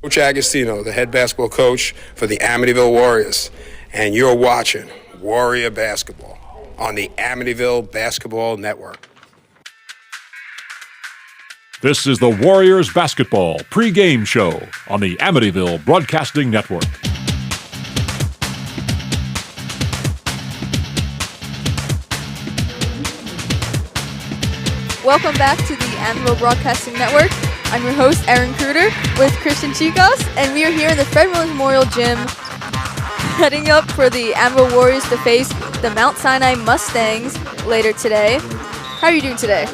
Coach Agostino, the head basketball coach for the Amityville Warriors, and you're watching Warrior Basketball on the Amityville Basketball Network. This is the Warriors Basketball pregame show on the Amityville Broadcasting Network. Welcome back to the Amityville Broadcasting Network. I'm your host, Aaron Kruder, with Christian Chicos, and we are here in the Fred Williams Memorial Gym, heading up for the Amityville Warriors to face the Mount Sinai Mustangs later today. How are you doing today?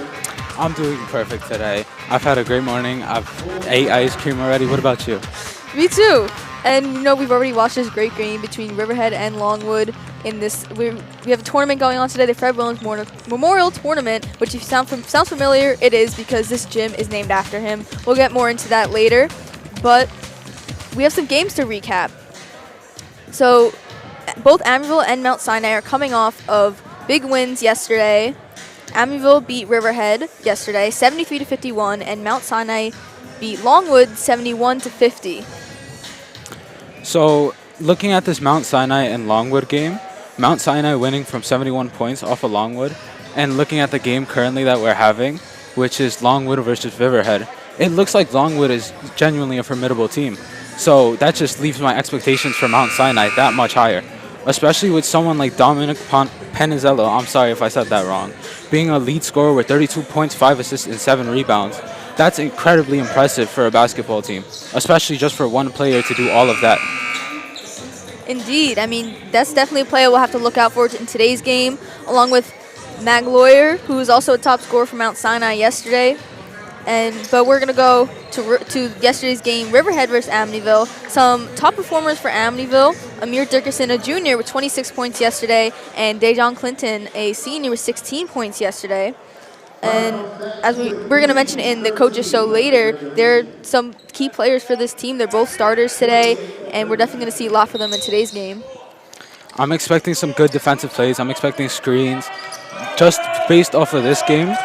I'm doing perfect today. I've had a great morning. I've ate ice cream already. What about you? Me too. And you know, we've already watched this great game between Riverhead and Longwood. In this, we have a tournament going on today, the Fred Williams Memorial Tournament, which if sounds familiar, it is because this gym is named after him. We'll get more into that later, but we have some games to recap. So both Amityville and Mount Sinai are coming off of big wins yesterday. Amityville beat Riverhead yesterday, 73-51, and Mount Sinai beat Longwood, 71-50. So, looking at this Mount Sinai and Longwood game, Mount Sinai winning from 71 points off of Longwood, and looking at the game currently that we're having, which is Longwood versus Riverhead, it looks like Longwood is genuinely a formidable team. So that just leaves my expectations for Mount Sinai that much higher, especially with someone like Dominic Penizello, I'm sorry if I said that wrong, being a lead scorer with 32 points, 5 assists, and 7 rebounds. That's incredibly impressive for a basketball team, especially just for one player to do all of that. Indeed. I mean, that's definitely a player we'll have to look out for in today's game, along with Magloyer, who was also a top scorer for Mount Sinai yesterday. But we're going to go to yesterday's game, Riverhead versus Amityville. Some top performers for Amityville, Amir Dickerson, a junior, with 26 points yesterday, and Dejon Clinton, a senior, with 16 points yesterday. And as we're going to mention in the coaches show later, there are some key players for this team. They're both starters today, and we're definitely going to see a lot for them in today's game. I'm expecting some good defensive plays. I'm expecting screens. Just based off of this game,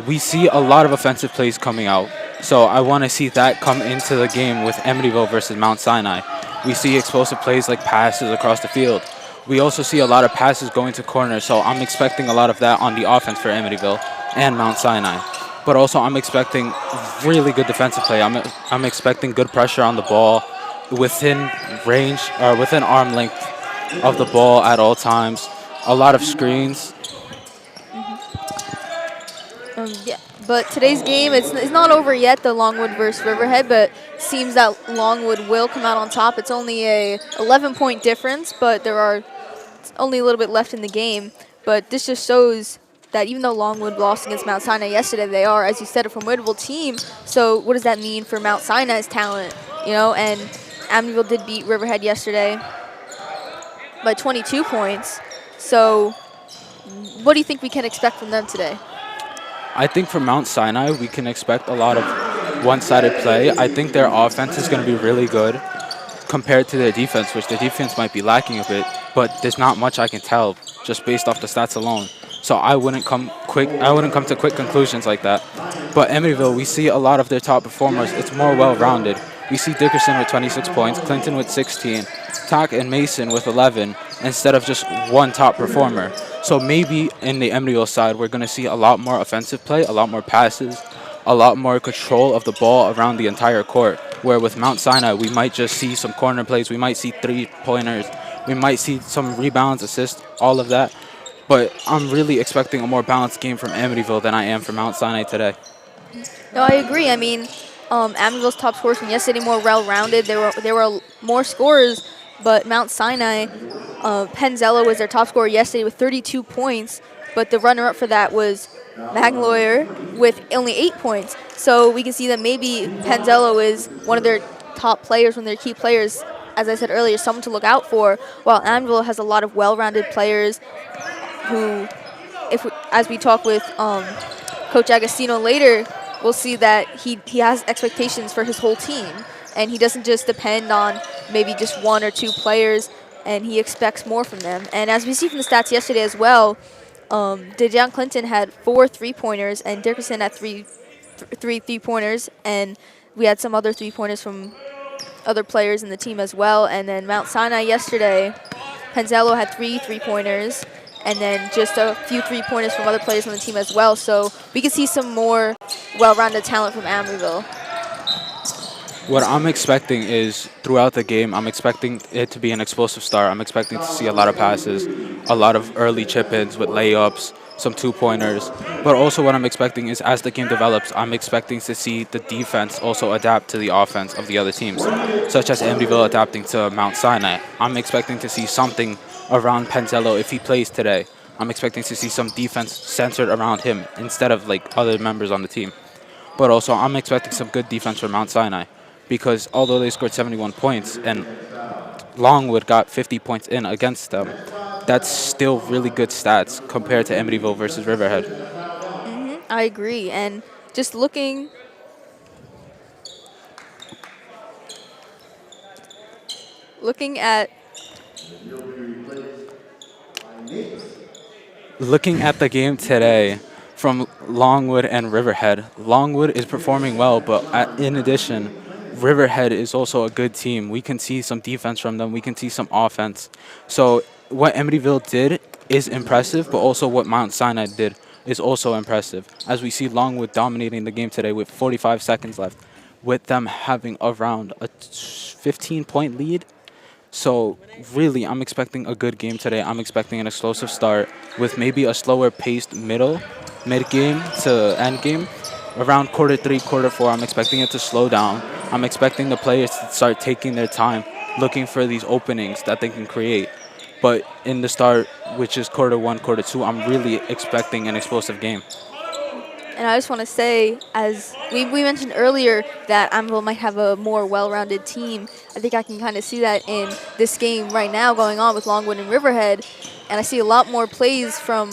we see a lot of offensive plays coming out. So I want to see that come into the game with Amityville versus Mount Sinai. We see explosive plays like passes across the field. We also see a lot of passes going to corners, so I'm expecting a lot of that on the offense for Amityville and Mount Sinai. But also I'm expecting really good defensive play. I'm expecting good pressure on the ball within range or within arm length of the ball at all times. A lot of screens. Yeah, but today's game, it's not over yet, the Longwood versus Riverhead, but it seems that Longwood will come out on top. It's only a 11-point difference, but it's only a little bit left in the game. But this just shows that even though Longwood lost against Mount Sinai yesterday, they are, as you said, a formidable team. So what does that mean for Mount Sinai's talent? You know, and Amityville did beat Riverhead yesterday by 22 points. So what do you think we can expect from them today? I think for Mount Sinai, we can expect a lot of one-sided play. I think their offense is going to be really good compared to their defense, which their defense might be lacking a bit, but there's not much I can tell just based off the stats alone. So I wouldn't come to quick conclusions like that. But Amityville, we see a lot of their top performers. It's more well-rounded. We see Dickerson with 26 points, Clinton with 16, Tak and Mason with 11, instead of just one top performer. So maybe in the Amityville side, we're going to see a lot more offensive play, a lot more passes, a lot more control of the ball around the entire court, where with Mount Sinai, we might just see some corner plays, we might see three-pointers, we might see some rebounds, assists, all of that. But I'm really expecting a more balanced game from Amityville than I am from Mount Sinai today. No, I agree. I mean, Amityville's top scorers from yesterday more well-rounded. There were more scorers, but Mount Sinai, Penzello was their top scorer yesterday with 32 points, but the runner-up for that was Magloyer with only 8 points. So we can see that maybe Penzello is one of their top players, one of their key players, as I said earlier, someone to look out for, while Amityville has a lot of well-rounded players who, as we talk with Coach Agostino later, we'll see that he has expectations for his whole team, and he doesn't just depend on maybe just one or two players, and he expects more from them. And as we see from the stats yesterday as well, Dejon Clinton had 4 3-pointers, and Dickerson had three 3-pointers, and we had some other 3-pointers from other players in the team as well. And then Mount Sinai yesterday, Penzello had 3 3-pointers, and then just a few 3-pointers from other players on the team as well. So we could see some more well-rounded talent from Amityville. What I'm expecting is throughout the game, I'm expecting it to be an explosive start. I'm expecting to see a lot of passes, a lot of early chip-ins with layups, some 2-pointers. But also what I'm expecting is as the game develops, I'm expecting to see the defense also adapt to the offense of the other teams, such as Amityville adapting to Mount Sinai. I'm expecting to see something around Penzello if he plays today. I'm expecting to see some defense centered around him instead of like other members on the team. But also I'm expecting some good defense from Mount Sinai, because although they scored 71 points and Longwood got 50 points in against them, that's still really good stats compared to Amityville versus Riverhead. I agree. And just looking at Looking at the game today from Longwood and Riverhead, Longwood is performing well, but in addition, Riverhead is also a good team. We can see some defense from them. We can see some offense. So what Amityville did is impressive, but also what Mount Sinai did is also impressive. As we see Longwood dominating the game today with 45 seconds left, with them having around a 15-point lead. So really, I'm expecting a good game today. I'm expecting an explosive start with maybe a slower paced mid-game to end game. Around quarter 3, quarter 4, I'm expecting it to slow down. I'm expecting the players to start taking their time, looking for these openings that they can create. But in the start, which is quarter 1, quarter 2, I'm really expecting an explosive game. And I just want to say, as we mentioned earlier, that Amityville might have a more well-rounded team. I think I can kind of see that in this game right now going on with Longwood and Riverhead. And I see a lot more plays from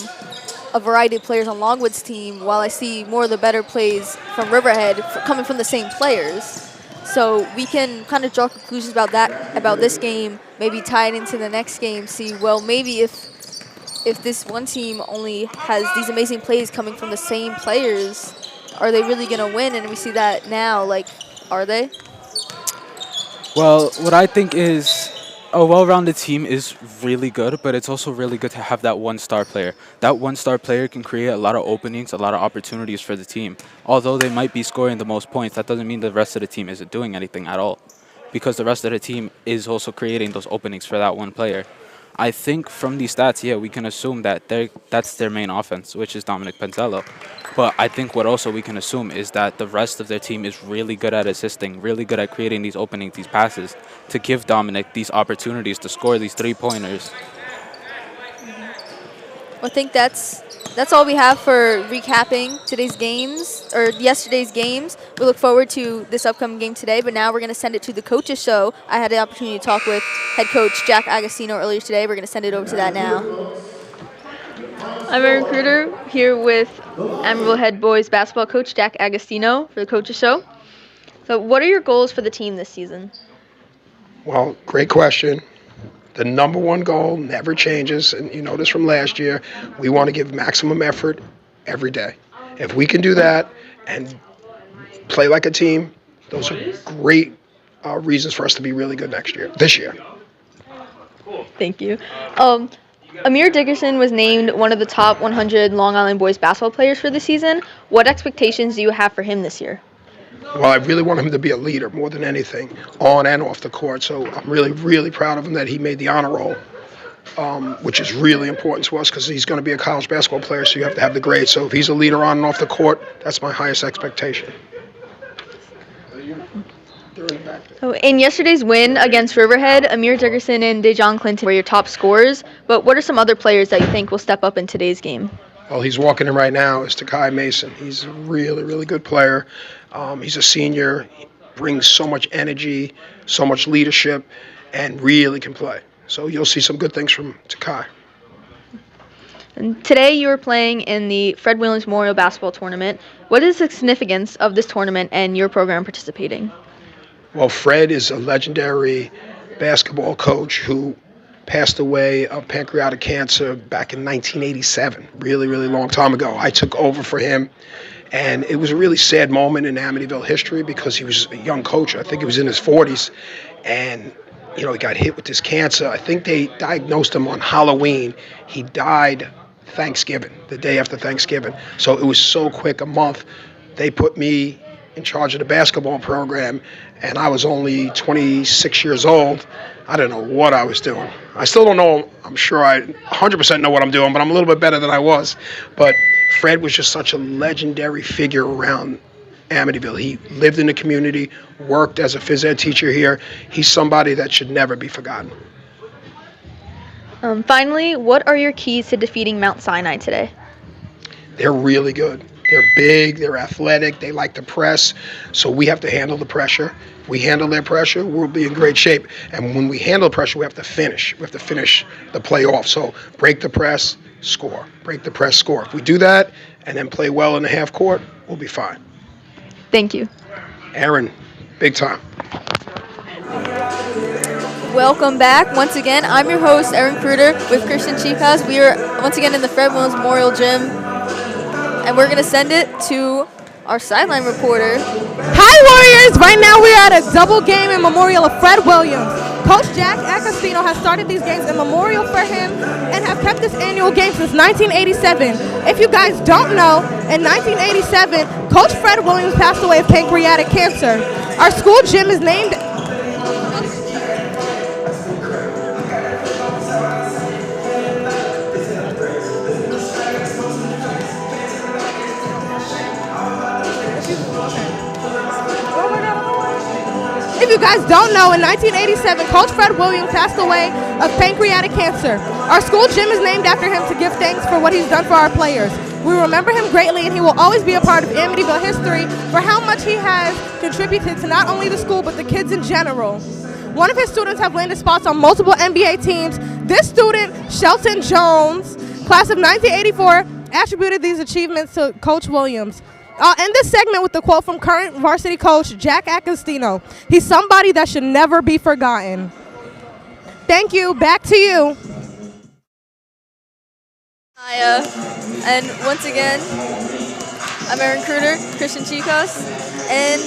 a variety of players on Longwood's team, while I see more of the better plays from Riverhead coming from the same players. So we can kind of draw conclusions about that, about this game, maybe tie it into the next game, see, well, maybe if this one team only has these amazing plays coming from the same players, are they really going to win? And we see that now, like, are they? Well, what I think is a well-rounded team is really good, but it's also really good to have that one-star player. That one-star player can create a lot of openings, a lot of opportunities for the team. Although they might be scoring the most points, that doesn't mean the rest of the team isn't doing anything at all, because the rest of the team is also creating those openings for that one player. I think from these stats, yeah, we can assume that that's their main offense, which is Dominic Penzello. But I think what also we can assume is that the rest of their team is really good at assisting, really good at creating these openings, these passes, to give Dominic these opportunities to score these 3-pointers. I think that's all we have for recapping today's games, or yesterday's games. We look forward to this upcoming game today, but now we're going to send it to the coaches show. I had the opportunity to talk with head coach Jack Agostino earlier today. We're going to send it over to that now. I'm a recruiter here with Amityville head boys basketball coach Jack Agostino for the coaches show. So what are your goals for the team this season? Well, great question. The number one goal never changes, and you know this from last year. We want to give maximum effort every day. If we can do that and play like a team, those are great reasons for us to be really good this year. Thank you. Amir Dickerson was named one of the top 100 Long Island boys basketball players for the season. What expectations do you have for him this year? Well, I really want him to be a leader more than anything, on and off the court. So I'm really, really proud of him that he made the honor roll, which is really important to us because he's going to be a college basketball player, so you have to have the grades. So if he's a leader on and off the court, that's my highest expectation. So in yesterday's win against Riverhead, Amir Dickerson and Dejon Clinton were your top scorers. But what are some other players that you think will step up in today's game? Well, he's walking in right now is Takai Mason. He's a really, really good player. He's a senior. He brings so much energy, so much leadership, and really can play. So you'll see some good things from Takai. And today you were playing in the Fred Williams Memorial Basketball Tournament. What is the significance of this tournament and your program participating? Well, Fred is a legendary basketball coach who passed away of pancreatic cancer back in 1987, really, really long time ago. I took over for him, And it was a really sad moment in Amityville history because he was a young coach. I think he was in his 40s. And, he got hit with this cancer. I think they diagnosed him on Halloween. He died Thanksgiving, the day after Thanksgiving. So it was so quick, a month. They put me in charge of the basketball program, and I was only 26 years old. I didn't know what I was doing. I still don't know. I'm sure I 100% know what I'm doing, but I'm a little bit better than I was. But Fred was just such a legendary figure around Amityville. He lived in the community, worked as a phys ed teacher here. He's somebody that should never be forgotten. Finally, what are your keys to defeating Mount Sinai today? They're really good. They're big, they're athletic, they like to press, so we have to handle the pressure. If we handle their pressure, we'll be in great shape. And when we handle pressure, we have to finish. We have to finish the play off. So break the press, score. Break the press, score. If we do that and then play well in the half court, we'll be fine. Thank you. Aaron, big time. Welcome back. Once again, I'm your host, Aaron Kruder, with Christian Chikas. We are once again in the Fred Williams Memorial Gym, and we're going to send it to our sideline reporter. Hi, Warriors! Right now we're at a double game in memorial of Fred Williams. Coach Jack Agostino has started these games in memorial for him and have kept this annual game since 1987. If you guys don't know, in 1987, Coach Fred Williams passed away of pancreatic cancer. Our school gym is named... If you guys don't know, in 1987, Coach Fred Williams passed away of pancreatic cancer. Our school gym is named after him to give thanks for what he's done for our players. We remember him greatly, and he will always be a part of Amityville history for how much he has contributed to not only the school, but the kids in general. One of his students have landed spots on multiple NBA teams. This student, Shelton Jones, class of 1984, attributed these achievements to Coach Williams. I'll end this segment with a quote from current varsity coach Jack Agostino. He's somebody that should never be forgotten. Thank you. Back to you. Hi, and once again, I'm Aaron Kruder, Christian Chicos, and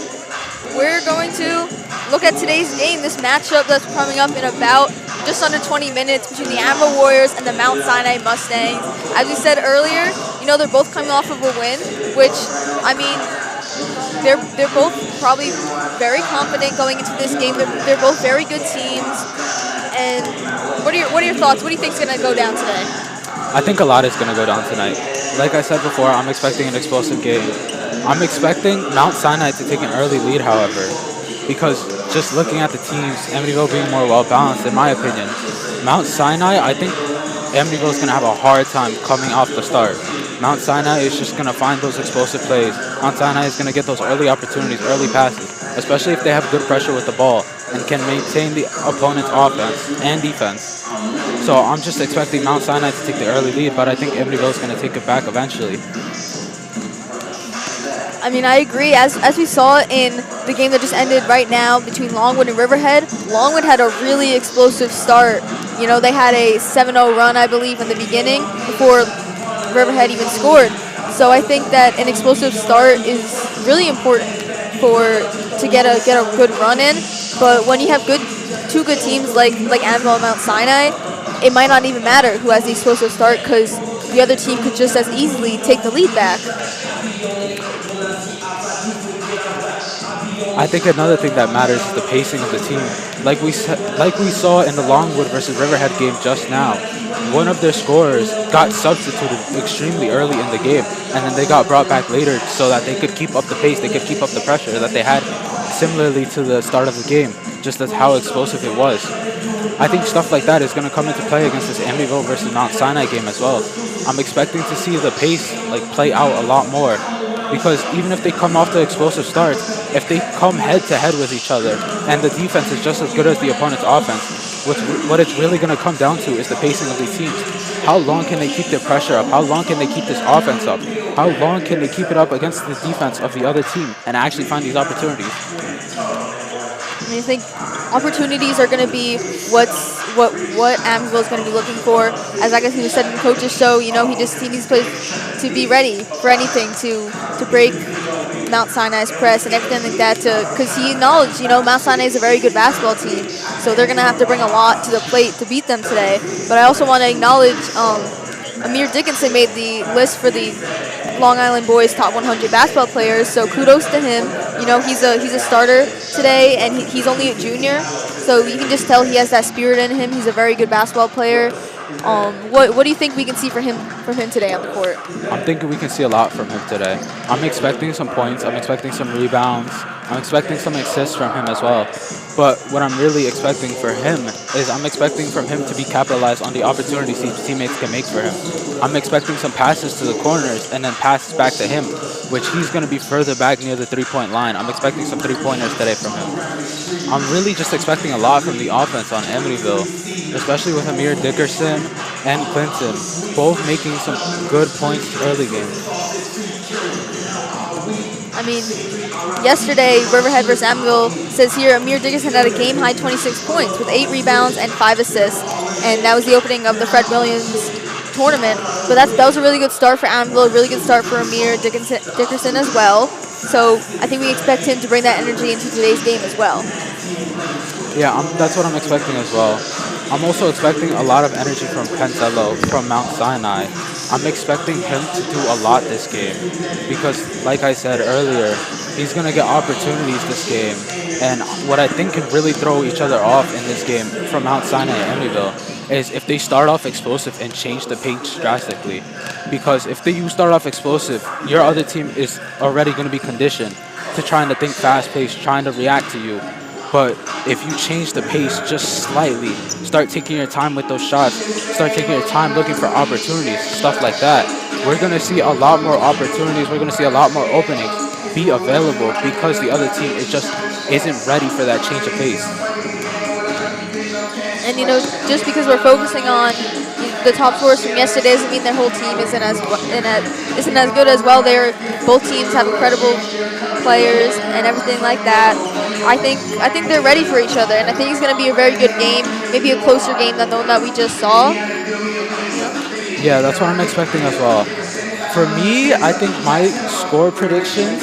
we're going to look at today's game, this matchup that's coming up in about just under 20 minutes between the Amityville Warriors and the Mount Sinai Mustangs. As we said earlier, they're both coming off of a win, which, they're both probably very confident going into this game. They're both very good teams. And what are your thoughts? What do you think is going to go down today? I think a lot is going to go down tonight. Like I said before, I'm expecting an explosive game. I'm expecting Mount Sinai to take an early lead, however, because just looking at the teams, Amityville being more well-balanced, in my opinion. Mount Sinai, I think Amityville is going to have a hard time coming off the start. Mount Sinai is just going to find those explosive plays. Mount Sinai is going to get those early opportunities, early passes, especially if they have good pressure with the ball and can maintain the opponent's offense and defense. So I'm just expecting Mount Sinai to take the early lead, but I think Amityville is going to take it back eventually. I agree. As we saw in the game that just ended right now between Longwood and Riverhead, Longwood had a really explosive start. They had a 7-0 run, I believe, in the beginning before Riverhead even scored. So I think that an explosive start is really important to get a good run in. But when you have two good teams like Amityville and Mount Sinai, it might not even matter who has the explosive start because the other team could just as easily take the lead back. I think another thing that matters is the pacing of the team. Like we saw in the Longwood versus Riverhead game just now, one of their scorers got substituted extremely early in the game, and then they got brought back later so that they could keep up the pace, they could keep up the pressure that they had similarly to the start of the game, just as how explosive it was. I think stuff like that is going to come into play against this Amityville versus Mount Sinai game as well. I'm expecting to see the pace play out a lot more, because even if they come off the explosive starts, if they come head-to-head with each other and the defense is just as good as the opponent's offense, what it's really going to come down to is the pacing of these teams. How long can they keep their pressure up? How long can they keep this offense up? How long can they keep it up against the defense of the other team and actually find these opportunities? I think opportunities are going to be what's what Amityville is going to be looking for. As I guess he was said in the coach's show, he needs players to be ready for anything to break Mount Sinai's press and everything like that, because he acknowledged, Mount Sinai is a very good basketball team, so they're going to have to bring a lot to the plate to beat them today. But I also want to acknowledge Amir Dickinson made the list for the Long Island Boys top 100 basketball players, so kudos to him. He's a starter today, and he's only a junior, so you can just tell he has that spirit in him. He's a very good basketball player. What do you think we can see from him today on the court? I'm thinking we can see a lot from him today. I'm expecting some points. I'm expecting some rebounds. I'm expecting some assists from him as well. But what I'm really expecting for him is I'm expecting from him to be capitalized on the opportunities his teammates can make for him. I'm expecting some passes to the corners and then passes back to him, which he's going to be further back near the three-point line. I'm expecting some three-pointers today from him. I'm really just expecting a lot from the offense on Amityville, especially with Amir Dickerson and Clinton, both making some good points early game. I mean, yesterday, Riverhead versus Amityville says here Amir Dickinson had a game-high 26 points with 8 rebounds and 5 assists, and that was the opening of the Fred Williams tournament. But that was a really good start for Amityville, a really good start for Amir Dickinson as well. So I think we expect him to bring that energy into today's game as well. Yeah, that's what I'm expecting as well. I'm also expecting a lot of energy from Penzello from Mount Sinai. I'm expecting him to do a lot this game because, like I said earlier, he's going to get opportunities this game. And what I think can really throw each other off in this game from Mount Sinai and Amityville is if they start off explosive and change the pace drastically. Because if you start off explosive, your other team is already going to be conditioned to trying to think fast-paced, trying to react to you. But if you change the pace just slightly, start taking your time with those shots, start taking your time looking for opportunities, stuff like that, we're going to see a lot more opportunities, we're going to see a lot more openings be available because the other team just isn't ready for that change of pace. And, just because we're focusing on the top scorers from yesterday doesn't mean their whole team isn't as good as well. Both teams have incredible players and everything like that. I think they're ready for each other, and I think it's going to be a very good game, maybe a closer game than the one that we just saw. Yeah, that's what I'm expecting as well. For me, I think my score prediction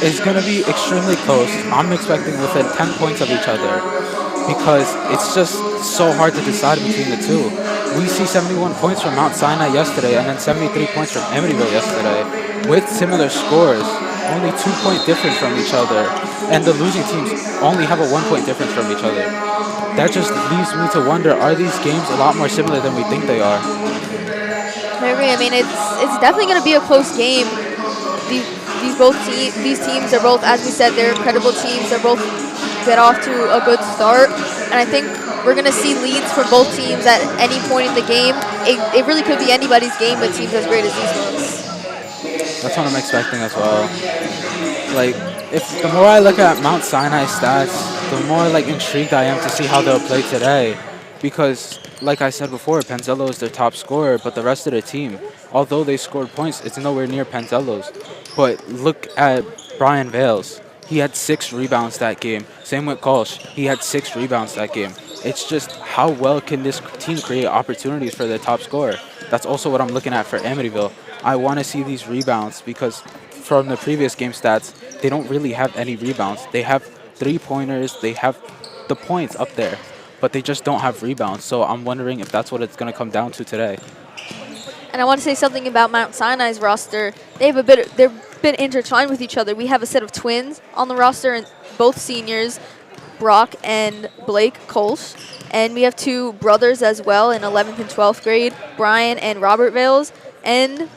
is going to be extremely close. I'm expecting within 10 points of each other because it's just so hard to decide between the two. We see 71 points from Mount Sinai yesterday and then 73 points from Amityville yesterday with similar scores, only 2-point difference from each other, and the losing teams only have a 1-point difference from each other. That just leaves me to wonder, are these games a lot more similar than we think they are? I agree. I mean, it's definitely going to be a close game. These teams are both, as we said, they're incredible teams. They're both get off to a good start, and I think we're going to see leads from both teams at any point in the game. It really could be anybody's game with teams as great as these ones. That's what I'm expecting as well. Like, the more I look at Mount Sinai stats, the more intrigued I am to see how they'll play today. Because, like I said before, Penzello is their top scorer, but the rest of the team, although they scored points, it's nowhere near Penzello's. But look at Brian Vales. He had 6 rebounds that game. Same with Kolsch. He had 6 rebounds that game. It's just how well can this team create opportunities for their top scorer. That's also what I'm looking at for Amityville. I want to see these rebounds because from the previous game stats, they don't really have any rebounds. They have 3-pointers. They have the points up there, but they just don't have rebounds. So I'm wondering if that's what it's going to come down to today. And I want to say something about Mount Sinai's roster. They've been intertwined with each other. We have a set of twins on the roster, and both seniors, Brock and Blake Kolsch. And we have 2 brothers as well in 11th and 12th grade, Brian and Robert Vales. And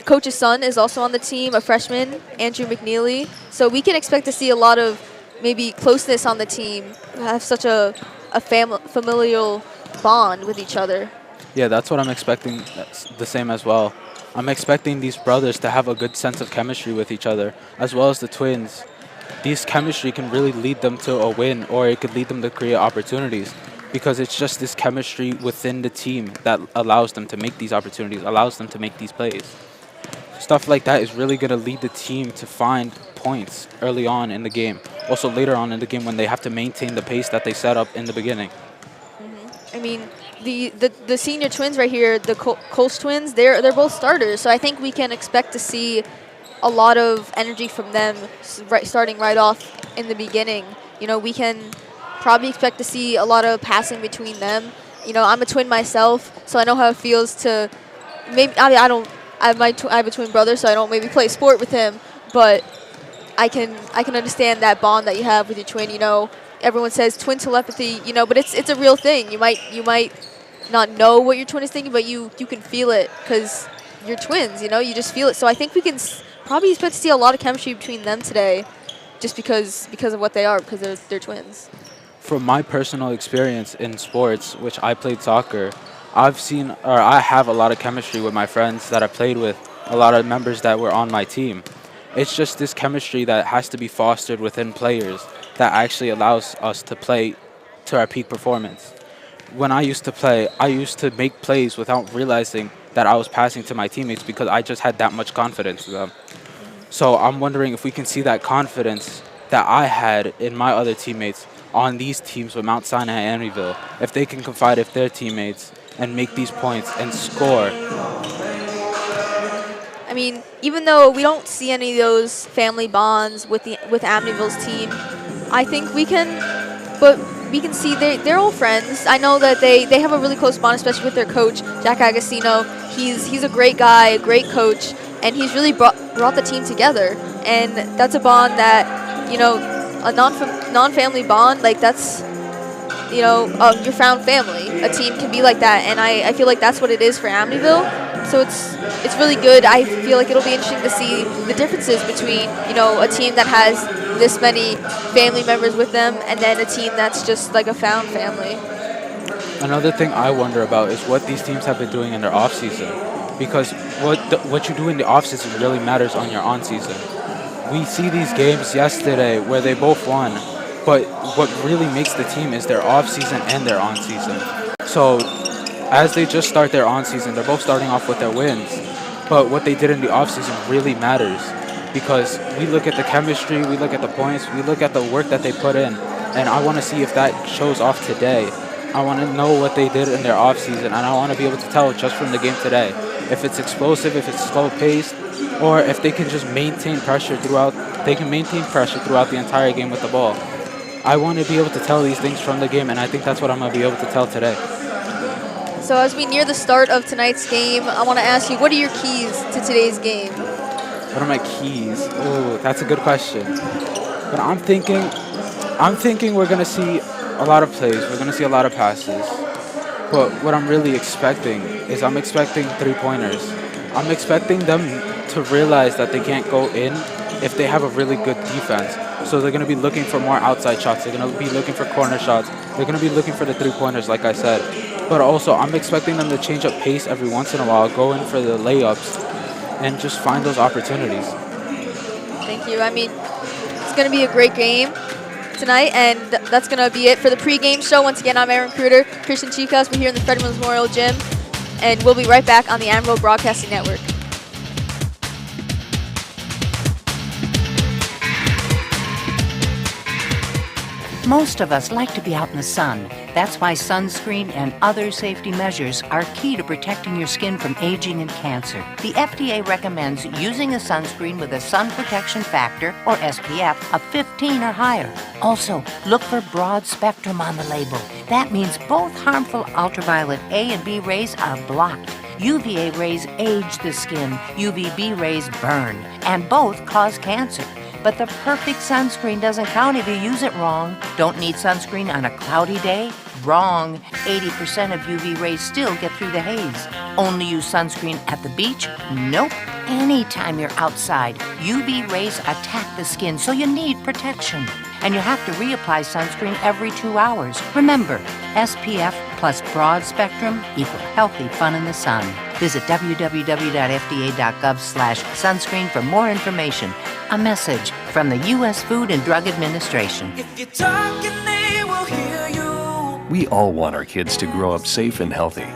coach's son is also on the team, a freshman, Andrew McNeely. So we can expect to see a lot of maybe closeness on the team, have such a familial bond with each other. Yeah, that's what I'm expecting. That's the same as well. I'm expecting these brothers to have a good sense of chemistry with each other, as well as the twins. These chemistry can really lead them to a win, or it could lead them to create opportunities, because it's just this chemistry within the team that allows them to make these opportunities, allows them to make these plays. Stuff like that is really going to lead the team to find points early on in the game. Also later on in the game when they have to maintain the pace that they set up in the beginning. I mean, the senior twins right here, the Colts twins, they're both starters. So I think we can expect to see a lot of energy from them starting right off in the beginning. We can probably expect to see a lot of passing between them. I'm a twin myself, so I know how it feels to maybe I don't I have I have a twin brother, so I don't maybe play sport with him, but I can understand that bond that you have with your twin. Everyone says twin telepathy, but it's a real thing. You might not know what your twin is thinking, but you can feel it because you're twins. You just feel it. So I think we can probably expect to see a lot of chemistry between them today, just because of what they are, because they're twins. From my personal experience in sports, which I played soccer, I have a lot of chemistry with my friends that I played with, a lot of members that were on my team. It's just this chemistry that has to be fostered within players that actually allows us to play to our peak performance. When I used to play, I used to make plays without realizing that I was passing to my teammates because I just had that much confidence in them. So I'm wondering if we can see that confidence that I had in my other teammates on these teams with Mount Sinai and Amityville, if they can confide in their teammates and make these points and score. I mean, even though we don't see any of those family bonds with Amityville's team, I think we can see they're all friends. I know that they have a really close bond, especially with their coach, Jack Agostino. He's a great guy, a great coach, and he's really brought the team together. And that's a bond that, a non-family bond, like that's, your found family. A team can be like that, and I feel like that's what it is for Amityville. So it's really good. I feel like it'll be interesting to see the differences between, a team that has this many family members with them and then a team that's just like a found family. Another thing I wonder about is what these teams have been doing in their off-season, because what you do in the off-season really matters on your on-season. We see these games yesterday where they both won, but what really makes the team is their off-season and their on-season. So as they just start their on-season, they're both starting off with their wins, but what they did in the off-season really matters, because we look at the chemistry, we look at the points, we look at the work that they put in, and I want to see if that shows off today. I want to know what they did in their off-season, and I want to be able to tell just from the game today if it's explosive, if it's slow-paced, or if they can just maintain pressure throughout the entire game with the ball. I want to be able to tell these things from the game, and I think that's what I'm going to be able to tell today. So as we near the start of tonight's game, I want to ask you, what are your keys to today's game? What are my keys? Oh, that's a good question. But I'm thinking we're going to see a lot of plays. We're going to see a lot of passes. But what I'm really expecting is I'm expecting three-pointers. I'm expecting them to realize that they can't go in if they have a really good defense. So they're going to be looking for more outside shots. They're going to be looking for corner shots. They're going to be looking for the three-pointers, like I said. But also, I'm expecting them to change up pace every once in a while, go in for the layups, and just find those opportunities. Thank you. I mean, it's going to be a great game tonight, and that's going to be it for the pregame show. Once again, I'm Aaron Kruder, Christian Chicas. We're here in the Federal Memorial Gym, and we'll be right back on the Amityville Broadcasting Network. Most of us like to be out in the sun. That's why sunscreen and other safety measures are key to protecting your skin from aging and cancer. The FDA recommends using a sunscreen with a sun protection factor, or SPF, of 15 or higher. Also, look for broad spectrum on the label. That means both harmful ultraviolet A and B rays are blocked. UVA rays age the skin, UVB rays burn, and both cause cancer. But the perfect sunscreen doesn't count if you use it wrong. Don't need sunscreen on a cloudy day? Wrong. 80% of UV rays still get through the haze. Only use sunscreen at the beach? Nope. Anytime you're outside, UV rays attack the skin, so you need protection. And you have to reapply sunscreen every 2 hours. Remember, SPF plus broad spectrum equal healthy fun in the sun. Visit www.fda.gov/sunscreen for more information. A message from the U.S. Food and Drug Administration. If you're talking, they will hear you. We all want our kids to grow up safe and healthy,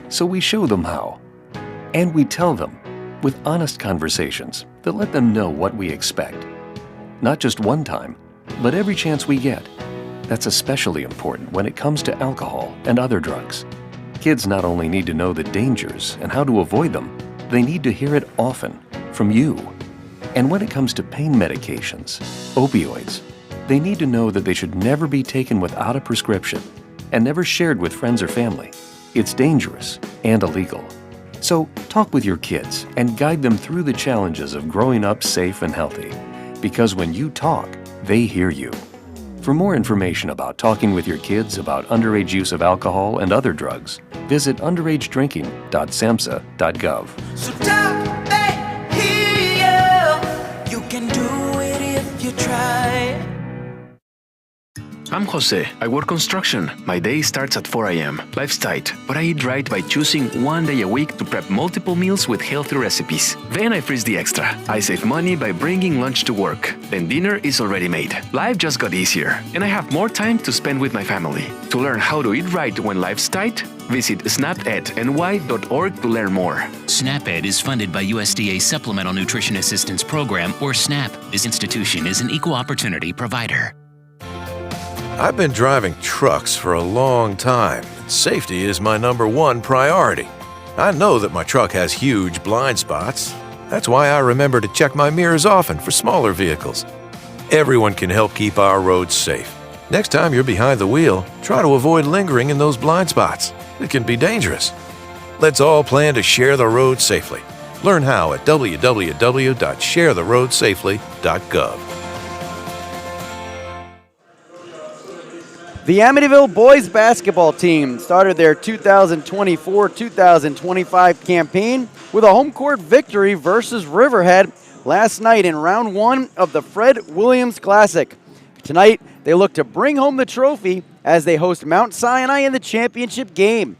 so we show them how. And we tell them with honest conversations that let them know what we expect. Not just one time, but every chance we get. That's especially important when it comes to alcohol and other drugs. Kids not only need to know the dangers and how to avoid them, they need to hear it often from you. And when it comes to pain medications, opioids, they need to know that they should never be taken without a prescription and never shared with friends or family. It's dangerous and illegal. So talk with your kids and guide them through the challenges of growing up safe and healthy. Because when you talk, they hear you. For more information about talking with your kids about underage use of alcohol and other drugs, visit underagedrinking.samhsa.gov. So talk, they hear you. You can do it if you try. I'm Jose. I work construction. My day starts at 4 a.m. Life's tight, but I eat right by choosing one day a week to prep multiple meals with healthy recipes. Then I freeze the extra. I save money by bringing lunch to work. Then dinner is already made. Life just got easier, and I have more time to spend with my family. To learn how to eat right when life's tight, visit snapedny.org to learn more. SNAP-Ed is funded by USDA Supplemental Nutrition Assistance Program, or SNAP. This institution is an equal opportunity provider. I've been driving trucks for a long time, and safety is my #1 priority. I know that my truck has huge blind spots. That's why I remember to check my mirrors often for smaller vehicles. Everyone can help keep our roads safe. Next time you're behind the wheel, try to avoid lingering in those blind spots. It can be dangerous. Let's all plan to share the road safely. Learn how at www.sharetheroadsafely.gov. The Amityville boys basketball team started their 2024-2025 campaign with a home court victory versus Riverhead last night in round 1 of the Fred Williams Classic. Tonight, they look to bring home the trophy as they host Mount Sinai in the championship game.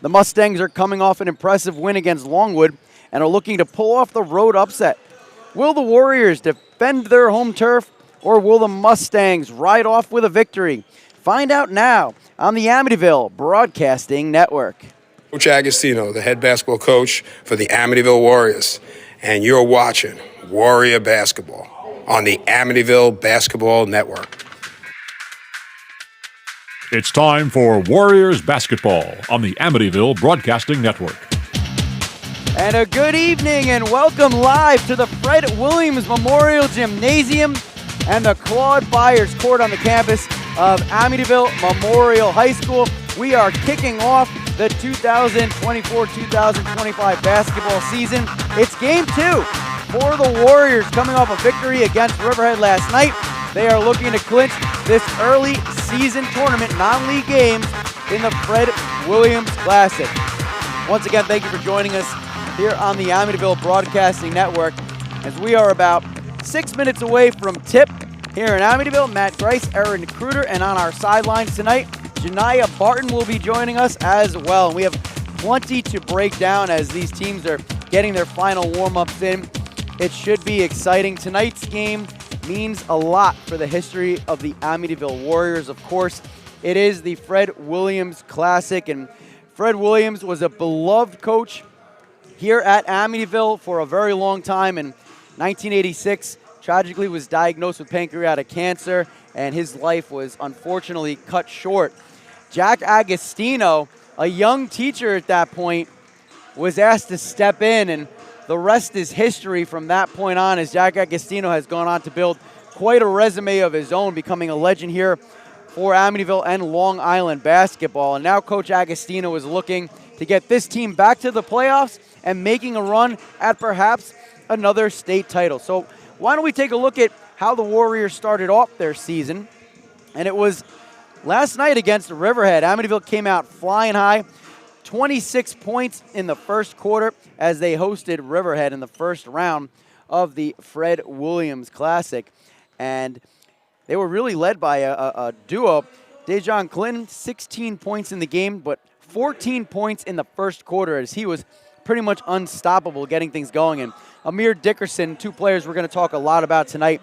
The Mustangs are coming off an impressive win against Longwood and are looking to pull off the road upset. Will the Warriors defend their home turf, or will the Mustangs ride off with a victory? Find out now on the Amityville Broadcasting Network. Coach Agostino, the head basketball coach for the Amityville Warriors, and you're watching Warrior Basketball on the Amityville Basketball Network. It's time for Warriors Basketball on the Amityville Broadcasting Network. And a good evening and welcome live to the Fred Williams Memorial Gymnasium and the Claude Byers Court on the campus of Amityville Memorial High School. We are kicking off the 2024-2025 basketball season. It's game 2 for the Warriors coming off a victory against Riverhead last night. They are looking to clinch this early season tournament non-league games in the Fred Williams Classic. Once again, thank you for joining us here on the Amityville Broadcasting Network as we are about 6 minutes away from tip here in Amityville. Matt Grice, Aaron Kruder, and on our sidelines tonight, Janiyah Barton will be joining us as well. And we have plenty to break down as these teams are getting their final warm-ups in. It should be exciting. Tonight's game means a lot for the history of the Amityville Warriors. Of course, it is the Fred Williams Classic, and Fred Williams was a beloved coach here at Amityville for a very long time. In 1986, tragically was diagnosed with pancreatic cancer, and his life was unfortunately cut short. Jack Agostino, a young teacher at that point, was asked to step in, and the rest is history from that point on, as Jack Agostino has gone on to build quite a resume of his own, becoming a legend here for Amityville and Long Island basketball. And now Coach Agostino is looking to get this team back to the playoffs and making a run at perhaps another state title. So why don't we take a look at how the Warriors started off their season. And it was last night against Riverhead. Amityville came out flying high, 26 points in the first quarter as they hosted Riverhead in the first round of the Fred Williams Classic. And they were really led by a duo. Dejon Clinton, 16 points in the game, but 14 points in the first quarter as he was pretty much unstoppable getting things going. And Amir Dickerson, 2 players we're going to talk a lot about tonight.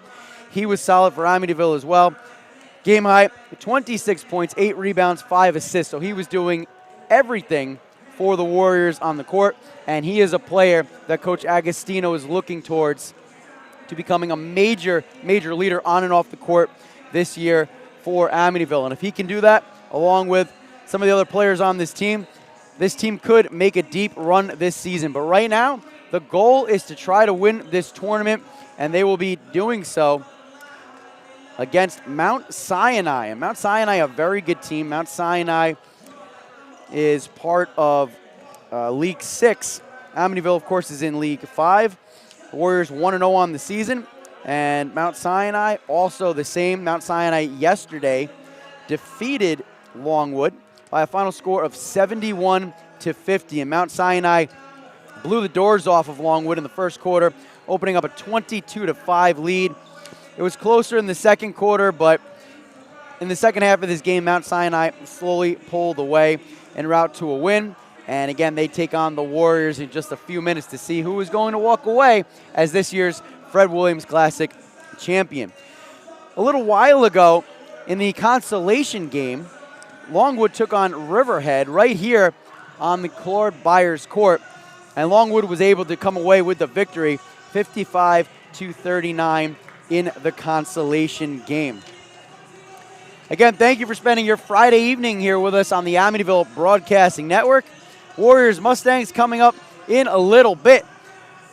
He was solid for Amityville as well. Game high, 26 points, 8 rebounds, 5 assists. So he was doing everything for the Warriors on the court, and he is a player that Coach Agostino is looking towards to becoming a major leader on and off the court this year for Amityville. And if he can do that, along with some of the other players on this team could make a deep run this season. But right now, the goal is to try to win this tournament, and they will be doing so against Mount Sinai. And Mount Sinai, a very good team. Mount Sinai is part of League 6. Amityville, of course, is in League 5. The Warriors 1-0 on the season. And Mount Sinai, also the same. Mount Sinai yesterday defeated Longwood by a final score of 71-50. And Mount Sinai blew the doors off of Longwood in the first quarter, opening up a 22-5 lead. It was closer in the second quarter, but in the second half of this game, Mount Sinai slowly pulled away en route to a win. And again, they take on the Warriors in just a few minutes to see who is going to walk away as this year's Fred Williams Classic champion. A little while ago, in the consolation game, Longwood took on Riverhead right here on the Claude Byers court, and Longwood was able to come away with the victory, 55-39 in the consolation game. Again, thank you for spending your Friday evening here with us on the Amityville Broadcasting Network. Warriors Mustangs coming up in a little bit.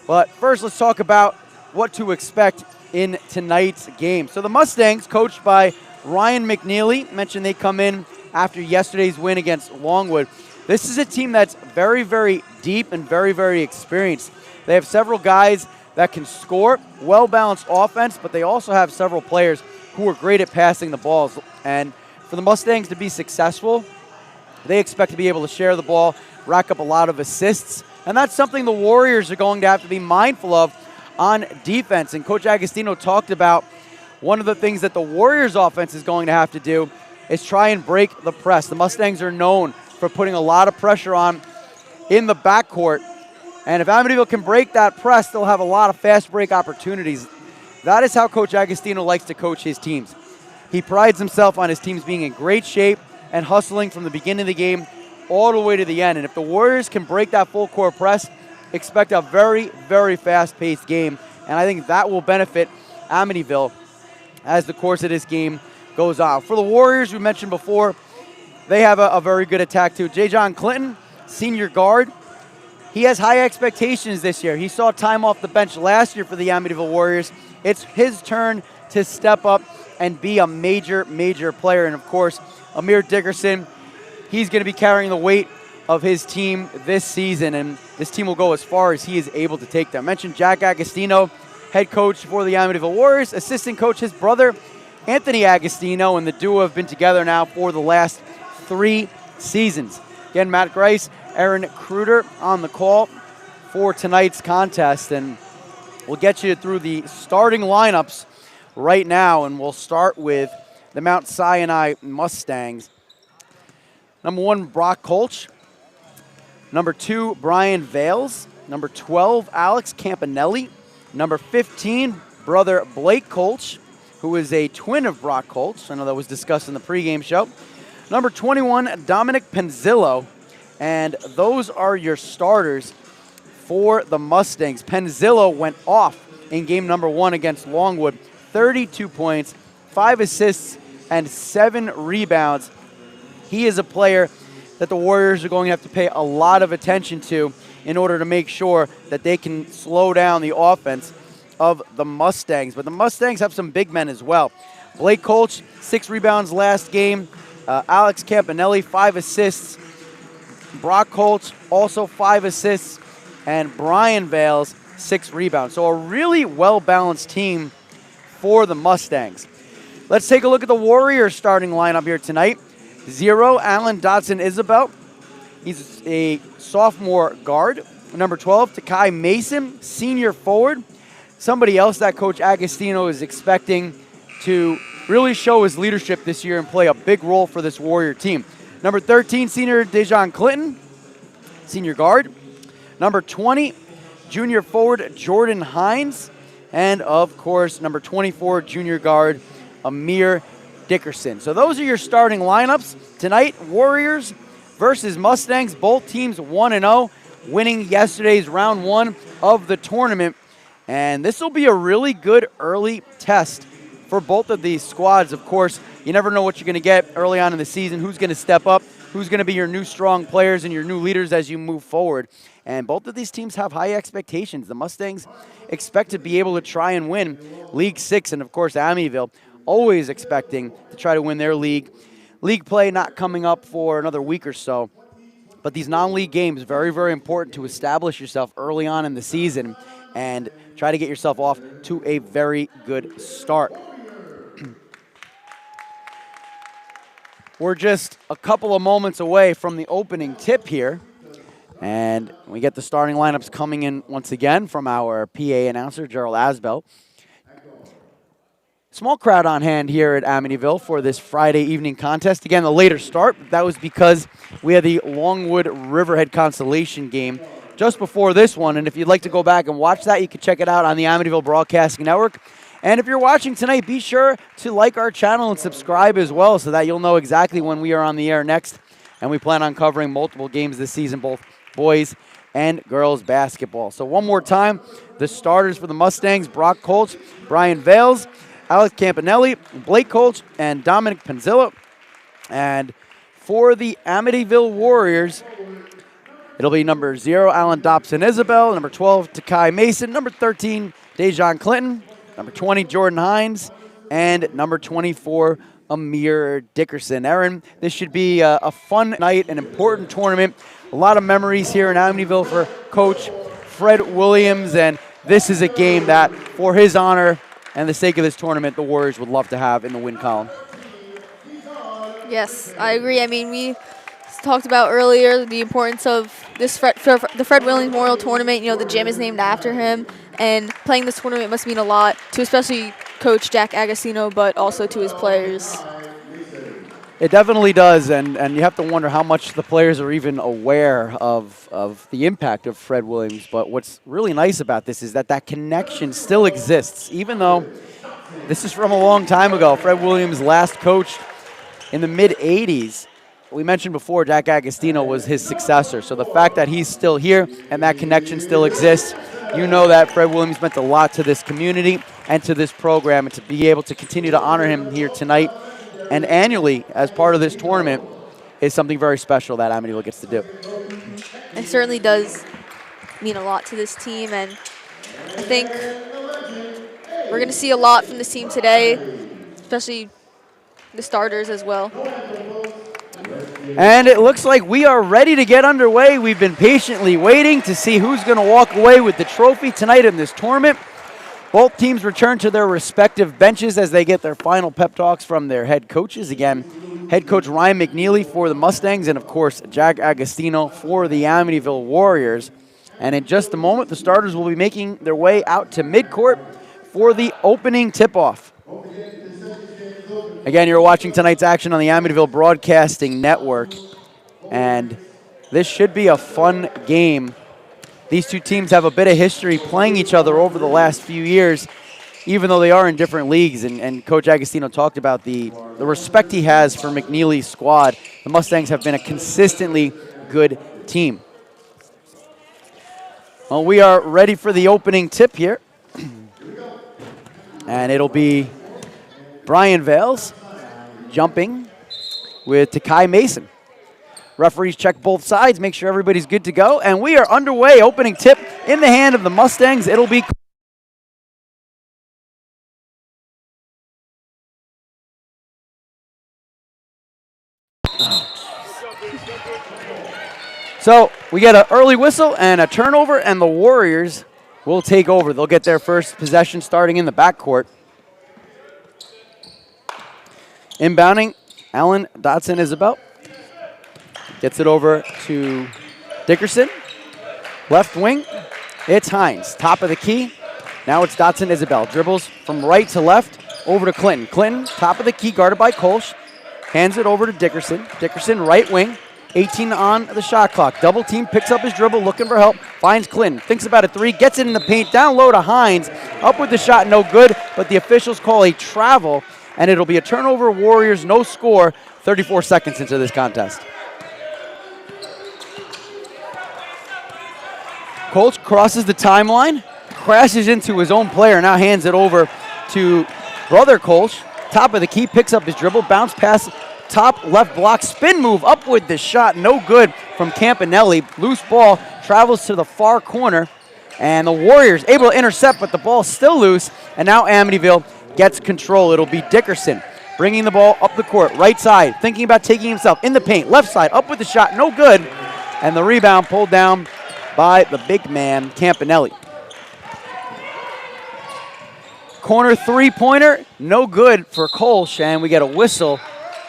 But first, let's talk about what to expect in tonight's game. So the Mustangs, coached by Ryan McNeely, mentioned they come in after yesterday's win against Longwood. This is a team that's very, very deep and very, very experienced. They have several guys that can score, well-balanced offense, but they also have several players who are great at passing the balls. And for the Mustangs to be successful, they expect to be able to share the ball, rack up a lot of assists, and that's something the Warriors are going to have to be mindful of on defense. And Coach Agostino talked about one of the things that the Warriors offense is going to have to do is try and break the press. The Mustangs are known for putting a lot of pressure on in the backcourt, and if Amityville can break that press, they'll have a lot of fast break opportunities. That is how Coach Agostino likes to coach his teams. He prides himself on his teams being in great shape and hustling from the beginning of the game all the way to the end. And if the Warriors can break that full court press, expect a very, very fast-paced game. And I think that will benefit Amityville as the course of this game goes on. For the Warriors, we mentioned before, they have a very good attack too. J. John Clinton, senior guard, he has high expectations this year. He saw time off the bench last year for the Amityville Warriors. It's his turn to step up and be a major, major player. And of course, Amir Dickerson, he's going to be carrying the weight of his team this season, and this team will go as far as he is able to take them. I mentioned Jack Agostino, head coach for the Amityville Warriors, assistant coach, his brother, Anthony Agostino, and the duo have been together now for the last 3 seasons. Again, Matt Grice, Aaron Kruder on the call for tonight's contest, and we'll get you through the starting lineups right now, and we'll start with the Mount Sinai Mustangs. Number 1, Brock Kolch. Number 2, Brian Vales. Number 12, Alex Campanelli. Number 15, brother Blake Kolch, who is a twin of Brock Kolch. I know that was discussed in the pregame show. Number 21, Dominic Penzillo. And those are your starters for the Mustangs. Penzillo went off in game number 1 against Longwood. 32 points, 5 assists, and 7 rebounds. He is a player that the Warriors are going to have to pay a lot of attention to in order to make sure that they can slow down the offense of the Mustangs. But the Mustangs have some big men as well. Blake Kolch, 6 rebounds last game. Alex Campanelli, 5 assists. Brock Kolch, also 5 assists. And Brian Vales, 6 rebounds. So a really well-balanced team for the Mustangs. Let's take a look at the Warriors starting lineup here tonight. 0, Alan Dotson Isabel. He's a sophomore guard. Number 12, Takai Mason, senior forward. Somebody else that Coach Agostino is expecting to really show his leadership this year and play a big role for this Warrior team. Number 13, senior Dejon Clinton, senior guard. Number 20, junior forward Jordan Hines. And, of course, number 24, junior guard Amir Dickerson. So those are your starting lineups. Tonight, Warriors versus Mustangs. Both teams 1-0, winning yesterday's round 1 of the tournament. And this will be a really good early test for both of these squads. Of course, you never know what you're going to get early on in the season, who's going to step up, who's going to be your new strong players and your new leaders as you move forward. And both of these teams have high expectations. The Mustangs expect to be able to try and win League 6, and of course Amityville always expecting to try to win their league. League play not coming up for another week or so. But these non-league games, very, very important to establish yourself early on in the season and try to get yourself off to a very good start. We're just a couple of moments away from the opening tip here. And we get the starting lineups coming in once again from our PA announcer, Gerald Asbell. Small crowd on hand here at Amityville for this Friday evening contest. Again, the later start, but that was because we had the Longwood Riverhead Constellation game just before this one. And if you'd like to go back and watch that, you can check it out on the Amityville Broadcasting Network. And if you're watching tonight, be sure to like our channel and subscribe as well so that you'll know exactly when we are on the air next. And we plan on covering multiple games this season, both boys and girls basketball. So one more time, the starters for the Mustangs: Brock Colch, Brian Vales, Alex Campanelli, Blake Colch, and Dominic Penzilla. And for the Amityville Warriors, it'll be number 0, Alan Dobson-Isabel, number 12, Takai Mason, number 13, Dejon Clinton, number 20, Jordan Hines, and number 24, Amir Dickerson. Aaron, this should be a fun night, an important tournament. A lot of memories here in Amityville for Coach Fred Williams, and this is a game that, for his honor and the sake of this tournament, the Warriors would love to have in the win column. Yes, I agree. I mean, we talked about earlier the importance of this the Fred Williams Memorial Tournament. You know, the gym is named after him, and playing this tournament must mean a lot to especially Coach Jack Agostino, but also to his players. It definitely does, and you have to wonder how much the players are even aware of the impact of Fred Williams. But what's really nice about this is that connection still exists, even though this is from a long time ago. Fred Williams last coached in the mid-'80s. We mentioned before Jack Agostino was his successor, so the fact that he's still here and that connection still exists, you know that Fred Williams meant a lot to this community and to this program, and to be able to continue to honor him here tonight and annually as part of this tournament is something very special that Amityville gets to do. It certainly does mean a lot to this team, and I think we're going to see a lot from this team today, especially the starters as well. And it looks like we are ready to get underway. We've been patiently waiting to see who's going to walk away with the trophy tonight in this tournament. Both teams return to their respective benches as they get their final pep talks from their head coaches. Again, head coach Ryan McNeely for the Mustangs, and of course, Jack Agostino for the Amityville Warriors. And in just a moment, the starters will be making their way out to midcourt for the opening tip-off. Again, you're watching tonight's action on the Amityville Broadcasting Network, and this should be a fun game. These two teams have a bit of history playing each other over the last few years, even though they are in different leagues. And Coach Agostino talked about the respect he has for McNeely's squad. The Mustangs have been a consistently good team. Well, we are ready for the opening tip here. And it'll be Brian Vales jumping with Takai Mason. Referees check both sides, make sure everybody's good to go. And we are underway. Opening tip in the hand of the Mustangs. It'll be... So we get an early whistle and a turnover, and the Warriors will take over. They'll get their first possession starting in the backcourt. Inbounding, Alan Dotson-Isabel. Gets it over to Dickerson. Left wing, it's Hines. Top of the key. Now it's Dotson-Isabel. Dribbles from right to left over to Clinton. Clinton, top of the key, guarded by Kolsch. Hands it over to Dickerson. Dickerson, right wing. 18 on the shot clock. Double team, picks up his dribble, looking for help. Finds Clinton. Thinks about a three, gets it in the paint. Down low to Hines. Up with the shot, no good. But the officials call a travel, and it'll be a turnover. Warriors, no score. 34 seconds into this contest. Colch crosses the timeline, crashes into his own player, now hands it over to Brother Kolsch, top of the key, picks up his dribble, bounce pass, top left block, spin move up with the shot, no good from Campanelli. Loose ball travels to the far corner, and the Warriors able to intercept, but the ball's still loose, and now Amityville gets control. It'll be Dickerson bringing the ball up the court, right side, thinking about taking himself in the paint, left side, up with the shot, no good, and the rebound pulled down by the big man, Campanelli. Corner three-pointer, no good for Kolsch, and we get a whistle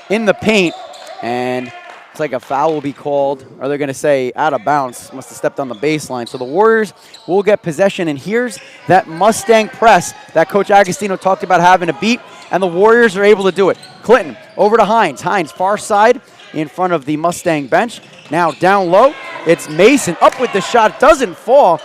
in the paint, and it's like a foul will be called, or they're going to say out of bounds, must have stepped on the baseline. So the Warriors will get possession, and here's that Mustang press that Coach Agostino talked about having to beat, and the Warriors are able to do it. Clinton over to Hines. Hines far side in front of the Mustang bench. Now down low, it's Mason up with the shot, doesn't fall.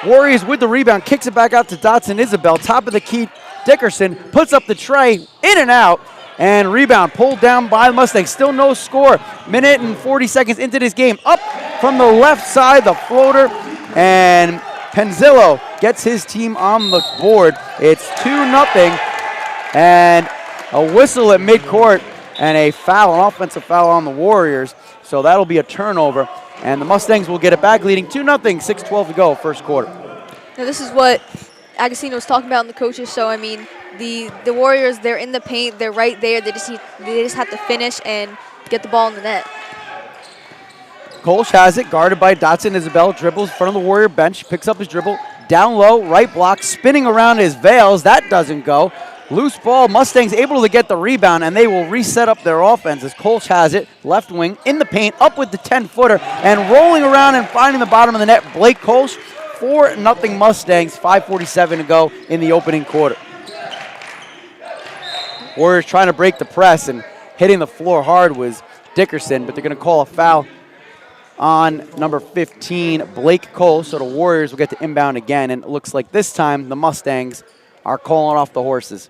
Warriors with the rebound, kicks it back out to Dotson Isabel. Top of the key, Dickerson puts up the tray, in and out, and rebound pulled down by the Mustangs. Still no score. Minute and 40 seconds into this game. Up from the left side, the floater, and Penzillo gets his team on the board. It's 2-0, and a whistle at midcourt, and a foul, an offensive foul on the Warriors. So that'll be a turnover. And the Mustangs will get it back, leading 2-0, 6:12 to go, first quarter. Now, this is what Agostino was talking about in the coaches show. I mean, the Warriors, they're in the paint, they're right there. They just have to finish and get the ball in the net. Kolsch has it, guarded by Dotson Isabel, dribbles in front of the Warrior bench, picks up his dribble, down low, right block, spinning around his Vales. That doesn't go. Loose ball, Mustangs able to get the rebound, and they will reset up their offense as Kolsch has it, left wing, in the paint, up with the 10-footer, and rolling around and finding the bottom of the net, Blake Kolsch. 4-0 Mustangs, 5:47 to go in the opening quarter. Warriors trying to break the press, and hitting the floor hard was Dickerson, but they're going to call a foul on number 15, Blake Kolsch, so the Warriors will get to inbound again, and it looks like this time the Mustangs are calling off the horses.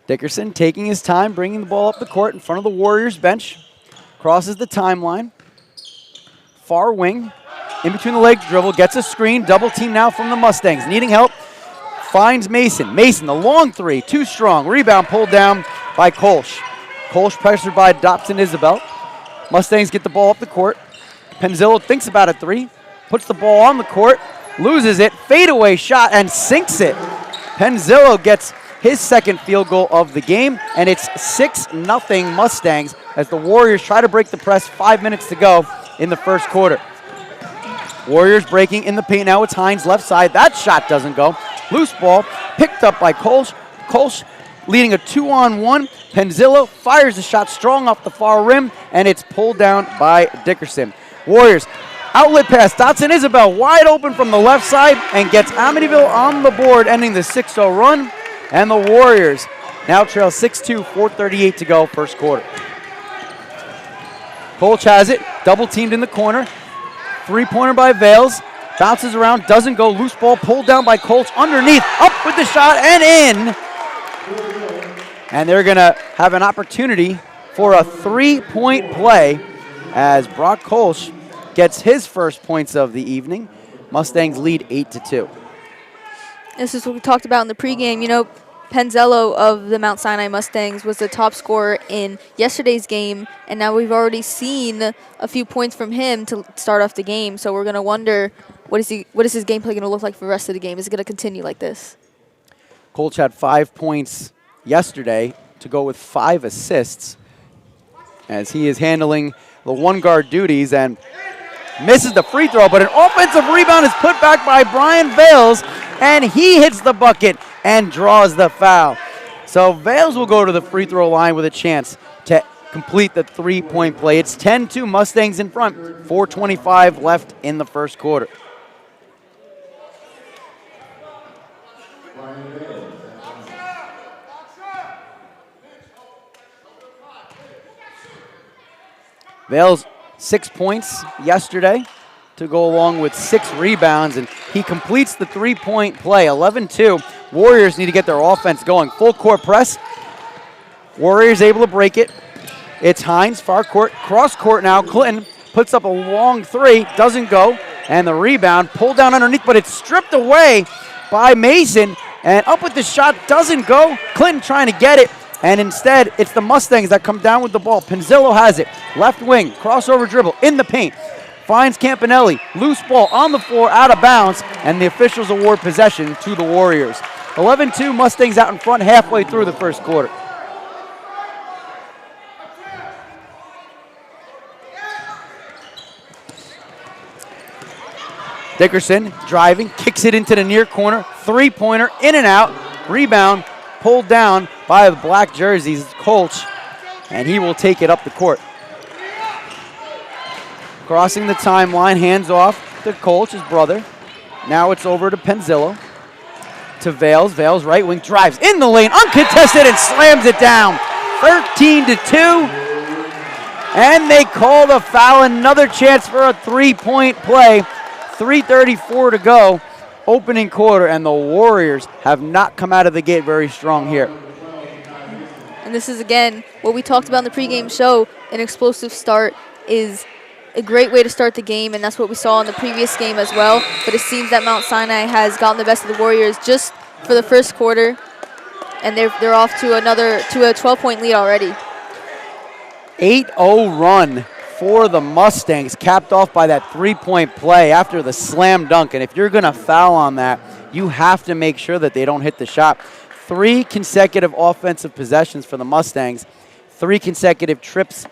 Dickerson taking his time, bringing the ball up the court in front of the Warriors bench. Crosses the timeline. Far wing, in between the legs dribble, gets a screen. Double team now from the Mustangs. Needing help, finds Mason. Mason, the long three, too strong. Rebound pulled down by Kolsch. Kolsch pressured by Dotson Isabel. Mustangs get the ball up the court. Penzillo thinks about a three, puts the ball on the court, loses it, fadeaway shot, and sinks it. Penzillo gets his second field goal of the game, and it's 6-0 Mustangs as the Warriors try to break the press. 5 minutes to go in the first quarter. Warriors breaking in the paint now. It's Hines left side. That shot doesn't go. Loose ball picked up by Kolsch. Kolsch leading a 2-on-1. Penzillo fires the shot strong off the far rim, and it's pulled down by Dickerson. Warriors, outlet pass, Dotson Isabel wide open from the left side and gets Amityville on the board, ending the 6-0 run. And the Warriors now trail 6-2, 4:38 to go, first quarter. Kolsch has it, double teamed in the corner. Three-pointer by Vales, bounces around, doesn't go. Loose ball pulled down by Kolsch underneath, up with the shot and in. And they're going to have an opportunity for a three-point play as Brock Kolsch gets his first points of the evening. Mustangs lead 8-2. This is what we talked about in the pregame. You know, Penzillo of the Mount Sinai Mustangs was the top scorer in yesterday's game, and now we've already seen a few points from him to start off the game. So we're going to wonder, what is his gameplay going to look like for the rest of the game? Is it going to continue like this? Kolsch had 5 points yesterday to go with 5 assists as he is handling the one-guard duties and misses the free throw, but an offensive rebound is put back by Brian Vales, and he hits the bucket and draws the foul. So Vales will go to the free throw line with a chance to complete the three-point play. It's 10-2 Mustangs in front, 4:25 left in the first quarter. Vales 6 points yesterday to go along with 6 rebounds, and he completes the three-point play. 11-2. Warriors need to get their offense going. Full court press. Warriors able to break it. It's Hines, far court, cross court now. Clinton puts up a long three, doesn't go, And the rebound pulled down underneath, but it's stripped away by Mason. And up with the shot, doesn't go. Clinton trying to get it. And instead, it's the Mustangs that come down with the ball. Penzillo has it. Left wing, crossover dribble in the paint. Finds Campanelli. Loose ball on the floor, out of bounds. And the officials award possession to the Warriors. 11-2, Mustangs out in front halfway through the first quarter. Dickerson driving, kicks it into the near corner. Three-pointer, in and out. Rebound, pulled down by the black jerseys, Colch. And he will take it up the court. Crossing the timeline, hands off to Colch, his brother. Now it's over to Penzillo. To Vales. Vales right wing drives in the lane, uncontested, and slams it down. 13-2. And they call the foul. Another chance for a three-point play. 3:34 to go, opening quarter, and the Warriors have not come out of the gate very strong here. And this is, again, what we talked about in the pregame show. An explosive start is a great way to start the game, and that's what we saw in the previous game as well. But it seems that Mount Sinai has gotten the best of the Warriors just for the first quarter, and they're off to a 12-point lead already. 8-0 run for the Mustangs, capped off by that three-point play after the slam dunk. And if you're going to foul on that, you have to make sure that they don't hit the shot. 3 consecutive offensive possessions for the Mustangs, 3 consecutive trips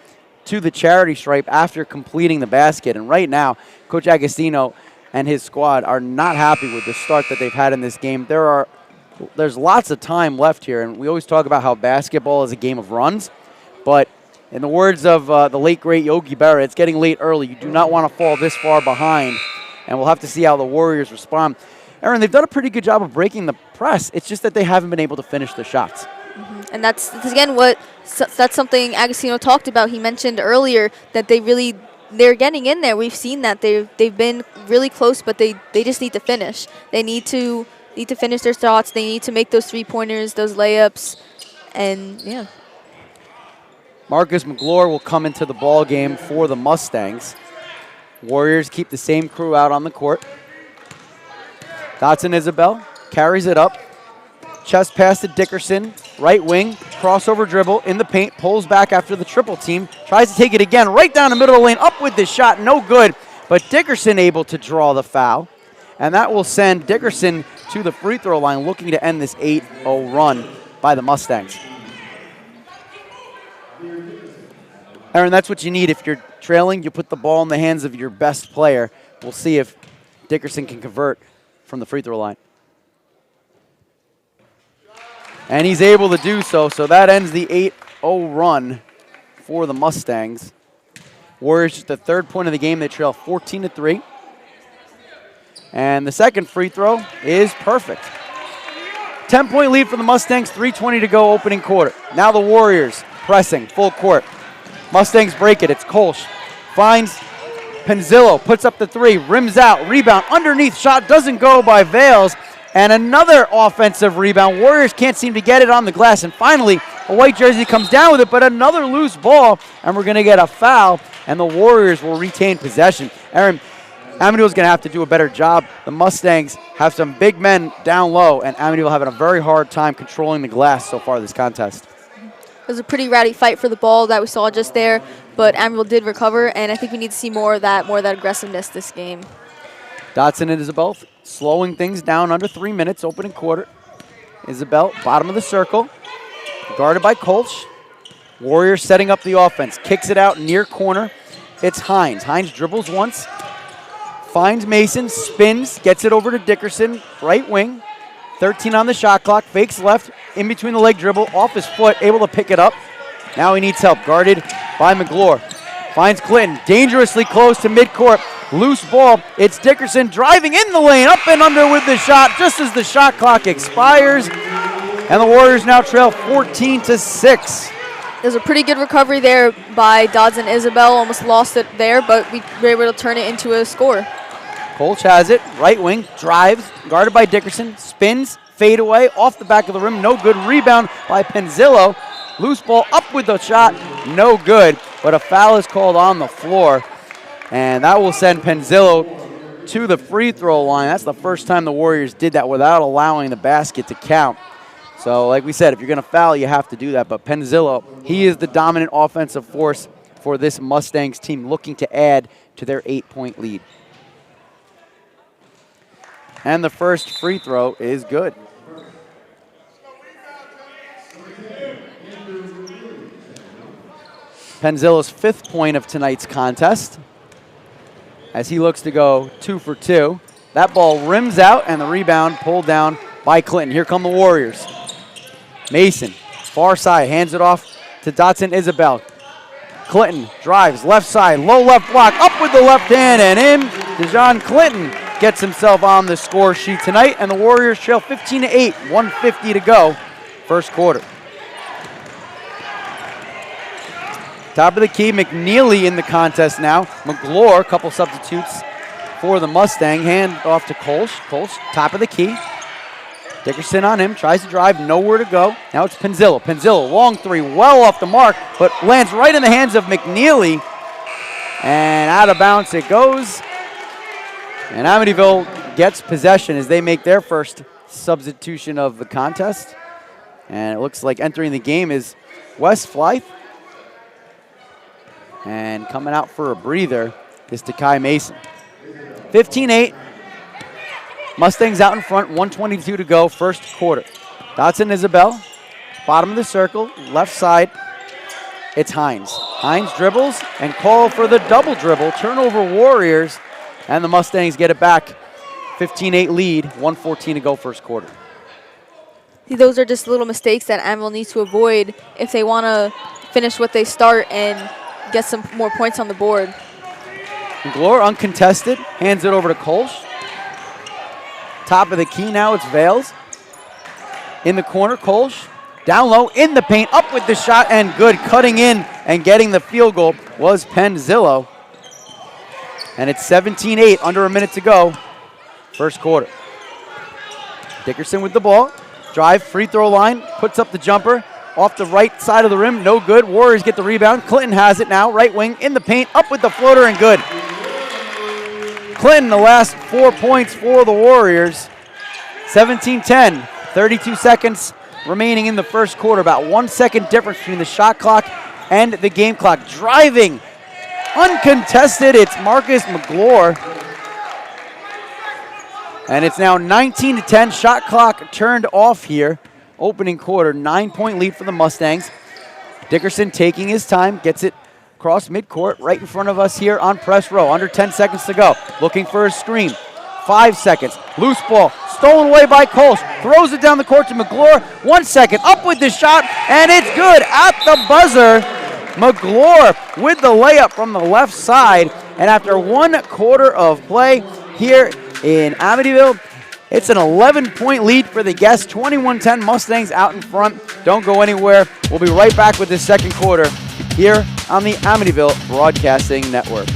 to the charity stripe after completing the basket. And right now, Coach Agostino and his squad are not happy with the start that they've had in this game. There's lots of time left here, and we always talk about how basketball is a game of runs, but in the words of the late, great Yogi Berra, it's getting late early. You do not want to fall this far behind, and we'll have to see how the Warriors respond. Aaron, they've done a pretty good job of breaking the press. It's just that they haven't been able to finish the shots. Mm-hmm. And that's again, that's something Agostino talked about. He mentioned earlier that they're getting in there. We've seen that they've been really close, but they just need to finish. They need to finish their shots. They need to make those three-pointers, those layups, and yeah. Marcus McGlure will come into the ball game for the Mustangs. Warriors keep the same crew out on the court. Dotson Isabel carries it up. Chest pass to Dickerson, right wing, crossover dribble in the paint, pulls back after the triple team, tries to take it again, right down the middle of the lane, up with this shot, no good. But Dickerson able to draw the foul, and that will send Dickerson to the free throw line, looking to end this 8-0 run by the Mustangs. Aaron, that's what you need. If you're trailing, you put the ball in the hands of your best player. We'll see if Dickerson can convert from the free throw line. And he's able to do so, so that ends the 8-0 run for the Mustangs. Warriors just the third point of the game. They trail 14-3. And the second free throw is perfect. 10-point lead for the Mustangs, 3:20 to go, opening quarter. Now the Warriors pressing, full court. Mustangs break it. It's Kolsch. Finds Penzillo, puts up the three, rims out, rebound underneath, shot doesn't go by Vales, and another offensive rebound. Warriors can't seem to get it on the glass, and finally, a white jersey comes down with it, but another loose ball, and we're going to get a foul, and the Warriors will retain possession. Aaron, Amityville's going to have to do a better job. The Mustangs have some big men down low, and Amityville having a very hard time controlling the glass so far this contest. It was a pretty rowdy fight for the ball that we saw just there, but Amityville did recover, and I think we need to see more of that aggressiveness this game. Dotson and Isabel slowing things down under 3 minutes, opening quarter. Isabel, bottom of the circle, guarded by Kolsch. Warriors setting up the offense, kicks it out near corner. It's Hines. Hines dribbles once, finds Mason, spins, gets it over to Dickerson, right wing. 13 on the shot clock, fakes left, in between the leg dribble, off his foot, able to pick it up. Now he needs help, guarded by McGlure. Finds Clinton, dangerously close to midcourt. Loose ball, it's Dickerson driving in the lane, up and under with the shot, just as the shot clock expires. And the Warriors now trail 14-6. There's a pretty good recovery there by Dodds and Isabel, almost lost it there, but we were able to turn it into a score. Kolsch has it, right wing, drives, guarded by Dickerson, spins, fade away, off the back of the rim, no good. Rebound by Penzillo. Loose ball up with the shot, no good, but a foul is called on the floor, and that will send Penzillo to the free throw line. That's the first time the Warriors did that without allowing the basket to count. So like we said, if you're going to foul, you have to do that. But Penzillo, he is the dominant offensive force for this Mustangs team, looking to add to their 8-point lead. And the first free throw is good. Penzillo's 5th point of tonight's contest, as he looks to go 2 for 2. That ball rims out, and the rebound pulled down by Clinton. Here come the Warriors. Mason, far side, hands it off to Dotson Isabel. Clinton drives left side, low left block, up with the left hand, and in. Dejon Clinton gets himself on the score sheet tonight, and the Warriors trail 15-8, 1:50 to go, first quarter. Top of the key, McNeely in the contest now. McGlure, couple substitutes for the Mustang. Hand off to Kolsch. Kolsch, top of the key. Dickerson on him, tries to drive, nowhere to go. Now it's Penzillo. Penzillo, long three, well off the mark, but lands right in the hands of McNeely. And out of bounds it goes. And Amityville gets possession as they make their first substitution of the contest. And it looks like entering the game is Wes Flythe. And coming out for a breather is Takai Mason. 15-8. Mustangs out in front, 1:22 to go, first quarter. Dotson Isabel, bottom of the circle, left side. It's Hines. Hines dribbles and call for the double dribble. Turnover Warriors, and the Mustangs get it back. 15-8 lead, 1:14 to go, first quarter. See, those are just little mistakes that Amityville needs to avoid if they want to finish what they start and get some more points on the board. Glore uncontested, hands it over to Kolsch. Top of the key now, it's Vales. In the corner, Kolsch. Down low, in the paint, up with the shot, and good. Cutting in and getting the field goal was Penzillo. And it's 17-8, under a minute to go, first quarter. Dickerson with the ball. Drive, free throw line, puts up the jumper. Off the right side of the rim, no good. Warriors get the rebound. Clinton has it now, right wing, in the paint, up with the floater, and good. Clinton, the last 4 points for the Warriors. 17-10, 32 seconds remaining in the first quarter. About 1 second difference between the shot clock and the game clock. Driving, uncontested, it's Marcus McGlure. And it's now 19-10, shot clock turned off here. Opening quarter, 9-point lead for the Mustangs. Dickerson taking his time, gets it across midcourt, right in front of us here on press row. Under 10 seconds to go. Looking for a screen. 5 seconds. Loose ball, stolen away by Kolsch. Throws it down the court to McGlure. 1 second, up with the shot, and it's good at the buzzer. McGlure with the layup from the left side. And after 1 quarter of play here in Amityville, it's an 11-point lead for the guests. 21-10 Mustangs out in front. Don't go anywhere. We'll be right back with this second quarter here on the Amityville Broadcasting Network.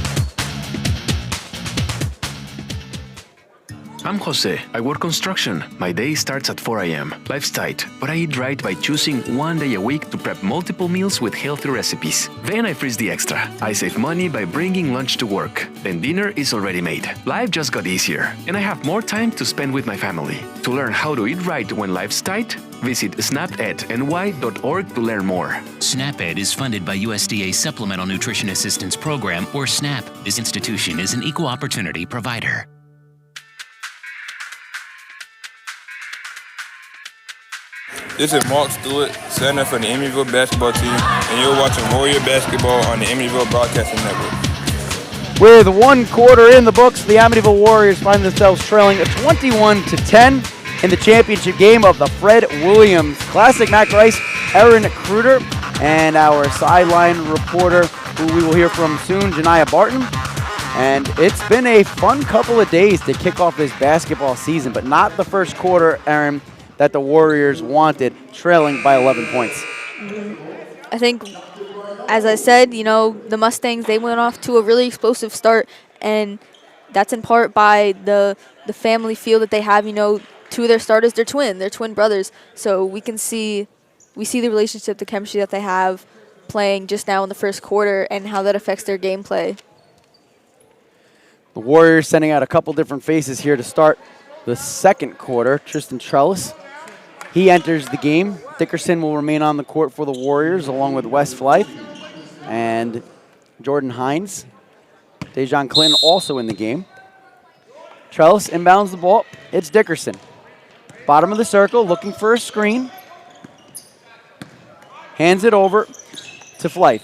I'm Jose. I work construction. My day starts at 4 a.m. Life's tight, but I eat right by choosing 1 day a week to prep multiple meals with healthy recipes. Then I freeze the extra. I save money by bringing lunch to work. Then dinner is already made. Life just got easier, and I have more time to spend with my family. To learn how to eat right when life's tight, visit snapedny.org to learn more. SNAP-Ed is funded by USDA Supplemental Nutrition Assistance Program, or SNAP. This institution is an equal opportunity provider. This is Mark Stewart, center for the Amityville basketball team, and you're watching Warrior Basketball on the Amityville Broadcasting Network. With 1 quarter in the books, the Amityville Warriors find themselves trailing 21-10 in the championship game of the Fred Williams Classic. Matt Grice, Aaron Kruder, and our sideline reporter, who we will hear from soon, Janiah Barton. And it's been a fun couple of days to kick off this basketball season, but not the first quarter, Aaron, that the Warriors wanted, trailing by 11 points. I think, as I said, you know, the Mustangs, they went off to a really explosive start, and that's in part by the family feel that they have. You know, 2 of their starters, they're twin brothers. So we see the relationship, the chemistry that they have playing just now in the first quarter and how that affects their gameplay. The Warriors sending out a couple different faces here to start the second quarter. Tristan Trellis, he enters the game. Dickerson will remain on the court for the Warriors along with Wes Flythe and Jordan Hines. Dejon Clinton also in the game. Trellis inbounds the ball. It's Dickerson. Bottom of the circle, looking for a screen. Hands it over to Flythe.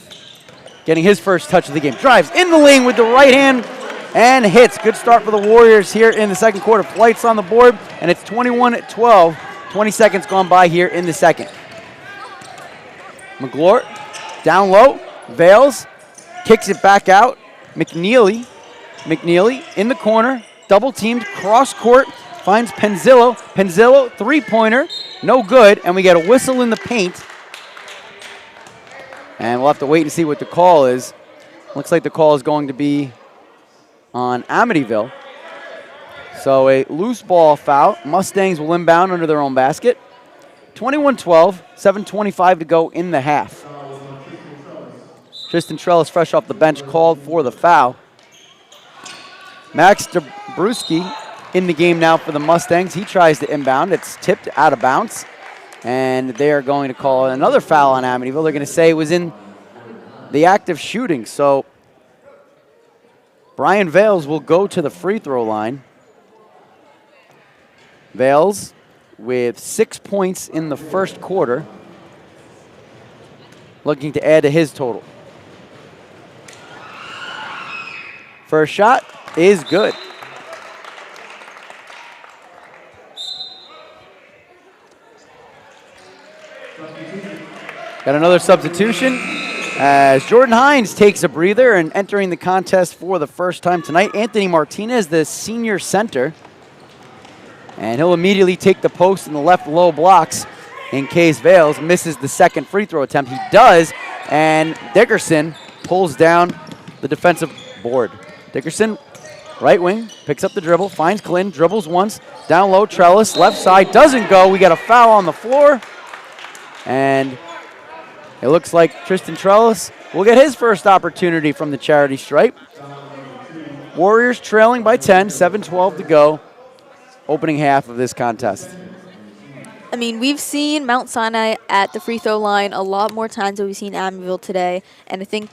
Getting his first touch of the game. Drives in the lane with the right hand and hits. Good start for the Warriors here in the second quarter. Flythe's on the board, and it's 21-12. 20 seconds gone by here in the second. McGlort down low. Vales kicks it back out. McNeely in the corner. Double teamed, cross court. Finds Penzillo. Penzillo, three-pointer. No good, and we get a whistle in the paint. And we'll have to wait and see what the call is. Looks like the call is going to be on Amityville. So a loose ball foul. Mustangs will inbound under their own basket. 21-12, 7:25 to go in the half. Tristan Trellis, fresh off the bench, called for the foul. Max Dabrowski in the game now for the Mustangs. He tries to inbound. It's tipped out of bounds. And they are going to call another foul on Amityville. They're going to say it was in the act of shooting. So Brian Vales will go to the free throw line. Vales with 6 points in the first quarter, looking to add to his total. First shot is good. Got another substitution as Jordan Hines takes a breather, and entering the contest for the first time tonight, Anthony Martinez, the senior center. And he'll immediately take the post in the left low blocks in case Vales misses the second free throw attempt. He does, and Dickerson pulls down the defensive board. Dickerson, right wing, picks up the dribble, finds Clinton, dribbles once, down low, Trellis, left side, doesn't go. We got a foul on the floor, and it looks like Tristan Trellis will get his first opportunity from the charity stripe. Warriors trailing by 10, 7:12 to go. Opening half of this contest. I mean, we've seen Mount Sinai at the free throw line a lot more times than we've seen Amityville today, and I think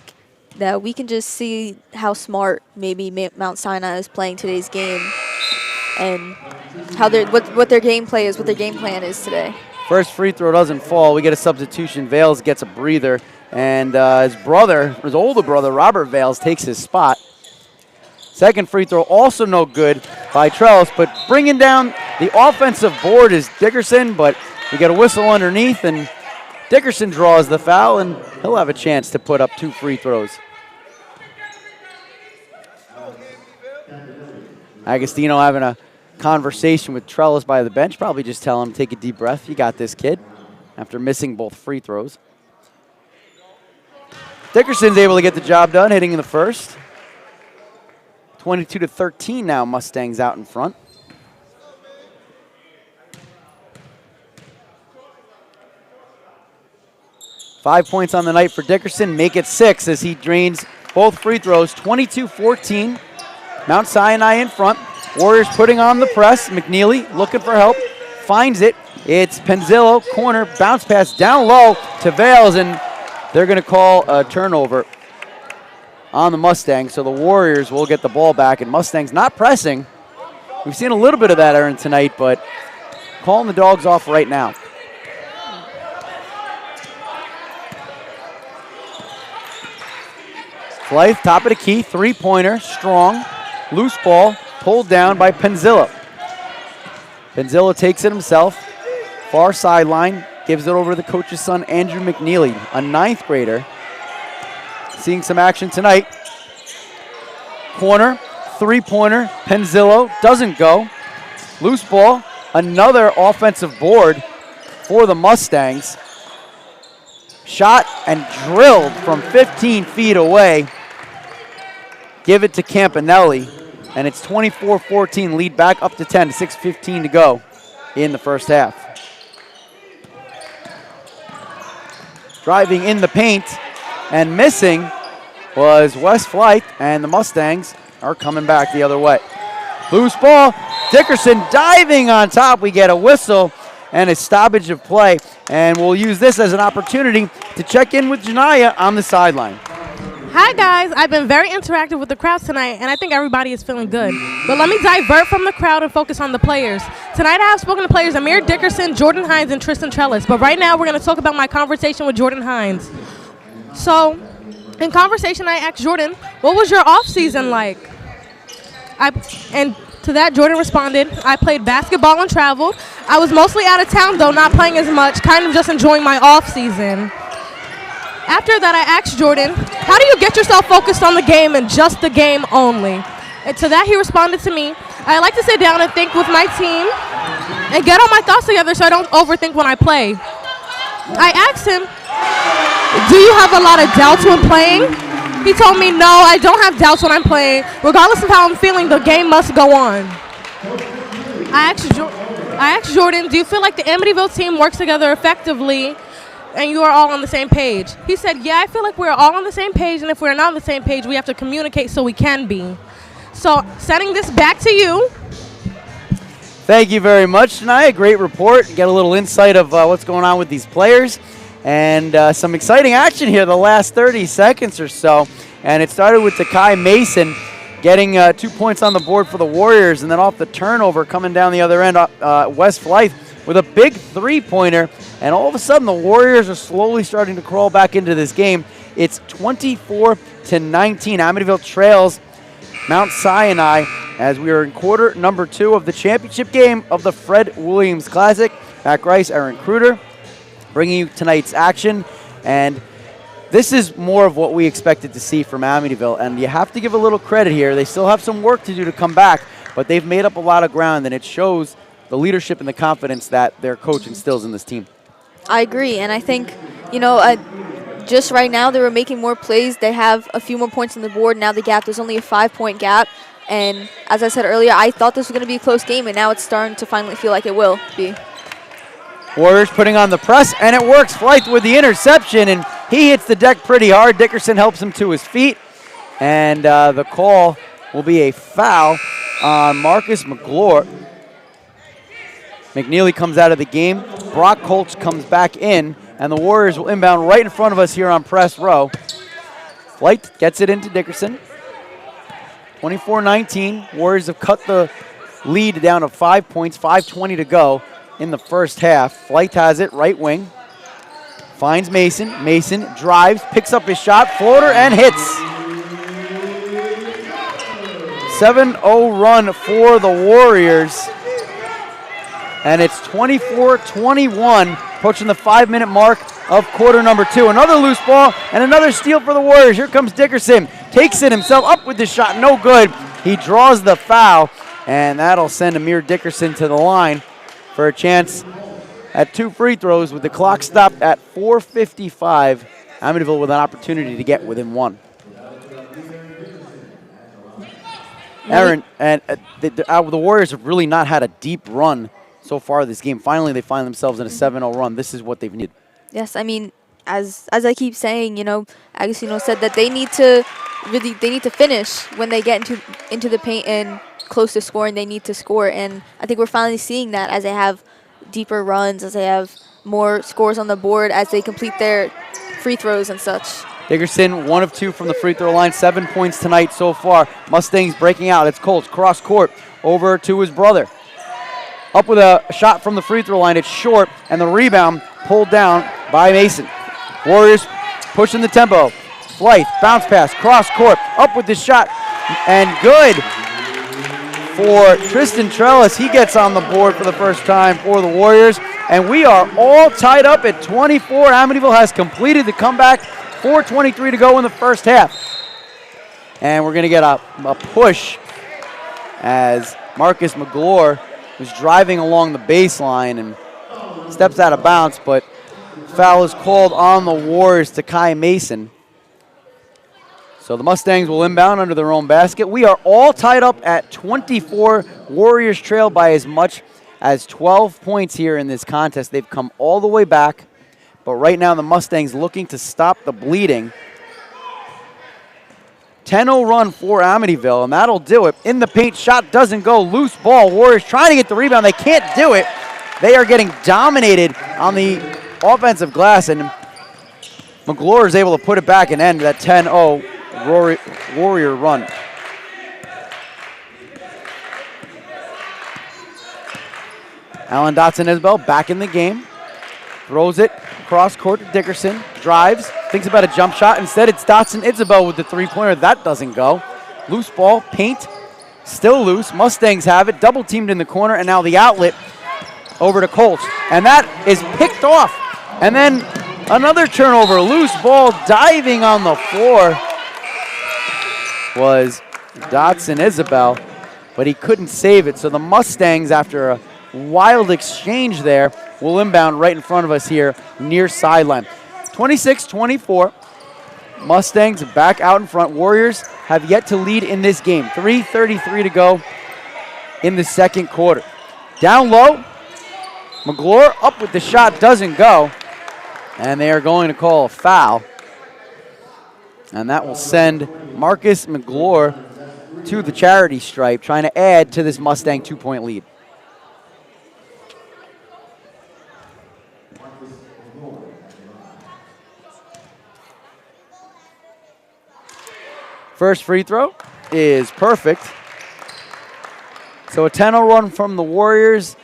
that we can just see how smart maybe Mount Sinai is playing today's game, and how what their gameplay is, what their game plan is today. First free throw doesn't fall. We get a substitution. Vales gets a breather, and his older brother, Robert Vales, takes his spot. Second free throw also no good by Trellis, but bringing down the offensive board is Dickerson, but we get a whistle underneath, and Dickerson draws the foul, and he'll have a chance to put up 2 free throws. Agostino having a conversation with Trellis by the bench, probably just tell him, take a deep breath, you got this, kid, after missing both free throws. Dickerson's able to get the job done, hitting in the first. 22-13 now, Mustangs out in front. Five points on the night for Dickerson, make it 6 as he drains both free throws. 22-14, Mount Sinai in front. Warriors putting on the press. McNeely looking for help, finds it. It's Penzillo, corner, bounce pass down low to Vales, and they're going to call a turnover on the Mustangs, so the Warriors will get the ball back, and Mustangs not pressing. We've seen a little bit of that, Aaron, tonight, but calling the dogs off right now. Flythe, top of the key, three-pointer, strong, loose ball, pulled down by Penzillo. Penzillo takes it himself, far sideline, gives it over to the coach's son, Andrew McNeely, a 9th grader. Seeing some action tonight. Corner, three-pointer, Penzillo doesn't go. Loose ball, another offensive board for the Mustangs. Shot and drilled from 15 feet away. Give it to Campanelli, and it's 24-14, lead back up to 10, 6:15 to go in the first half. Driving in the paint and missing was Wes Flythe, and the Mustangs are coming back the other way. Loose ball. Dickerson diving on top. We get a whistle and a stoppage of play. And we'll use this as an opportunity to check in with Janaya on the sideline. Hi guys, I've been very interactive with the crowd tonight, and I think everybody is feeling good. But let me divert from the crowd and focus on the players. Tonight I have spoken to players Amir Dickerson, Jordan Hines, and Tristan Trellis. But right now we're going to talk about my conversation with Jordan Hines. So, in conversation I asked Jordan, what was your off season like? And to that Jordan responded, I played basketball and traveled. I was mostly out of town though, not playing as much, kind of just enjoying my off season. After that, I asked Jordan, how do you get yourself focused on the game and just the game only? And to that, he responded to me, I like to sit down and think with my team and get all my thoughts together so I don't overthink when I play. I asked him, do you have a lot of doubts when playing? He told me, no, I don't have doubts when I'm playing. Regardless of how I'm feeling, the game must go on. I asked Jordan, do you feel like the Amityville team works together effectively and you are all on the same page? He said, yeah, I feel like we're all on the same page, and if we're not on the same page, we have to communicate so we can be. So, sending this back to you. Thank you very much, Janaya. Great report. Get a little insight of what's going on with these players. And some exciting action here the last 30 seconds or so. And it started with Takai Mason getting 2 points on the board for the Warriors, and then off the turnover coming down the other end, Wes Flythe with a big three-pointer. And all of a sudden, the Warriors are slowly starting to crawl back into this game. It's 24-19. Amityville trails Mount Sinai as we are in quarter number 2 of the championship game of the Fred Williams Classic. Matt Rice, Aaron Kruger, bringing you tonight's action. And this is more of what we expected to see from Amityville. And you have to give a little credit here. They still have some work to do to come back, but they've made up a lot of ground, and it shows the leadership and the confidence that their coach instills in this team. I agree, and I think, just right now they were making more plays. They have a few more points on the board. Now the gap, there's only a 5-point gap. And as I said earlier, I thought this was going to be a close game, and now it's starting to finally feel like it will be. Warriors putting on the press, and it works. Flythe with the interception, and he hits the deck pretty hard. Dickerson helps him to his feet, and the call will be a foul on Marcus McGlure. McNeely comes out of the game. Brock Colch comes back in, and the Warriors will inbound right in front of us here on press row. Flythe gets it into Dickerson. 24-19. Warriors have cut the lead down to 5 points, 5:20 to go in the first half. Flythe has it, right wing. Finds Mason. Mason drives, picks up his shot, floater, and hits. 7-0 run for the Warriors. And it's 24-21, approaching the 5-minute mark of quarter number 2. Another loose ball and another steal for the Warriors. Here comes Dickerson. Takes it himself up with the shot. No good. He draws the foul, and that'll send Amir Dickerson to the line for a chance at 2 free throws with the clock stopped at 4:55. Amityville with an opportunity to get within 1. Aaron, and the Warriors have really not had a deep run so far this game. Finally, they find themselves in a 7-0 run. This is what they've needed. Yes, I mean, as I keep saying, Agostino said that they need to finish when they get into the paint and close to scoring. They need to score, and I think we're finally seeing that as they have deeper runs, as they have more scores on the board, as they complete their free throws and such. Dickerson, 1 of 2 from the free throw line, 7 points tonight so far. Mustangs breaking out. It's Colts cross court over to his brother. Up with a shot from the free throw line. It's short, and the rebound pulled down by Mason. Warriors pushing the tempo. Flythe, bounce pass, cross court, up with the shot, and good for Tristan Trellis. He gets on the board for the first time for the Warriors, and we are all tied up at 24. Amityville has completed the comeback. 4:23 to go in the first half. And we're going to get a push as Marcus McGlure was driving along the baseline and steps out of bounds, but foul is called on the Warriors to Kai Mason. So the Mustangs will inbound under their own basket. We are all tied up at 24. Warriors trail by as much as 12 points here in this contest. They've come all the way back, but right now the Mustangs looking to stop the bleeding. 10-0 run for Amityville, and that'll do it. In the paint, shot doesn't go. Loose ball. Warriors trying to get the rebound. They can't do it. They are getting dominated on the offensive glass, and McGlure is able to put it back and end that 10-0 Warrior run. Alan Dotson-Isbell back in the game. Throws it cross court to Dickerson. Drives. Thinks about a jump shot. Instead, it's Dotson-Isbell with the three-pointer. That doesn't go. Loose ball. Paint. Still loose. Mustangs have it. Double teamed in the corner. And now the outlet over to Colts. And that is picked off. And then another turnover. Loose ball diving on the floor was Dotson-Isbell, but he couldn't save it. So the Mustangs, after a wild exchange there, will inbound right in front of us here near sideline. 26-24. Mustangs back out in front. Warriors have yet to lead in this game. 3:33 to go in the second quarter. Down low. McGlure up with the shot, doesn't go. And they are going to call a foul. And that will send Marcus McGlure to the charity stripe, trying to add to this Mustang 2-point lead. First free throw is perfect. So a 10-0 run from the Warriors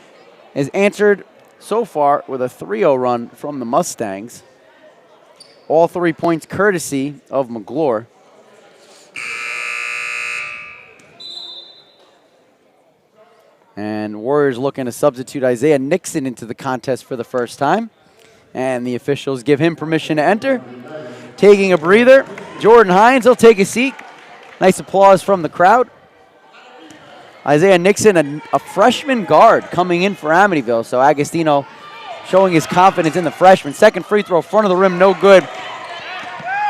is answered so far with a 3-0 run from the Mustangs. All 3 points courtesy of McGlure. And Warriors looking to substitute Isaiah Nixon into the contest for the first time. And the officials give him permission to enter. Taking a breather, Jordan Hines will take a seat. Nice applause from the crowd. Isaiah Nixon, a freshman guard coming in for Amityville. So Agostino showing his confidence in the freshman. Second free throw, front of the rim, no good.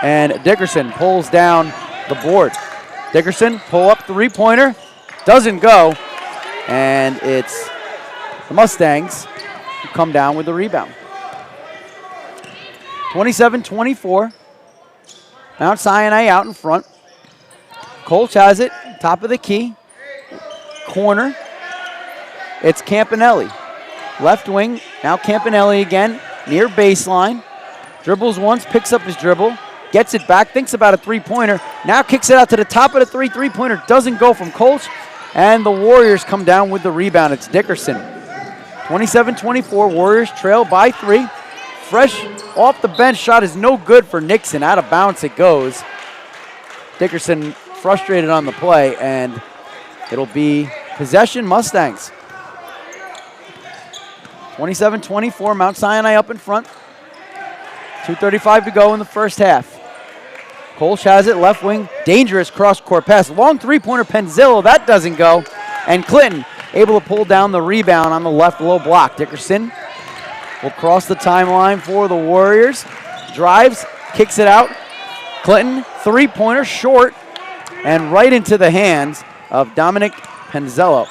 And Dickerson pulls down the board. Dickerson, pull up three-pointer, doesn't go. And it's the Mustangs who come down with the rebound. 27-24. Mount Sinai out in front. Colts has it, top of the key. Corner. It's Campanelli. Left wing, now Campanelli again, near baseline. Dribbles once, picks up his dribble, gets it back, thinks about a three-pointer, now kicks it out to the top of the three-pointer, doesn't go from Colts, and the Warriors come down with the rebound. It's Dickerson. 27-24, Warriors trail by 3. Fresh off the bench shot is no good for Nixon. Out of bounds it goes. Dickerson frustrated on the play, and it'll be possession Mustangs. 27-24, Mount Sinai up in front. 2:35 to go in the first half. Kolsch has it, left wing, dangerous cross-court pass. Long three-pointer, Penzillo, that doesn't go. And Clinton able to pull down the rebound on the left low block. Dickerson will cross the timeline for the Warriors. Drives, kicks it out. Clinton, three-pointer, short, and right into the hands of Dominic Penzillo.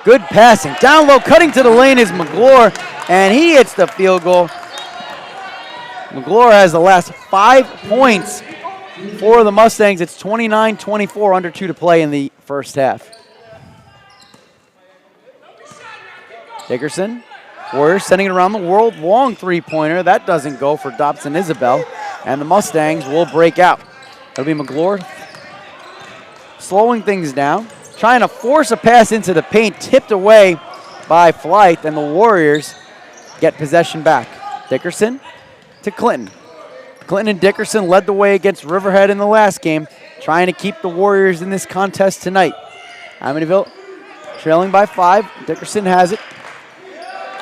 Good passing. Down low, cutting to the lane is McGlure, and he hits the field goal. McGlure has the last 5 points for the Mustangs. It's 29-24, under 2 to play in the first half. Dickerson, Warriors sending it around the world. Long three-pointer. That doesn't go for Dotson-Isbell, and the Mustangs will break out. It'll be McGlure slowing things down, trying to force a pass into the paint, tipped away by Flight, and the Warriors get possession back. Dickerson to Clinton. Clinton and Dickerson led the way against Riverhead in the last game, trying to keep the Warriors in this contest tonight. Amityville trailing by 5. Dickerson has it.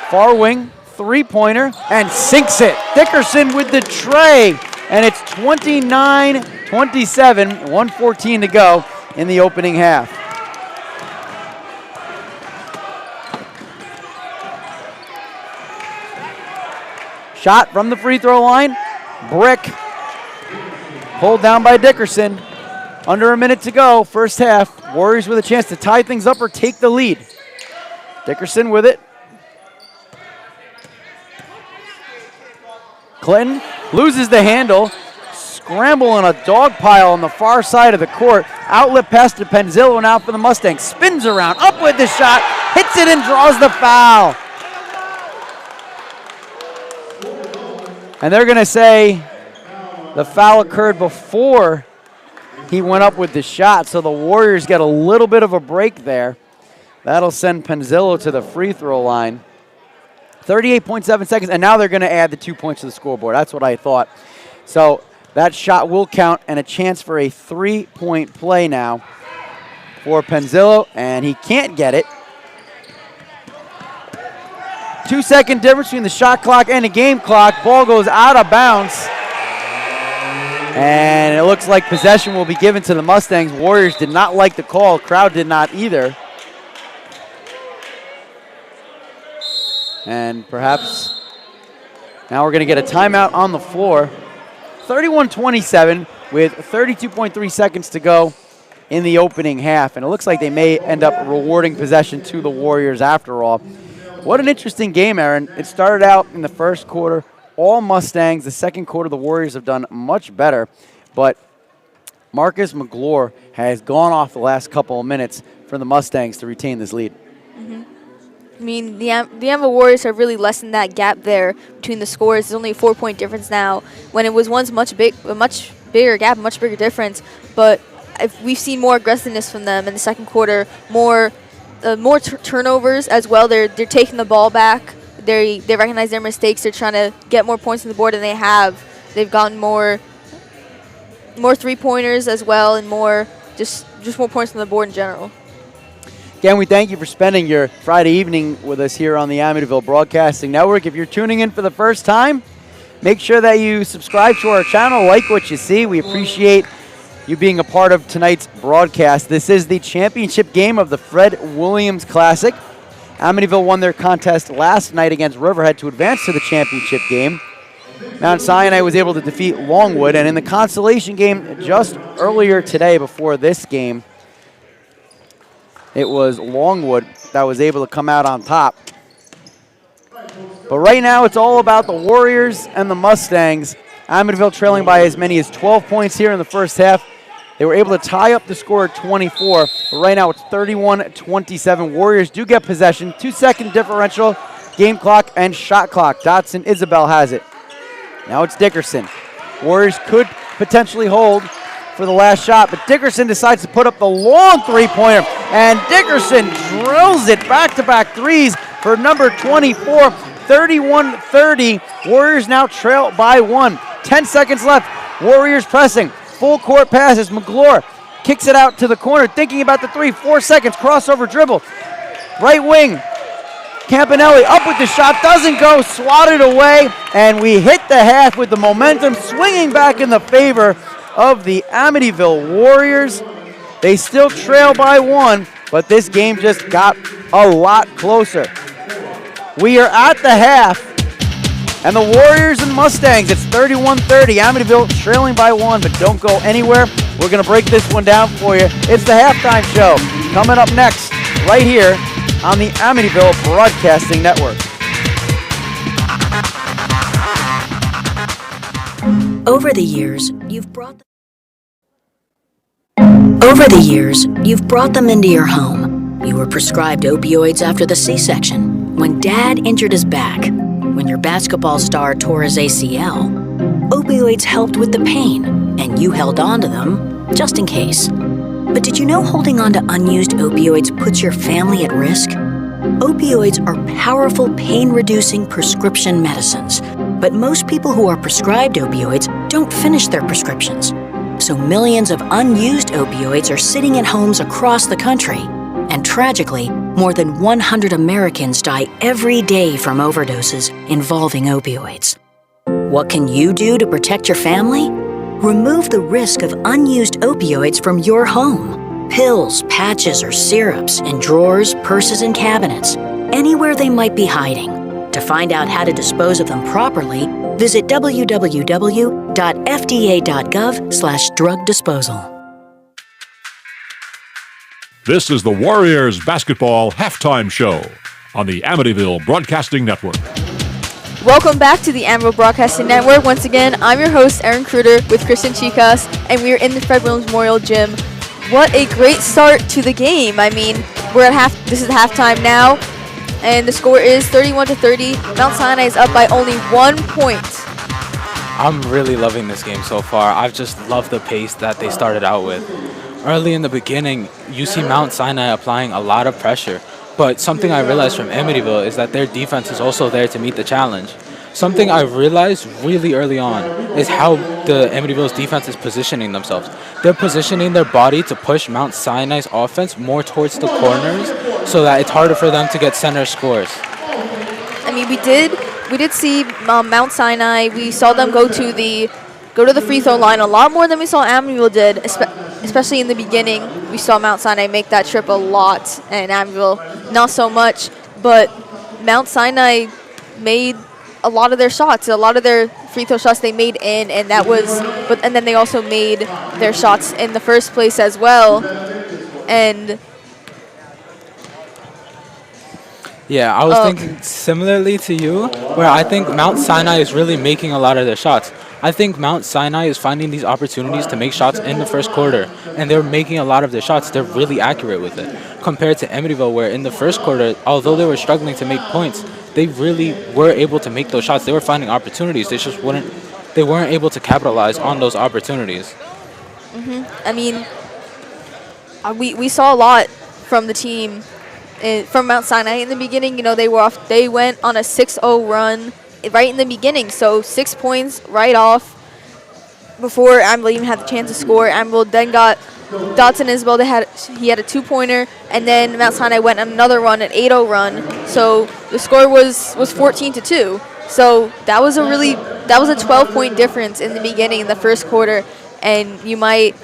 Far wing, three-pointer, and sinks it. Dickerson with the tray, and it's 29-27, 1:14 to go in the opening half. Shot from the free throw line. Brick. Pulled down by Dickerson. Under a minute to go, first half. Warriors with a chance to tie things up or take the lead. Dickerson with it. Clinton loses the handle. Scramble in a dog pile on the far side of the court. Outlet pass to Penzillo now for the Mustangs. Spins around, up with the shot, hits it and draws the foul. And they're going to say the foul occurred before he went up with the shot, so the Warriors get a little bit of a break there. That'll send Penzillo to the free throw line. 38.7 seconds, and now they're going to add the 2 points to the scoreboard. That's what I thought. So that shot will count, and a chance for a 3-point play now for Penzillo, and he can't get it. 2-second difference between the shot clock and the game clock. Ball goes out of bounds. And it looks like possession will be given to the Mustangs. Warriors did not like the call. Crowd did not either. And perhaps now we're going to get a timeout on the floor. 31-27 with 32.3 seconds to go in the opening half. And it looks like they may end up rewarding possession to the Warriors after all. What an interesting game, Aaron. It started out in the first quarter, all Mustangs. The second quarter, the Warriors have done much better. But Marcus McGlure has gone off the last couple of minutes for the Mustangs to retain this lead. I mean, the Amityville Warriors have really lessened that gap there between the scores. There's only a 4-point difference now, when it was once a much bigger gap, a much bigger difference. But we've seen more aggressiveness from them in the second quarter, more turnovers as well. They're taking the ball back. They recognize their mistakes. They're trying to get more points on the board than they have. They've gotten more three-pointers as well, and more just more points on the board in general. Again, we thank you for spending your Friday evening with us here on the Amityville Broadcasting Network. If you're tuning in for the first time, make sure that you subscribe to our channel, like what you see. We appreciate you being a part of tonight's broadcast. This is the championship game of the Fred Williams Classic. Amityville won their contest last night against Riverhead to advance to the championship game. Mount Sinai was able to defeat Longwood, and in the consolation game just earlier today before this game, it was Longwood that was able to come out on top. But right now, it's all about the Warriors and the Mustangs. Amityville trailing by as many as 12 points here in the first half. They were able to tie up the score at 24, but right now it's 31-27. Warriors do get possession. 2-second differential, game clock, and shot clock. Dotson Isabel has it. Now it's Dickerson. Warriors could potentially hold for the last shot, but Dickerson decides to put up the long three-pointer, and Dickerson drills it back-to-back threes for number 24, 31-30. Warriors now trail by 1. 10 seconds left. Warriors pressing. Full court passes. McGlure kicks it out to the corner, thinking about the three. 4 seconds, crossover dribble. Right wing. Campanelli up with the shot, doesn't go, swatted away, and we hit the half with the momentum swinging back in the favor of the Amityville Warriors. They still trail by 1, but this game just got a lot closer. We are at the half, and the Warriors and Mustangs, it's 31-30. Amityville trailing by 1, but don't go anywhere. We're going to break this one down for you. It's the halftime show coming up next right here on the Amityville Broadcasting Network. Over the years, you've brought them into your home. You were prescribed opioids after the C-section, when Dad injured his back, when your basketball star tore his ACL. Opioids helped with the pain, and you held on to them just in case. But did you know holding on to unused opioids puts your family at risk? Opioids are powerful pain-reducing prescription medicines, but most people who are prescribed opioids don't finish their prescriptions. So millions of unused opioids are sitting in homes across the country. And tragically, more than 100 Americans die every day from overdoses involving opioids. What can you do to protect your family? Remove the risk of unused opioids from your home. Pills, patches, or syrups in drawers, purses, and cabinets, anywhere they might be hiding. To find out how to dispose of them properly, visit www.fda.gov/drug disposal. This is the Warriors Basketball Halftime Show on the Amityville Broadcasting Network. Welcome back to the Amityville Broadcasting Network. Once again, I'm your host, Aaron Kruder, with Kristen Chicas, and we're in the Fred Williams Memorial Gym. What a great start to the game. I mean, this is halftime now, and the score is 31-30. Mount Sinai is up by only 1 point. I'm really loving this game so far. I've just loved the pace that they started out with. Early in the beginning, you see Mount Sinai applying a lot of pressure. But something I realized from Amityville is that their defense is also there to meet the challenge. Something I realized really early on is how the Amityville's defense is positioning themselves. They're positioning their body to push Mount Sinai's offense more towards the corners so that it's harder for them to get center scores. I mean, we did see Mount Sinai. We saw them go to the free throw line a lot more than we saw Amityville did, especially in the beginning. We saw Mount Sinai make that trip a lot, and Amityville not so much. But Mount Sinai made a lot of their shots, a lot of their free throw shots they made in, and then they also made their shots in the first place as well. And yeah, I was thinking similarly to you, where I think Mount Sinai is really making a lot of their shots. I think Mount Sinai is finding these opportunities to make shots in the first quarter, and they're making a lot of their shots. They're really accurate with it, compared to Amityville, where in the first quarter, although they were struggling to make points, they really were able to make those shots. They were finding opportunities. They weren't able to capitalize on those opportunities. I mean, we saw a lot from the team, from Mount Sinai in the beginning. You know, they went on a 6-0 run right in the beginning, so 6 points right off before Amityville even had the chance to score. Amityville then got Dotson Isbell. He had a 2-pointer, and then Mount Sinai went on another run, an 8-0 run. So the score was 14-2. So that was a 12-point difference in the beginning, in the first quarter, and you might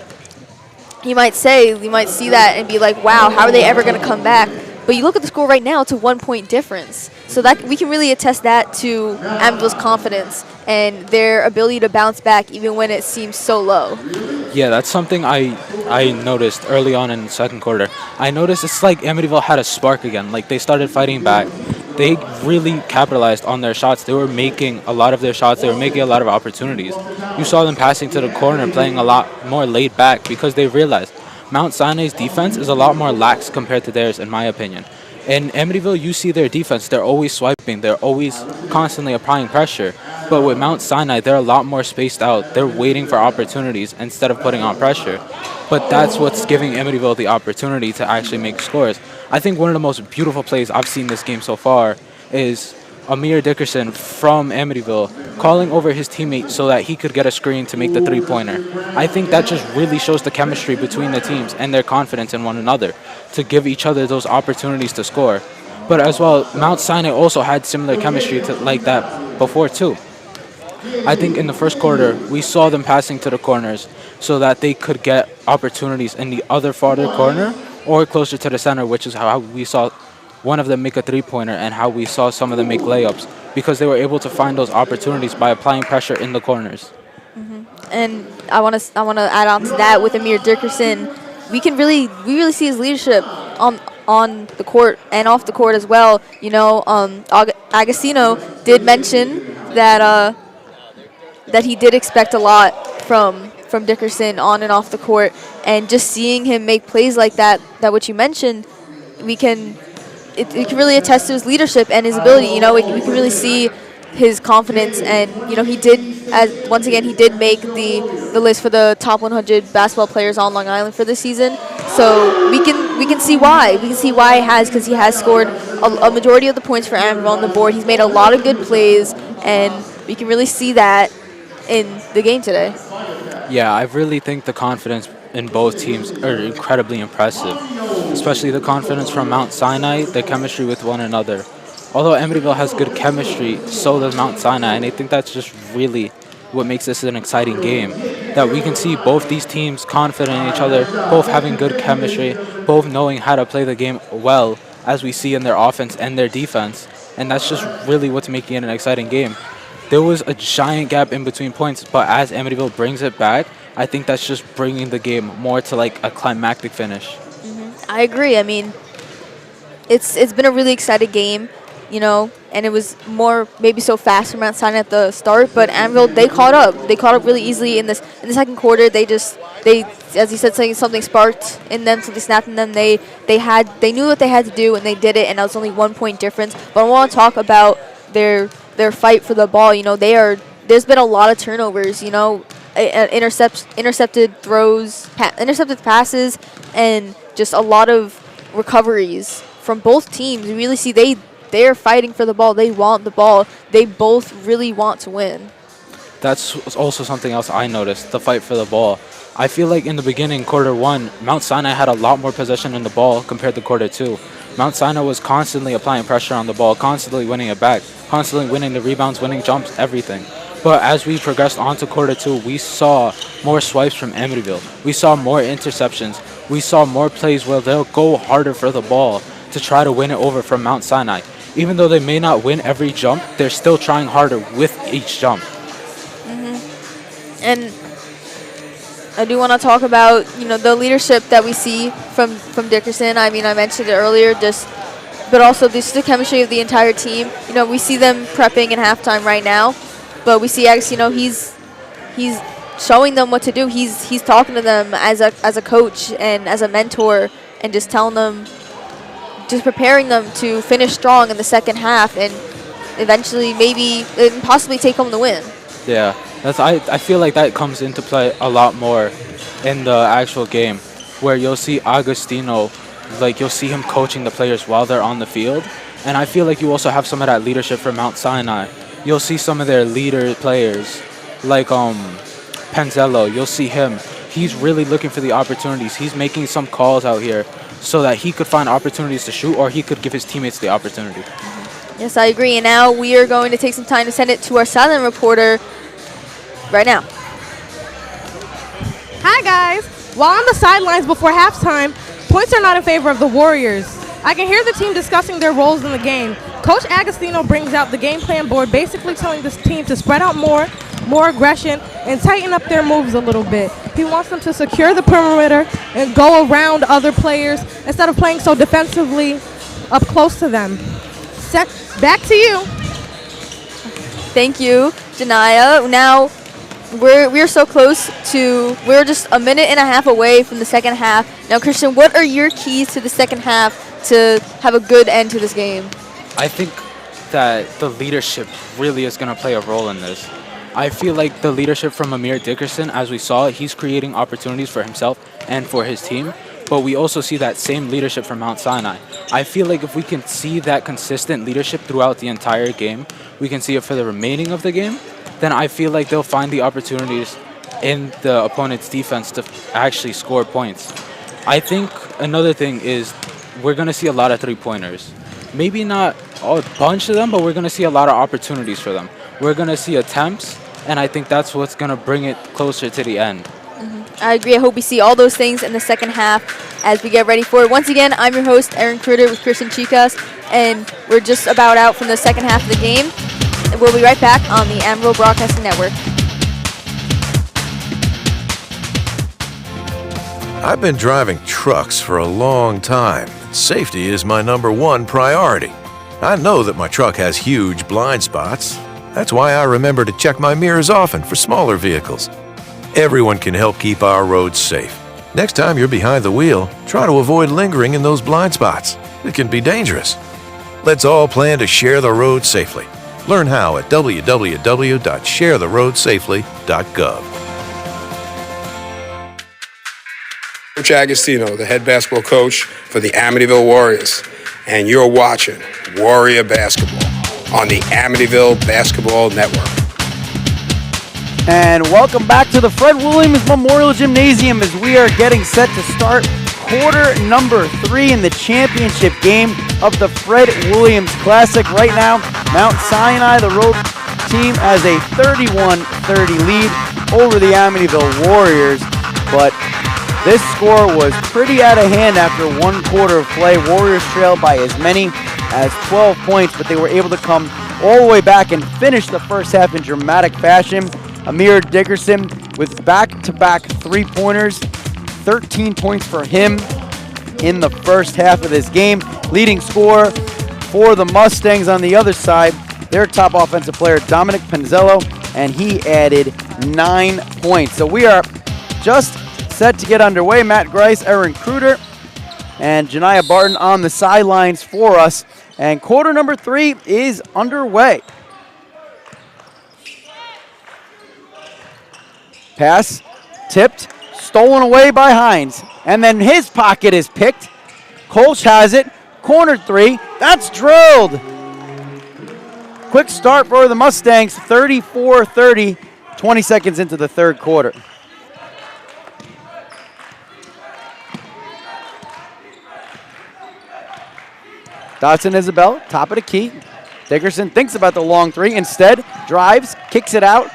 see that and be like, wow, how are they ever going to come back? But you look at the score right now, it's a 1-point difference. So that we can really attest that to Amityville's confidence and their ability to bounce back even when it seems so low. Yeah, that's something I noticed early on in the second quarter. I noticed it's like Amityville had a spark again. Like, they started fighting back. They really capitalized on their shots. They were making a lot of their shots. They were making a lot of opportunities. You saw them passing to the corner, playing a lot more laid back because they realized Mount Sinai's defense is a lot more lax compared to theirs, in my opinion. In Amityville, you see their defense. They're always swiping. They're always constantly applying pressure. But with Mount Sinai, they're a lot more spaced out. They're waiting for opportunities instead of putting on pressure. But that's what's giving Amityville the opportunity to actually make scores. I think one of the most beautiful plays I've seen this game so far is Amir Dickerson from Amityville calling over his teammate so that he could get a screen to make the three-pointer. I think that just really shows the chemistry between the teams and their confidence in one another to give each other those opportunities to score. But as well, Mount Sinai also had similar chemistry like that before too. I think in the first quarter, we saw them passing to the corners so that they could get opportunities in the other farther corner or closer to the center, which is how we saw one of them make a three-pointer and how we saw some of them make layups, because they were able to find those opportunities by applying pressure in the corners. And I want to add on to that with Amir Dickerson. We really see his leadership on the court and off the court as well. You know, Agostino did mention that he did expect a lot from Dickerson on and off the court, and just seeing him make plays like that what you mentioned, it can really attest to his leadership and his ability. You know, we can really see his confidence, and you know, he did make the list for the top 100 basketball players on Long Island for this season. So we can see why. We can see why because he has scored a majority of the points for Amityville on the board. He's made a lot of good plays, and we can really see that in the game today. Yeah, I really think the confidence in both teams are incredibly impressive, especially the confidence from Mount Sinai, their chemistry with one another. Although Amityville has good chemistry, so does Mount Sinai, and I think that's just really what makes this an exciting game, that we can see both these teams confident in each other, both having good chemistry, both knowing how to play the game well, as we see in their offense and their defense, and that's just really what's making it an exciting game. There was a giant gap in between points, but as Amityville brings it back, I think that's just bringing the game more to like a climactic finish. I agree. I mean, it's been a really exciting game. and it was more maybe so fast for Mount Sinai at the start, but Amityville, they caught up. They caught up really easily in the second quarter. They as you said, something sparked in them, something snapped in them. They knew what they had to do, and they did it, and that was only 1 point difference. But I want to talk about their fight for the ball. There's been a lot of turnovers, intercepted throws, intercepted passes, and just a lot of recoveries from both teams. You really see they're fighting for the ball. They want the ball. They both really want to win. That's also something else I noticed, the fight for the ball. I feel like in the beginning, quarter one, Mount Sinai had a lot more possession in the ball compared to quarter two. Mount Sinai was constantly applying pressure on the ball, constantly winning it back, constantly winning the rebounds, winning jumps, everything. But as we progressed on to quarter two, we saw more swipes from Amityville. We saw more interceptions. We saw more plays where they'll go harder for the ball to try to win it over from Mount Sinai. Even though they may not win every jump, they're still trying harder with each jump. And I do want to talk about, the leadership that we see from Dickerson. I mean, I mentioned it earlier, but also this is the chemistry of the entire team. We see them prepping in halftime right now, but we see X, he's showing them what to do. He's talking to them as a coach and as a mentor, and just telling them, just preparing them to finish strong in the second half and eventually maybe and possibly take home the win. Yeah, I feel like that comes into play a lot more in the actual game, where you'll see Agostino, you'll see him coaching the players while they're on the field. And I feel like you also have some of that leadership from Mount Sinai. You'll see some of their leader players, like Penzello. You'll see him. He's really looking for the opportunities. He's making some calls out here so that he could find opportunities to shoot, or he could give his teammates the opportunity. Yes, I agree. And now we are going to take some time to send it to our silent reporter right now. Hi, guys. While on the sidelines before halftime, points are not in favor of the Warriors. I can hear the team discussing their roles in the game. Coach Agostino brings out the game plan board, basically telling this team to spread out more aggression, and tighten up their moves a little bit. He wants them to secure the perimeter and go around other players instead of playing so defensively up close to them. Back to you. Thank you, Janaya. Now, we're so close to, we're just a minute and a half away from the second half. Now, Christian, what are your keys to the second half to have a good end to this game? I think that the leadership really is going to play a role in this. I feel like the leadership from Amir Dickerson, as we saw, he's creating opportunities for himself and for his team. But we also see that same leadership from Mount Sinai. I feel like if we can see that consistent leadership throughout the entire game, we can see it for the remaining of the game, then I feel like they'll find the opportunities in the opponent's defense to actually score points. I think another thing is we're going to see a lot of three-pointers. Maybe not a bunch of them, but we're going to see a lot of opportunities for them. We're going to see attempts, and I think that's what's going to bring it closer to the end. I agree. I hope we see all those things in the second half as we get ready for it. Once again, I'm your host, Aaron Kruder, with Christian Chicas, and we're just about out from the second half of the game. And we'll be right back on the Amityville Broadcasting Network. I've been driving trucks for a long time. Safety is my #1 priority. I know that my truck has huge blind spots. That's why I remember to check my mirrors often for smaller vehicles. Everyone can help keep our roads safe. Next time you're behind the wheel, try to avoid lingering in those blind spots. It can be dangerous. Let's all plan to share the road safely. Learn how at www.sharetheroadsafely.gov. Coach Agostino, the head basketball coach for the Amityville Warriors, and you're watching Warrior Basketball on the Amityville Basketball Network. And welcome back to the Fred Williams Memorial Gymnasium as we are getting set to start quarter number 3 in the championship game of the Fred Williams Classic. Right now, Mount Sinai, the road team, has a 31-30 lead over the Amityville Warriors. But this score was pretty out of hand after one quarter of play. Warriors trailed by as many as 12 points, but they were able to come all the way back and finish the first half in dramatic fashion. Amir Dickerson with back-to-back three-pointers, 13 points for him in the first half of this game. Leading scorer For the Mustangs on the other side, their top offensive player, Dominic Penzello, and he added 9 points. So we are just set to get underway. Matt Grice, Aaron Kruder, and Janiah Barton on the sidelines for us. And quarter number 3 is underway. Pass tipped, stolen away by Hines. And then his pocket is picked. Kolsch has it. Corner 3. That's drilled. Quick start for the Mustangs. 34-30. 20 seconds into the third quarter. Dotson Isabel, top of the key. Dickerson thinks about the long 3. Instead, drives, kicks it out.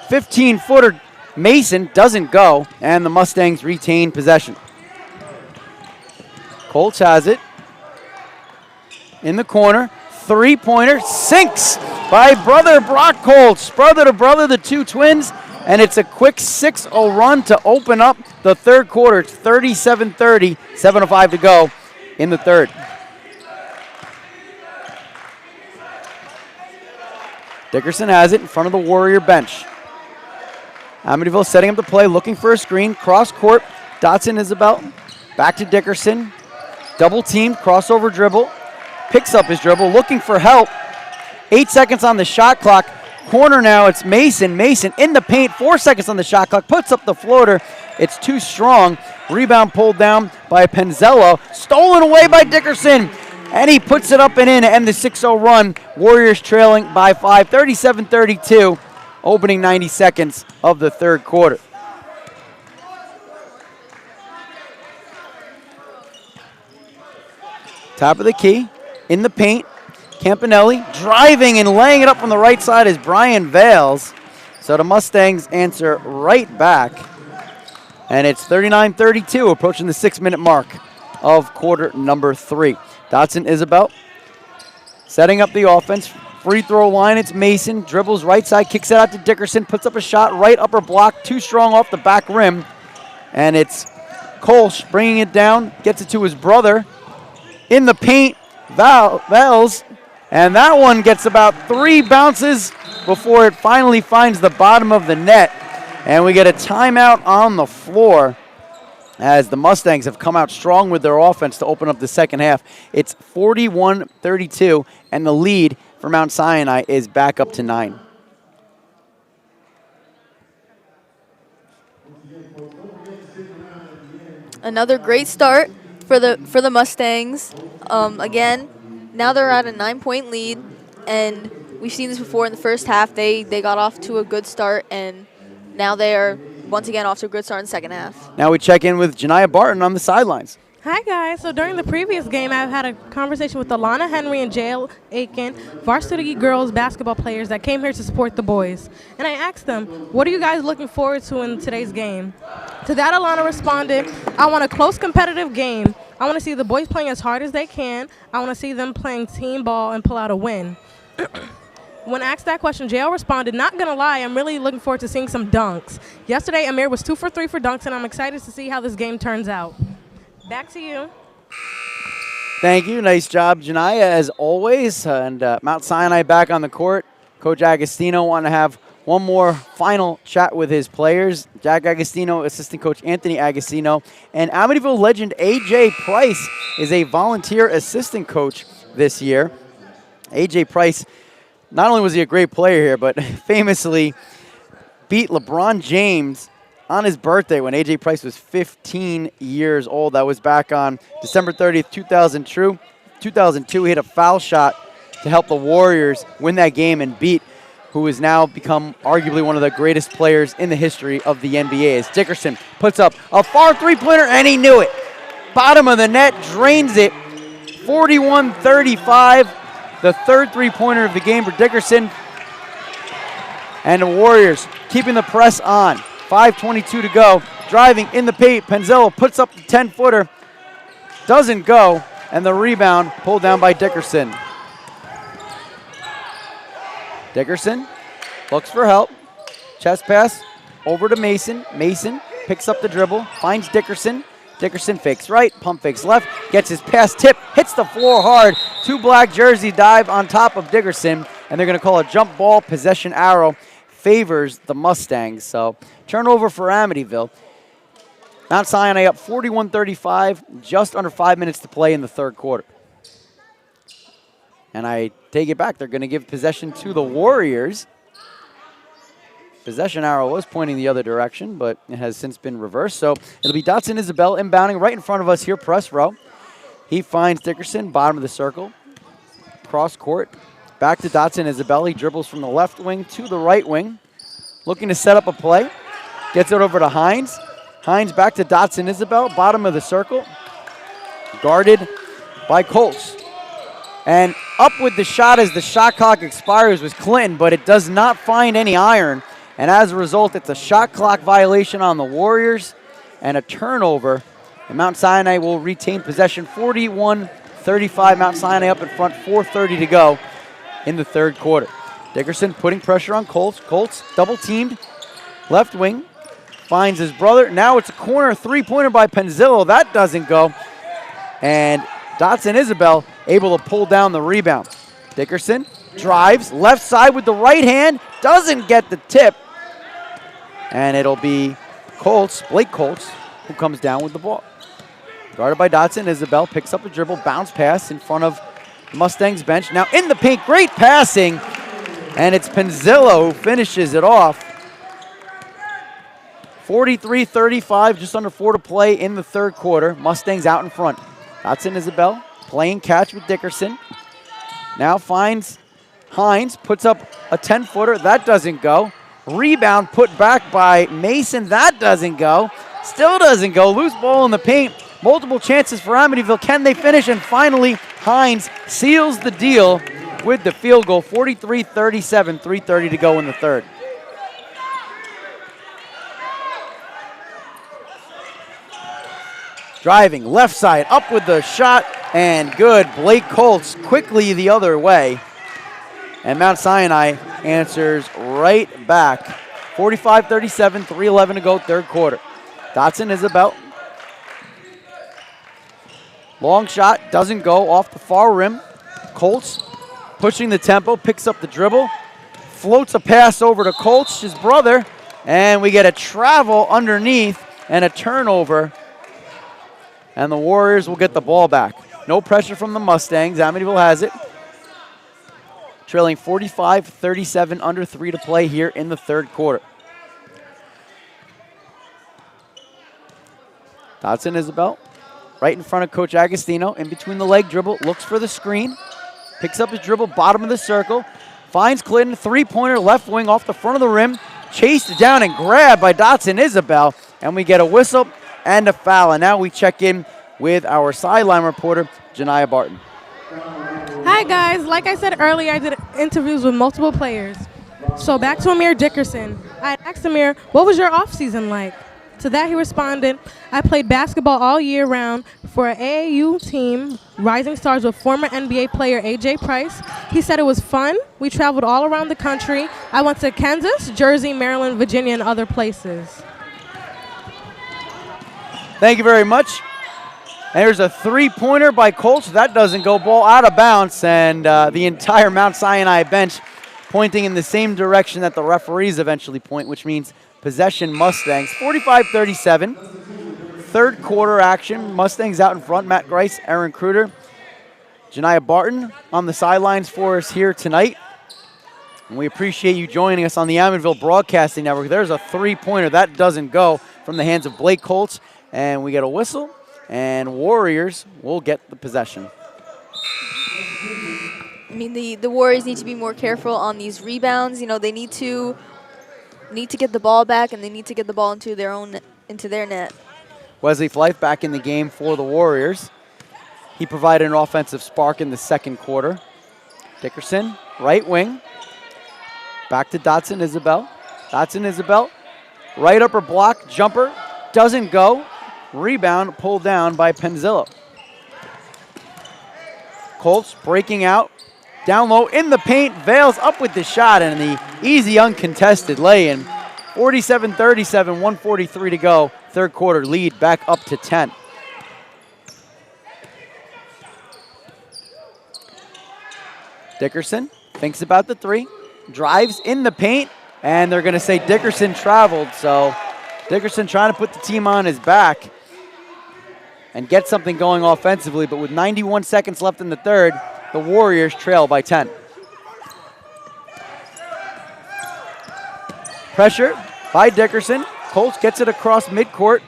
15-footer Mason doesn't go, and the Mustangs retain possession. Colts has it. In the corner, 3-pointer, sinks by brother Brock Colts. Brother to brother, the two twins, and it's a quick 6-0 run to open up the third quarter. It's 37-30, 7:05 to go in the third. Dickerson has it in front of the Warrior bench. Amityville setting up the play, looking for a screen. Cross court, Dotson Isabel. Back to Dickerson. Double team, crossover dribble. Picks up his dribble, looking for help. 8 seconds on the shot clock. Corner now, it's Mason. Mason in the paint, 4 seconds on the shot clock. Puts up the floater. It's too strong. Rebound pulled down by Penzello. Stolen away by Dickerson. And he puts it up and in to end the 6-0 run. Warriors trailing by 5, 37-32, opening 90 seconds of the third quarter. Top of the key, in the paint. Campanelli driving and laying it up on the right side is Brian Vales. So the Mustangs answer right back. And it's 39-32, approaching the 6-minute mark of quarter number 3. Dotson Isabel setting up the offense. Free throw line, it's Mason. Dribbles right side, kicks it out to Dickerson. Puts up a shot, right upper block. Too strong off the back rim. And it's Kolsch bringing it down. Gets it to his brother. In the paint, Vales. And that one gets about 3 bounces before it finally finds the bottom of the net. And we get a timeout on the floor, as the Mustangs have come out strong with their offense to open up the second half. It's 41-32, and the lead for Mount Sinai is back up to 9. Another great start for the Mustangs. Again, now they're at a 9-point lead, and we've seen this before in the first half. They got off to a good start, and now they are once again off to a good start in the second half. Now we check in with Janiah Barton on the sidelines. Hi, guys. So during the previous game, I've had a conversation with Alana Henry and Jael Aiken, varsity girls basketball players that came here to support the boys. And I asked them, what are you guys looking forward to in today's game? To that, Alana responded, I want a close competitive game. I want to see the boys playing as hard as they can. I want to see them playing team ball and pull out a win. When asked that question, Jael responded, not going to lie, I'm really looking forward to seeing some dunks. Yesterday, Amir was 2 for 3 for dunks, and I'm excited to see how this game turns out. Back to you. Thank you. Nice job, Janiah, as always. And Mount Sinai back on the court. Coach Agostino wanted to have one more final chat with his players. Jack Agostino, assistant coach Anthony Agostino, and Amityville legend A.J. Price is a volunteer assistant coach this year. A.J. Price, not only was he a great player here, but famously beat LeBron James on his birthday when A.J. Price was 15 years old. That was back on December 30th, 2002. He hit a foul shot to help the Warriors win that game and beat who has now become arguably one of the greatest players in the history of the NBA. As Dickerson puts up a far three-pointer, and he knew it. Bottom of the net, drains it, 41-35. The third three-pointer of the game for Dickerson. And the Warriors keeping the press on. 5:22 to go. Driving in the paint. Penzello puts up the 10-footer. Doesn't go. And the rebound pulled down by Dickerson. Dickerson looks for help. Chest pass over to Mason. Mason picks up the dribble. Finds Dickerson. Dickerson fakes right. Pump fakes left. Gets his pass tip. Hits the floor hard. Two black jersey dive on top of Dickerson, and they're going to call a jump ball. Possession arrow favors the Mustangs. So turnover for Amityville. Mount Sinai up 41-35, just under 5 minutes to play in the third quarter. And I take it back. They're going to give possession to the Warriors. Possession arrow was pointing the other direction, but it has since been reversed. So it'll be Dotson Isabel inbounding right in front of us here, press row. He finds Dickerson, bottom of the circle. Cross court. Back to Dotson Isabel. He dribbles from the left wing to the right wing. Looking to set up a play. Gets it over to Hines. Hines back to Dotson Isabel, bottom of the circle. Guarded by Colts. And up with the shot as the shot clock expires was Clinton, but it does not find any iron. And as a result, it's a shot clock violation on the Warriors and a turnover. And Mount Sinai will retain possession 41-35. Mount Sinai up in front, 4:30 to go in the third quarter. Dickerson putting pressure on Colts. Colts double teamed. Left wing finds his brother. Now it's a corner three-pointer by Penzillo. That doesn't go. And Dotson Isabel able to pull down the rebound. Dickerson drives left side with the right hand. Doesn't get the tip. And it'll be Colts, Blake Colts, who comes down with the ball. Guarded by Dotson Isabel, picks up a dribble, bounce pass in front of the Mustangs bench. Now in the paint, great passing. And it's Penzillo who finishes it off. 43-35, just under 4 to play in the third quarter. Mustangs out in front. Dotson Isabel playing catch with Dickerson. Now finds Hines, puts up a 10-footer. That doesn't go. Rebound put back by Mason. That doesn't go. Still doesn't go. Loose ball in the paint. Multiple chances for Amityville. Can they finish? And finally, Hines seals the deal with the field goal. 43-37, 3:30 to go in the third. Driving left side, up with the shot, and good. Blake Colts quickly the other way. And Mount Sinai answers right back. 45-37, 3:11 to go, third quarter. Dotson Isabel. Long shot, doesn't go, off the far rim. Colts pushing the tempo, picks up the dribble. Floats a pass over to Colts, his brother. And we get a travel underneath and a turnover. And the Warriors will get the ball back. No pressure from the Mustangs. Amityville has it. Trailing 45-37, under 3 to play here in the third quarter. Dotson Isabel, right in front of Coach Agostino, in between the leg dribble, looks for the screen, picks up his dribble, bottom of the circle, finds Clinton, three-pointer, left wing off the front of the rim, chased down and grabbed by Dotson Isabel, and we get a whistle and a foul. And now we check in with our sideline reporter, Janiyah Barton. Hi guys, like I said earlier, I did interviews with multiple players. So back to Amir Dickerson. I asked Amir, what was your off-season like? To that he responded, I played basketball all year round for an AAU team, Rising Stars, with former NBA player A.J. Price. He said it was fun. We traveled all around the country. I went to Kansas, Jersey, Maryland, Virginia, and other places. Thank you very much. And here's a three-pointer by Colts. That doesn't go. Ball out of bounds, and the entire Mount Sinai bench pointing in the same direction that the referees eventually point, which means possession Mustangs. 45-37. Third quarter action. Mustangs out in front. Matt Grice, Aaron Kruder, Janiyah Barton on the sidelines for us here tonight. And we appreciate you joining us on the Amityville Broadcasting Network. There's a three-pointer. That doesn't go from the hands of Blake Colts. And we get a whistle, and Warriors will get the possession. I mean, the Warriors need to be more careful on these rebounds. You know, they need to get the ball back, and they need to get the ball into their net. Wesley Flythe back in the game for the Warriors. He provided an offensive spark in the second quarter. Dickerson, right wing. Back to Dotson Isabel. Dotson Isabel, right upper block, jumper, doesn't go. Rebound pulled down by Penzillo. Colts breaking out. Down low in the paint. Vales up with the shot and the easy uncontested lay-in. 47-37, 1:43 to go. Third quarter lead back up to 10. Dickerson thinks about the three, drives in the paint, and they're going to say Dickerson traveled. So Dickerson trying to put the team on his back and get something going offensively, but with 91 seconds left in the third, the Warriors trail by 10. Pressure by Dickerson. Colts gets it across midcourt.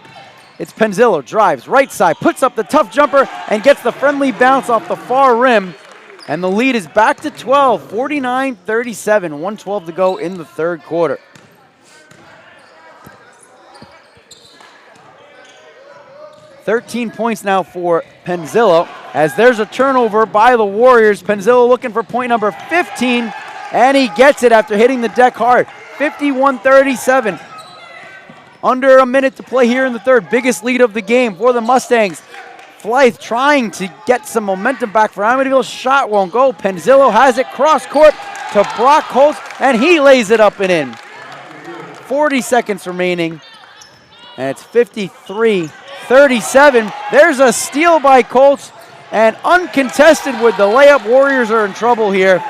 It's Penzillo, drives right side, puts up the tough jumper, and gets the friendly bounce off the far rim. And the lead is back to 12, 49-37, 1:12 to go in the third quarter. .13 now for Penzillo, as there's a turnover by the Warriors. Penzillo looking for point number 15, and he gets it after hitting the deck hard. 51-37. Under a minute to play here in the third. Biggest lead of the game for the Mustangs. Blythe trying to get some momentum back for Amityville. Shot won't go. Penzillo has it cross court to Brock Holtz, and he lays it up and in. 40 seconds remaining, and it's 53-37. There's a steal by Colts, and uncontested with the layup. Warriors are in trouble here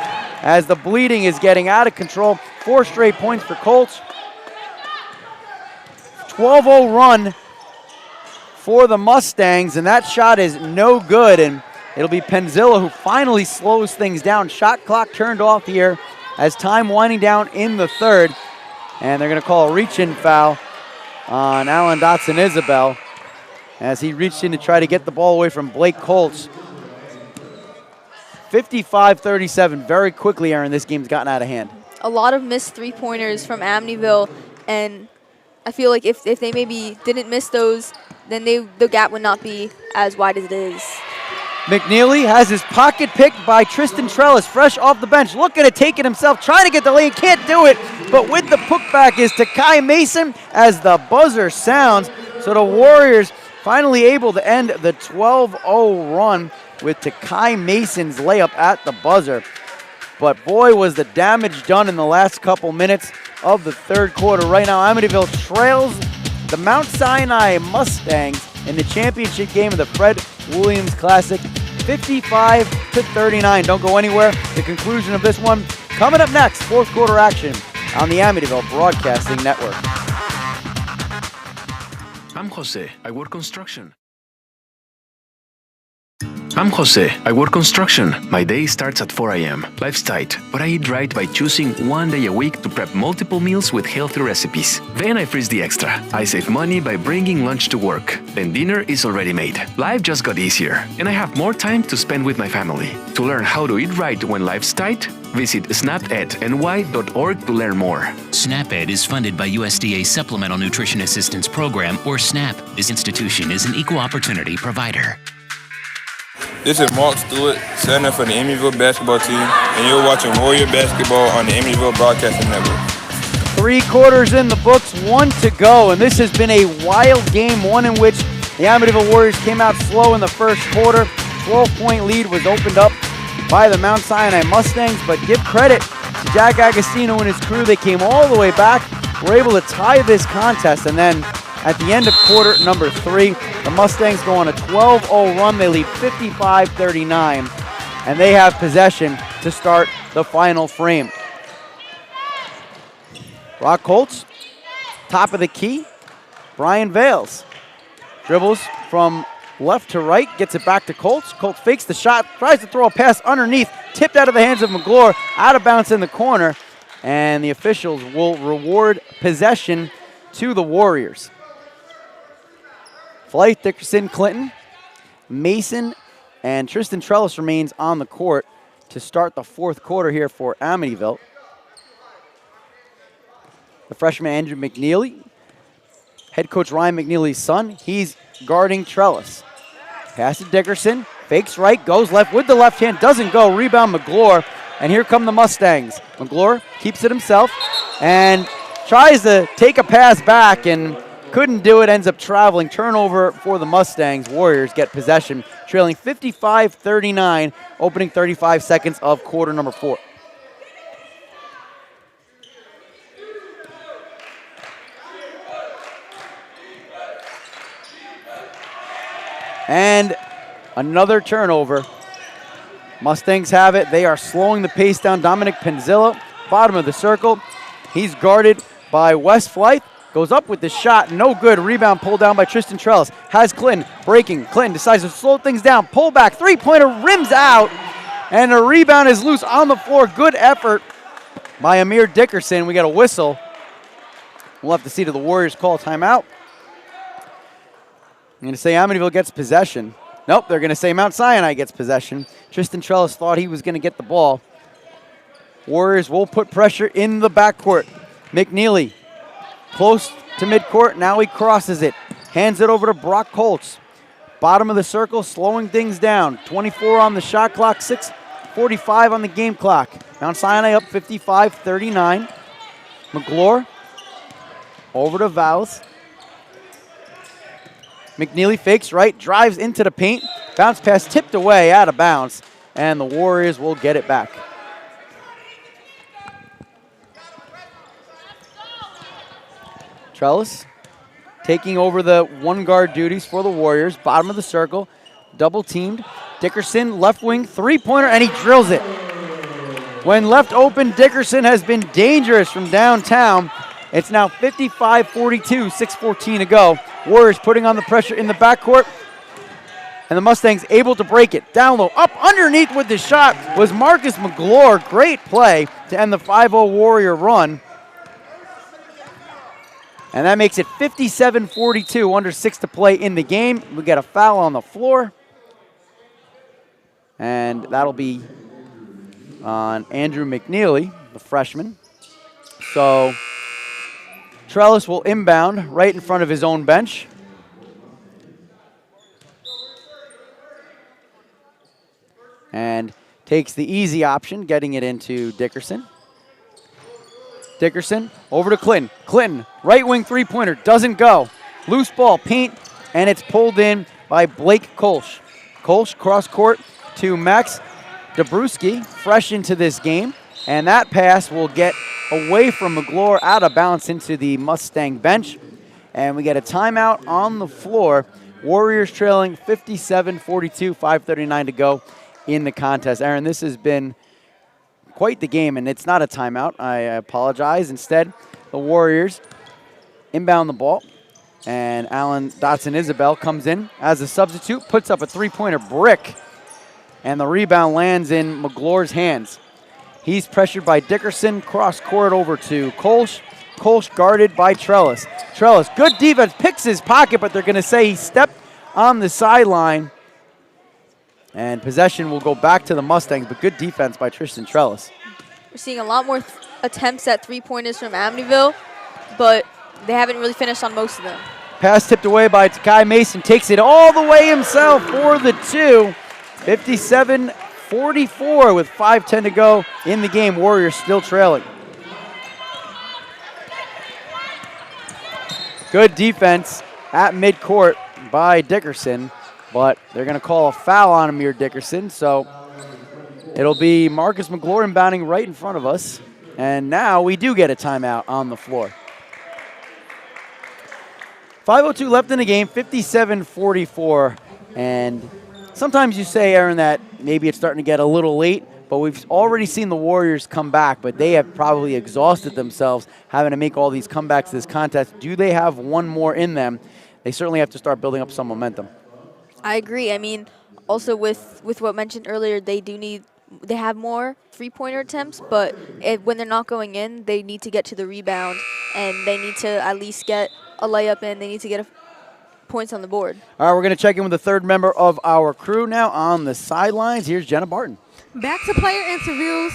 as the bleeding is getting out of control. 4 straight points for Colts. 12-0 run for the Mustangs, and that shot is no good, and it'll be Penzillo who finally slows things down. Shot clock turned off here as time winding down in the third, and they're going to call a reach-in foul on Alan Dotson-Isabel as he reached in to try to get the ball away from Blake Colts. 55-37, very quickly, Aaron, this game's gotten out of hand. A lot of missed three-pointers from Amityville, and I feel like if they maybe didn't miss those, then the gap would not be as wide as it is. McNeely has his pocket picked by Tristan Trellis, fresh off the bench, looking to take it himself, trying to get the lane, can't do it, but with the putback is Takai Mason as the buzzer sounds. So the Warriors finally able to end the 12-0 run with Takai Mason's layup at the buzzer. But boy, was the damage done in the last couple minutes of the third quarter. Right now, Amityville trails the Mount Sinai Mustangs in the championship game of the Fred Williams Classic, 55-39. Don't go anywhere. The conclusion of this one coming up next. Fourth quarter action on the Amityville Broadcasting Network. I'm Jose. I work construction. I'm Jose. I work construction. My day starts at 4 a.m. Life's tight, but I eat right by choosing one day a week to prep multiple meals with healthy recipes. Then I freeze the extra. I save money by bringing lunch to work. Then dinner is already made. Life just got easier, and I have more time to spend with my family. To learn how to eat right when life's tight, visit snapedny.org to learn more. SNAP-Ed is funded by USDA Supplemental Nutrition Assistance Program, or SNAP. This institution is an equal opportunity provider. This is Mark Stewart, center for the Amityville basketball team, and you're watching Warrior Basketball on the Amityville Broadcasting Network. 3 quarters in the books, 1 to go, and this has been a wild game, one in which the Amityville Warriors came out slow in the first quarter. 12-point lead was opened up by the Mount Sinai Mustangs, but give credit to Jack Agostino and his crew. They came all the way back, were able to tie this contest, and then at the end of quarter number 3, the Mustangs go on a 12-0 run. They lead 55-39, and they have possession to start the final frame. Brock Holtz, top of the key. Brian Vales dribbles from left to right, gets it back to Colts. Colts fakes the shot, tries to throw a pass underneath, tipped out of the hands of McGlure, out of bounds in the corner, and the officials will reward possession to the Warriors. Blythe, Dickerson, Clinton, Mason, and Tristan Trellis remains on the court to start the fourth quarter here for Amityville. The freshman Andrew McNeely, head coach Ryan McNeely's son, he's guarding Trellis. Pass to Dickerson, fakes right, goes left with the left hand, doesn't go, rebound McGlure, and here come the Mustangs. McGlure keeps it himself and tries to take a pass back and couldn't do it, ends up traveling. Turnover for the Mustangs. Warriors get possession, trailing 55-39, opening 35 seconds of quarter number 4. And another turnover Mustangs have it. They are slowing the pace down. Dominic Penzillo, bottom of the circle. He's guarded by Wes Flythe. Goes up with the shot. No good. Rebound pulled down by Tristan Trellis. Has Clinton breaking. Clinton decides to slow things down. Pull back. Three-pointer rims out. And the rebound is loose on the floor. Good effort by Amir Dickerson. We got a whistle. We'll have to see to the Warriors call timeout. I'm going to say Amityville gets possession. Nope, they're going to say Mount Sinai gets possession. Tristan Trellis thought he was going to get the ball. Warriors will put pressure in the backcourt. McNeely close to midcourt. Now he crosses it. Hands it over to Brock Colts. Bottom of the circle, slowing things down. 24 on the shot clock, 6:45 on the game clock. Mount Sinai up 55-39. McGlure over to Vowles. McNeely fakes right, drives into the paint. Bounce pass tipped away, out of bounds, and the Warriors will get it back. Trellis taking over the one-guard duties for the Warriors. Bottom of the circle, double teamed. Dickerson, left wing, three-pointer, and he drills it. When left open, Dickerson has been dangerous from downtown. It's now 55-42, 6:14 to go. Warriors putting on the pressure in the backcourt. And the Mustangs able to break it. Down low, up underneath with the shot was Marcus McGlure. Great play to end the 5-0 Warrior run. And that makes it 57-42, under 6 to play in the game. We got a foul on the floor. And that'll be on Andrew McNeely, the freshman. So Trellis will inbound right in front of his own bench. And takes the easy option, getting it into Dickerson. Dickerson over to Clinton. Clinton, right wing three-pointer, doesn't go. Loose ball, paint, and it's pulled in by Blake Kolsch. Kolsch cross court to Max Dabrowski, fresh into this game. And that pass will get away from McGlure, out of bounds into the Mustang bench. And we get a timeout on the floor. Warriors trailing 57-42, 5:39 to go in the contest. Aaron, this has been quite the game, and it's not a timeout. I apologize. Instead, the Warriors inbound the ball, and Alan Dotson-Isabel comes in as a substitute, puts up a three-pointer brick, and the rebound lands in McGlure's hands. He's pressured by Dickerson, cross court over to Kolsch. Kolsch guarded by Trellis. Trellis, good defense, picks his pocket, but they're going to say he stepped on the sideline. And possession will go back to the Mustangs, but good defense by Tristan Trellis. We're seeing a lot more attempts at three-pointers from Amityville, but they haven't really finished on most of them. Pass tipped away by Takai Mason, takes it all the way himself for the two. 57-44 with 5:10 to go in the game. Warriors still trailing. Good defense at midcourt by Dickerson, but they're going to call a foul on Amir Dickerson, so it'll be Marcus McGlure inbounding right in front of us. And now we do get a timeout on the floor. 5:02 left in the game, 57-44. And sometimes you say, Aaron, that maybe it's starting to get a little late, but we've already seen the Warriors come back, but they have probably exhausted themselves having to make all these comebacks to this contest. Do they have one more in them? They certainly have to start building up some momentum. I agree. I mean, also with what mentioned earlier, they have more three-pointer attempts, but when they're not going in, they need to get to the rebound, and they need to at least get a layup in. They need to get points on the board. All right, we're going to check in with the third member of our crew now on the sidelines. Here's Jenna Barton. Back to player interviews.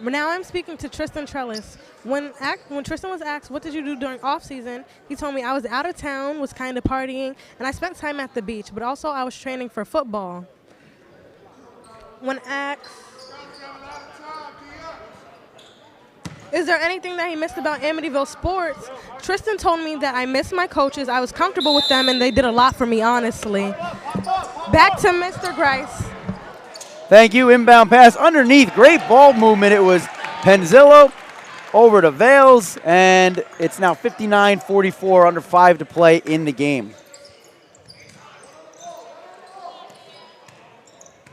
Now I'm speaking to Tristan Trellis. When Tristan was asked, what did you do during off-season, he told me I was out of town, was kind of partying, and I spent time at the beach, but also I was training for football. When asked, is there anything that he missed about Amityville sports, Tristan told me that I missed my coaches, I was comfortable with them, and they did a lot for me, honestly. Back to Mr. Grice. Thank you. Inbound pass underneath. Great ball movement. It was Penzillo over to Vales, and it's now 59-44, under 5 to play in the game.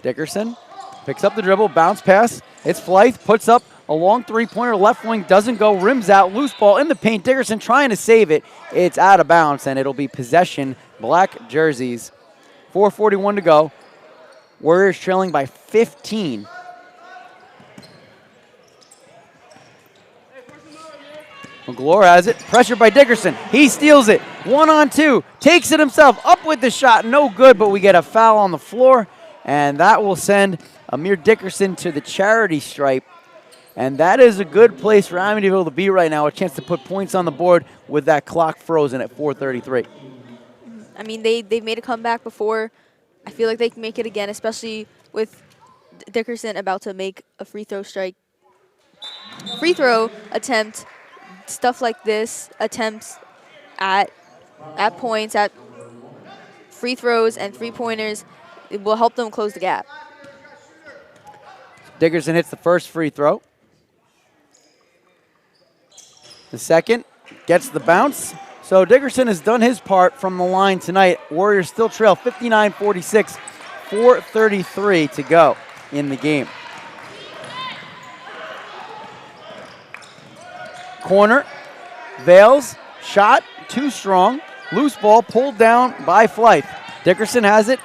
Dickerson picks up the dribble, bounce pass. It's Flythe, puts up a long three-pointer, left wing, doesn't go, rims out, loose ball in the paint. Dickerson trying to save it. It's out of bounds, and it'll be possession, black jerseys. 4:41 to go. Warriors trailing by 15. McGlure has it, pressured by Dickerson. He steals it, 1-on-2, takes it himself, up with the shot, no good, but we get a foul on the floor, and that will send Amir Dickerson to the charity stripe. And that is a good place for Amityville to be right now, a chance to put points on the board with that clock frozen at 4:33. I mean, they've made a comeback before. I feel like they can make it again, especially with Dickerson about to make a free throw attempt. Stuff like this, attempts at points, at free throws and three-pointers, it will help them close the gap. Dickerson hits the first free throw. The second gets the bounce. So Dickerson has done his part from the line tonight. Warriors still trail 59-46, 4:33 to go in the game. Corner, Vales, shot, too strong. Loose ball pulled down by Flythe. Dickerson has it,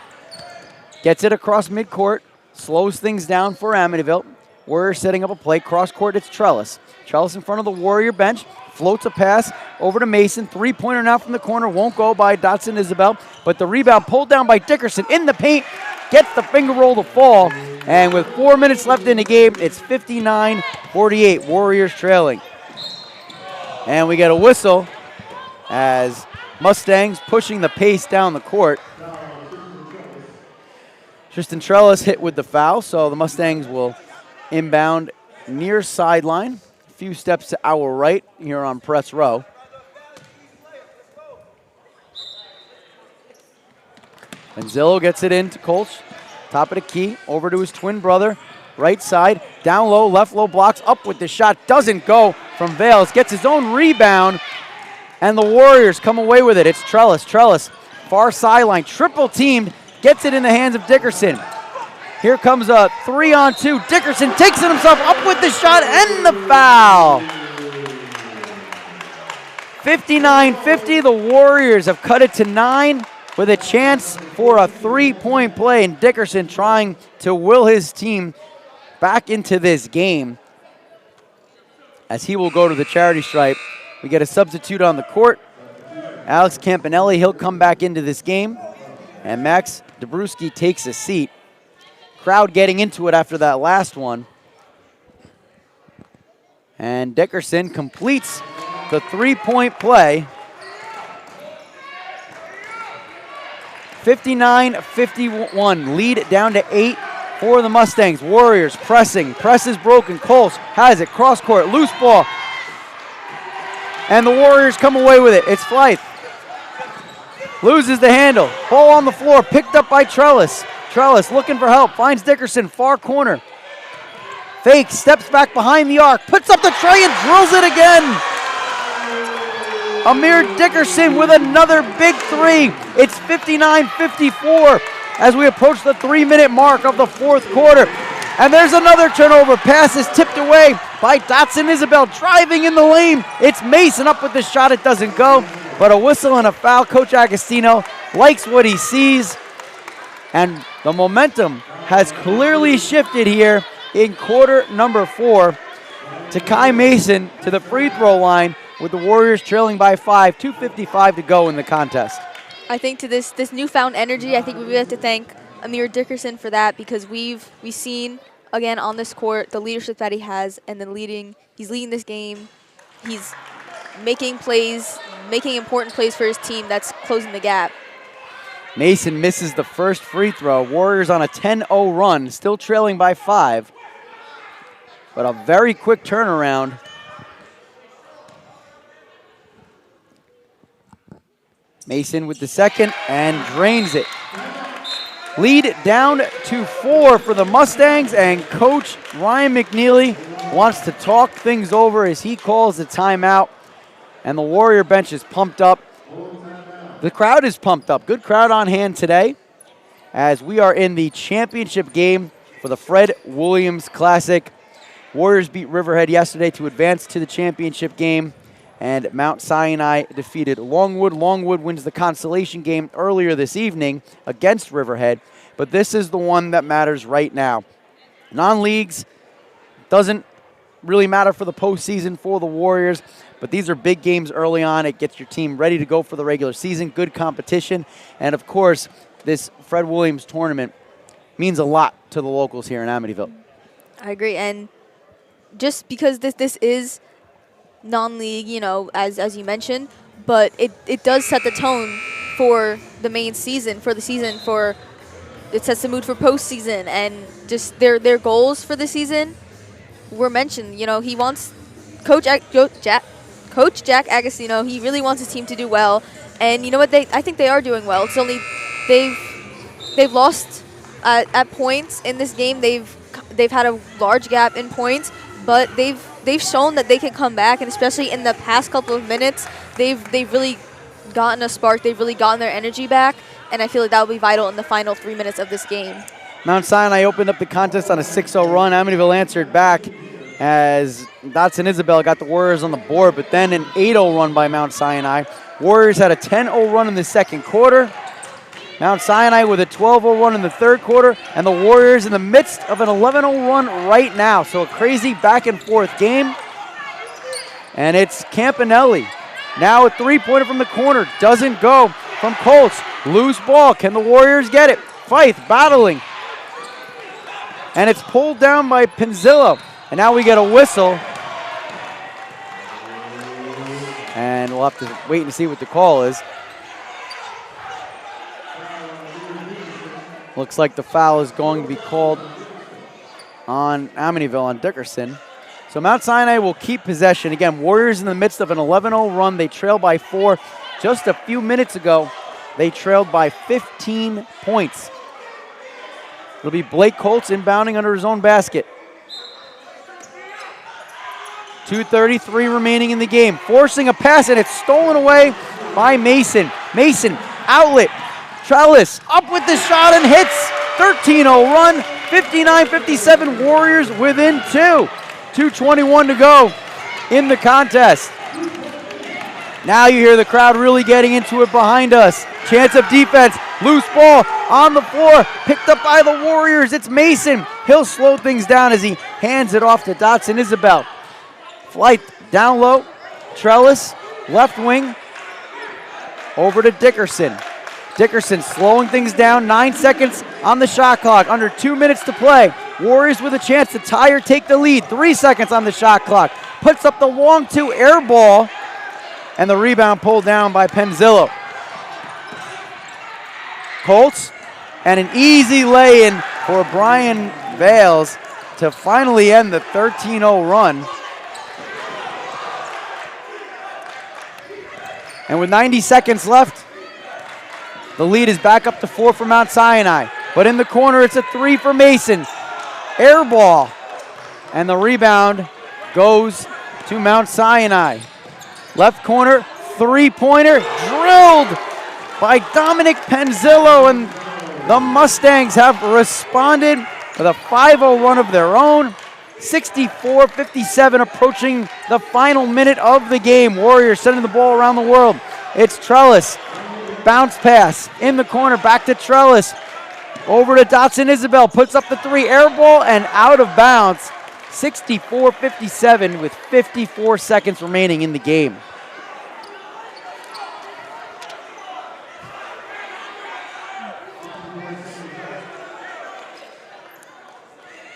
gets it across midcourt, slows things down for Amityville. Warriors setting up a play, cross court, it's Trellis. Trellis in front of the Warrior bench, floats a pass over to Mason. Three-pointer now from the corner, won't go by Dotson Isabel, but the rebound pulled down by Dickerson in the paint, gets the finger roll to fall, and with 4 minutes left in the game, it's 59-48, Warriors trailing. And we get a whistle as Mustangs pushing the pace down the court. Tristan Trellis hit with the foul, so the Mustangs will inbound near sideline. A few steps to our right here on press row. Benzillo gets it in to Kolsch. Top of the key, over to his twin brother. Right side, down low, left low, blocks, up with the shot, doesn't go from Vales, gets his own rebound, and the Warriors come away with it. It's Trellis, far sideline, triple teamed, gets it in the hands of Dickerson. Here comes a 3-on-2, Dickerson takes it himself, up with the shot, and the foul. 59-50, the Warriors have cut it to 9 with a chance for a three-point play, and Dickerson trying to will his team back into this game as he will go to the charity stripe. We get a substitute on the court. Alex Campanelli, he'll come back into this game. And Max Dabrowski takes a seat. Crowd getting into it after that last one. And Dickerson completes the three-point play. 59-51, lead down to 8 for the Mustangs. Warriors pressing, press is broken. Kolsch has it, cross court, loose ball. And the Warriors come away with it. It's Flythe. Loses the handle. Ball on the floor, picked up by Trellis. Trellis looking for help, finds Dickerson, far corner. Fake, steps back behind the arc, puts up the tray and drills it again. Amir Dickerson with another big three. It's 59-54 as we approach the 3-minute mark of the fourth quarter. And there's another turnover. Pass is tipped away by Dotson Isabel driving in the lane. It's Mason up with the shot. It doesn't go, but a whistle and a foul. Coach Agostino likes what he sees. And the momentum has clearly shifted here in quarter number 4 to Kai Mason to the free throw line with the Warriors trailing by 5, 2:55 to go in the contest. I think to this newfound energy, I think we have to thank Amir Dickerson for that, because we've seen again on this court the leadership that he has, and then he's leading this game. He's making plays, making important plays for his team that's closing the gap. Mason misses the first free throw. Warriors on a 10-0 run, still trailing by 5. But a very quick turnaround. Mason with the second and drains it. Lead down to 4 for the Mustangs, and Coach Ryan McNeely wants to talk things over as he calls the timeout. And the Warrior bench is pumped up. The crowd is pumped up. Good crowd on hand today. as we are in the championship game for the Fred Williams Classic. Warriors beat Riverhead yesterday to advance to the championship game, and Mount Sinai defeated Longwood. Longwood wins the consolation game earlier this evening against Riverhead, but this is the one that matters right now. Non-leagues doesn't really matter for the postseason for the Warriors, but these are big games early on. It gets your team ready to go for the regular season, good competition, and of course, this Fred Williams tournament means a lot to the locals here in Amityville. I agree, and just because this is non-league, you know, as you mentioned, but it does set the tone for the main season, for the season, for it sets the mood for postseason, and just their goals for the season were mentioned. You know, he wants Coach Jack Agostino. He really wants his team to do well, and you know what? I think they are doing well. It's only they've lost at points in this game. They've had a large gap in points, but they've shown that they can come back, and especially in the past couple of minutes, they've really gotten a spark. They've really gotten their energy back, and I feel like that will be vital in the final 3 minutes of this game. Mount Sinai opened up the contest on a 6-0 run. Amityville answered back as Dotson Isabel got the Warriors on the board, but then an 8-0 run by Mount Sinai. Warriors had a 10-0 run in the second quarter. Mount Sinai with a 12-0 run in the third quarter, and the Warriors in the midst of an 11-0 run right now. So a crazy back-and-forth game. And it's Campanelli. Now a three-pointer from the corner. Doesn't go from Colts. Loose ball. Can the Warriors get it? Fife battling. And it's pulled down by Penzillo. And now we get a whistle. And we'll have to wait and see what the call is. Looks like the foul is going to be called on Amityville, on Dickerson. So Mount Sinai will keep possession. Again, Warriors in the midst of an 11-0 run. They trail by 4. Just a few minutes ago, they trailed by 15 points. It'll be Blake Colts inbounding under his own basket. 2:33 remaining in the game. Forcing a pass, and it's stolen away by Mason. Mason, outlet. Trellis up with the shot and hits. 13-0 run. 59-57. Warriors within 2. 2:21 to go in the contest. Now you hear the crowd really getting into it behind us. Chance of defense. Loose ball on the floor. Picked up by the Warriors. It's Mason. He'll slow things down as he hands it off to Dotson Isabel. Flight down low. Trellis, left wing. Over to Dickerson. Dickerson slowing things down. 9 seconds on the shot clock. Under 2 minutes to play. Warriors with a chance to tie or take the lead. 3 seconds on the shot clock. Puts up the long 2 air ball. And the rebound pulled down by Penzillo. Colts, and an easy lay-in for Brian Vales to finally end the 13-0 run. And with 90 seconds left, the lead is back up to 4 for Mount Sinai. But in the corner, it's a 3 for Mason. Air ball. And the rebound goes to Mount Sinai. Left corner, three-pointer, drilled by Dominic Penzillo, and the Mustangs have responded with a 5-0 run of their own. 64-57 approaching the final minute of the game. Warriors sending the ball around the world. It's Trellis. Bounce pass in the corner, back to Trellis. Over to Dotson Isabel, puts up the 3, air ball and out of bounds. 64-57 with 54 seconds remaining in the game.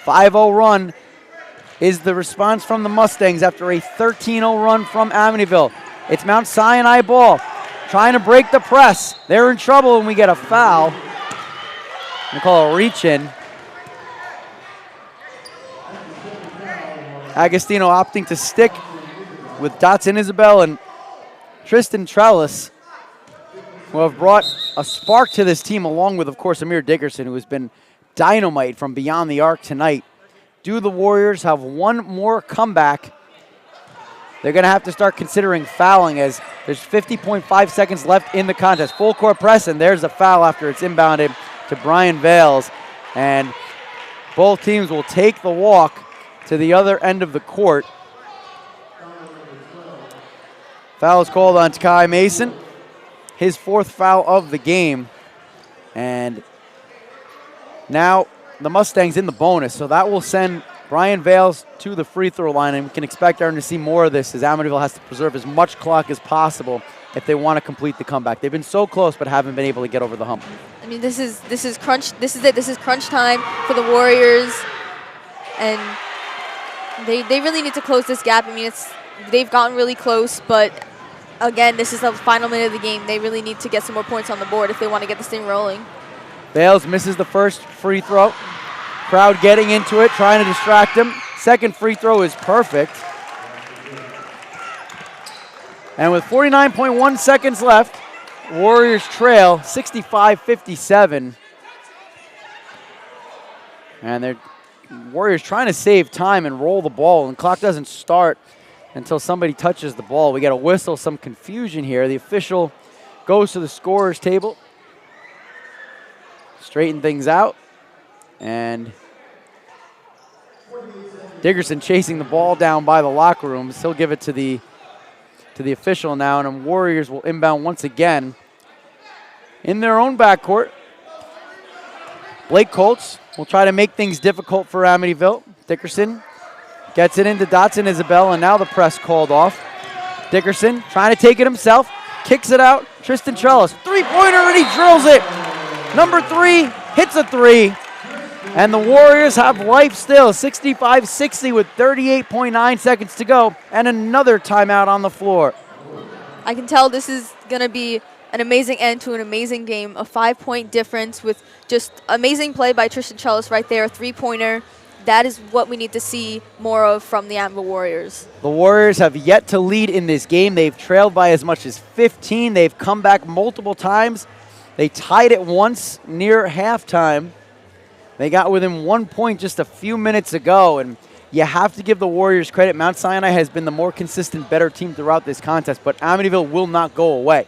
.50 run is the response from the Mustangs after a 13-0 run from Amityville. It's Mount Sinai ball, trying to break the press. They're in trouble, and we get a foul. We call a reach-in. Agostino opting to stick with Dotson Isabel and Tristan Trellis, who have brought a spark to this team, along with, of course, Amir Dickerson, who has been dynamite from beyond the arc tonight. Do the Warriors have one more comeback? They're going to have to start considering fouling, as there's 50.5 seconds left in the contest. Full court press, and there's a foul after it's inbounded to Brian Vales. And both teams will take the walk to the other end of the court. Foul is called on Takai Mason, his 4th foul of the game. And now the Mustangs in the bonus, so that will send Brian Vales to the free throw line, and we can expect Aaron to see more of this as Amityville has to preserve as much clock as possible if they want to complete the comeback. They've been so close but haven't been able to get over the hump. I mean, this is crunch. This is it. This is crunch time for the Warriors, and they really need to close this gap. I mean, they've gotten really close, but again, this is the final minute of the game. They really need to get some more points on the board if they want to get this thing rolling. Vales misses the first free throw. Crowd getting into it, trying to distract him. Second free throw is perfect. And with 49.1 seconds left, Warriors trail 65-57. And they're Warriors trying to save time and roll the ball, and clock doesn't start until somebody touches the ball. We got a whistle, some confusion here. The official goes to the scorer's table, straighten things out, and Dickerson chasing the ball down by the locker rooms. He'll give it to the official now, and the Warriors will inbound once again in their own backcourt. Blake Colts will try to make things difficult for Amityville. Dickerson gets it into Dotson Isabel, and now the press called off. Dickerson trying to take it himself, kicks it out. Tristan Trellis, three-pointer, and he drills it. Number 3 hits a 3, and the Warriors have life still, 65-60 with 38.9 seconds to go, and another timeout on the floor. I can tell this is going to be an amazing end to an amazing game, a 5-point difference with just amazing play by Tristan Trellis right there, a three-pointer. That is what we need to see more of from the Amityville Warriors. The Warriors have yet to lead in this game. They've trailed by as much as 15. They've come back multiple times. They tied it once near halftime. They got within 1 point just a few minutes ago, and you have to give the Warriors credit. Mount Sinai has been the more consistent, better team throughout this contest, but Amityville will not go away.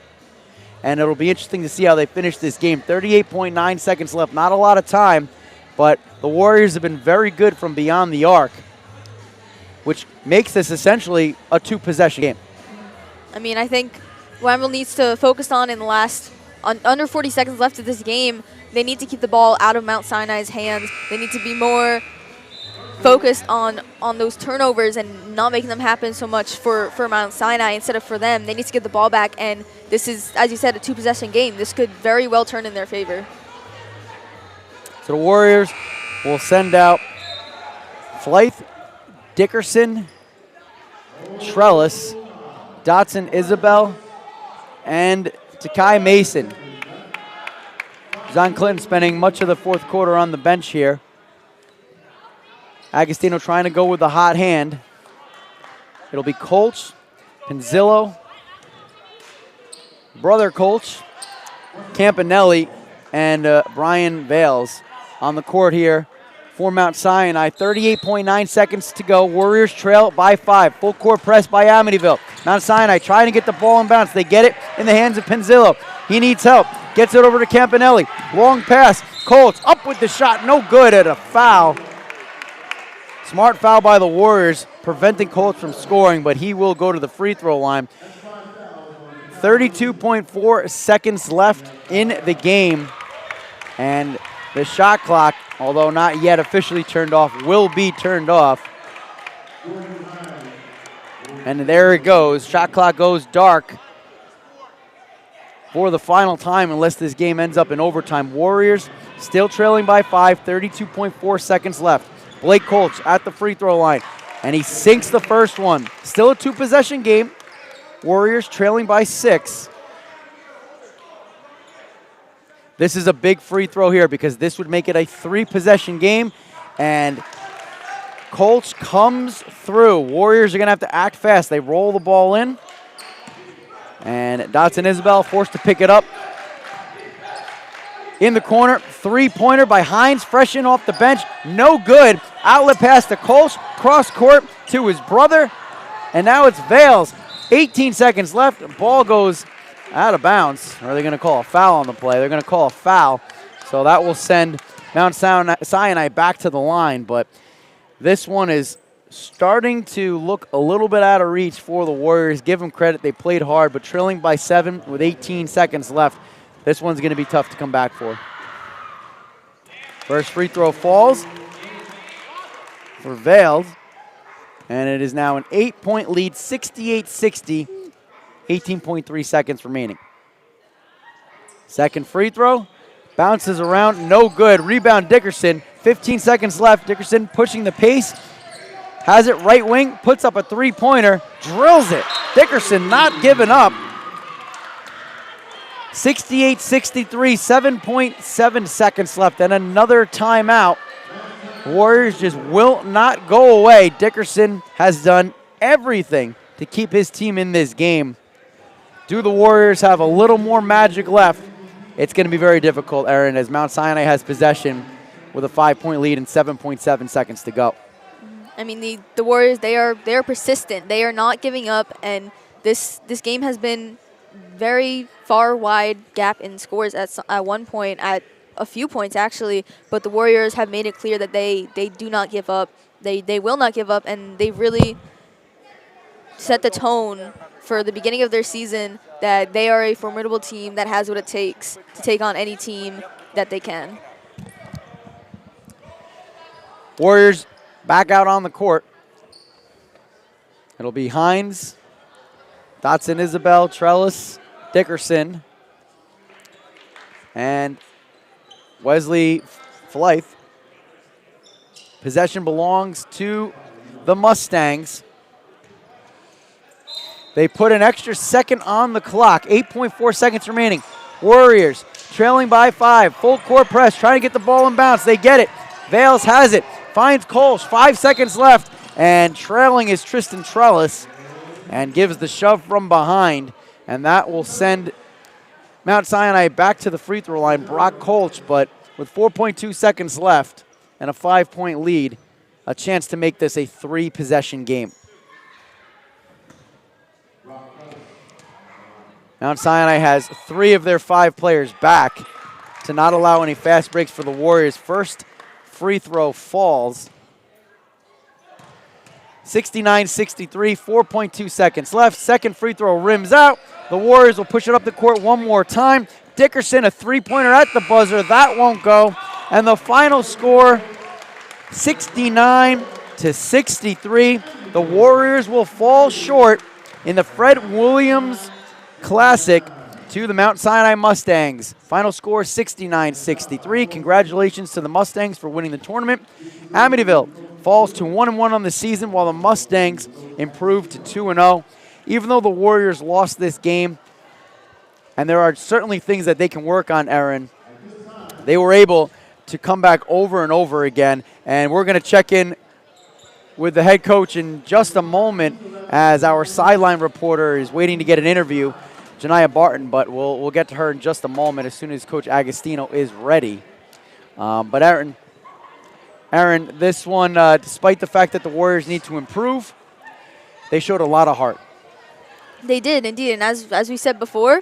And it'll be interesting to see how they finish this game. 38.9 seconds left, not a lot of time, but the Warriors have been very good from beyond the arc, which makes this essentially a two-possession game. I mean, I think what Amityville needs to focus on in the last under 40 seconds left of this game, they need to keep the ball out of Mount Sinai's hands. They need to be more focused on those turnovers and not making them happen so much for Mount Sinai instead of for them. They need to get the ball back, and this is, as you said, a two-possession game. This could very well turn in their favor. So the Warriors will send out Flythe, Dickerson, Trellis, Dotson Isabel, and Takai Mason. John Clinton spending much of the fourth quarter on the bench here. Agostino trying to go with the hot hand. It'll be Colch, Penzillo, brother Colch, Campanelli, and Brian Vales on the court here for Mount Sinai. 38.9 seconds to go. Warriors trail by 5. Full court press by Amityville. Mount Sinai trying to get the ball in bounds. They get it in the hands of Penzillo. He needs help. Gets it over to Campanelli. Long pass. Colts up with the shot. No good at a foul. Smart foul by the Warriors, preventing Colts from scoring, but he will go to the free throw line. 32.4 seconds left in the game. And the shot clock, although not yet officially turned off, will be turned off. And there it goes. Shot clock goes dark for the final time unless this game ends up in overtime. Warriors still trailing by 5, 32.4 seconds left. Blake Colch at the free throw line, and he sinks the first one. Still a two-possession game. Warriors trailing by 6. This is a big free throw here because this would make it a 3-possession game, and Colch comes through. Warriors are going to have to act fast. They roll the ball in, and Dotson Isabel forced to pick it up. In the corner, three-pointer by Hines, fresh in off the bench, no good. Outlet pass to Colch, cross court to his brother, and now it's Vales. 18 seconds left, the ball goes out of bounds. Or are they going to call a foul on the play? They're going to call a foul. So that will send Mount Sinai back to the line, but this one is starting to look a little bit out of reach for the Warriors. Give them credit, they played hard, but trailing by 7 with 18 seconds left, this one's going to be tough to come back for. First free throw falls for Vales, and it is now an 8-point lead, 68-60, 18.3 seconds remaining. Second free throw, bounces around, no good. Rebound Dickerson, 15 seconds left. Dickerson pushing the pace, has it right wing, puts up a three-pointer, drills it. Dickerson not giving up. 68-63, 7.7 seconds left, and another timeout. Warriors just will not go away. Dickerson has done everything to keep his team in this game. Do the Warriors have a little more magic left? It's going to be very difficult, Aaron, as Mount Sinai has possession with a 5-point lead and 7.7 seconds to go. I mean, the Warriors, they are persistent. They are not giving up, and this game has been very far wide gap in scores at one point, at a few points actually, but the Warriors have made it clear that they do not give up. They will not give up, and they really set the tone for the beginning of their season that they are a formidable team that has what it takes to take on any team that they can. Warriors back out on the court. It'll be Hines, Dotson, Isabel, Trellis, Dickerson, and Wesley Flythe. Possession belongs to the Mustangs. They put an extra second on the clock, 8.4 seconds remaining. Warriors trailing by 5, full court press, trying to get the ball in bounds. They get it. Vales has it, finds Kolsch, 5 seconds left, and trailing is Tristan Trellis, and gives the shove from behind, and that will send Mount Sinai back to the free throw line. Brock Kolsch, but with 4.2 seconds left and a 5-point lead, a chance to make this a 3-possession game. Mount Sinai has 3 of their 5 players back to not allow any fast breaks for the Warriors. First free throw falls. 69-63, 4.2 seconds left. Second free throw rims out. The Warriors will push it up the court one more time. Dickerson, a three-pointer at the buzzer. That won't go. And the final score, 69-63. The Warriors will fall short in the Fred Williams Classic to the Mount Sinai Mustangs. Final score 69-63. Congratulations to the Mustangs for winning the tournament. Amityville falls to 1-1 on the season, while the Mustangs improved to 2-0. Even though the Warriors lost this game, and there are certainly things that they can work on, Aaron, they were able to come back over and over again. And we're going to check in with the head coach in just a moment, as our sideline reporter is waiting to get an interview, Janiyah Barton, but we'll get to her in just a moment as soon as Coach Agostino is ready. But Aaron, this one, despite the fact that the Warriors need to improve, they showed a lot of heart. They did, indeed. And as we said before,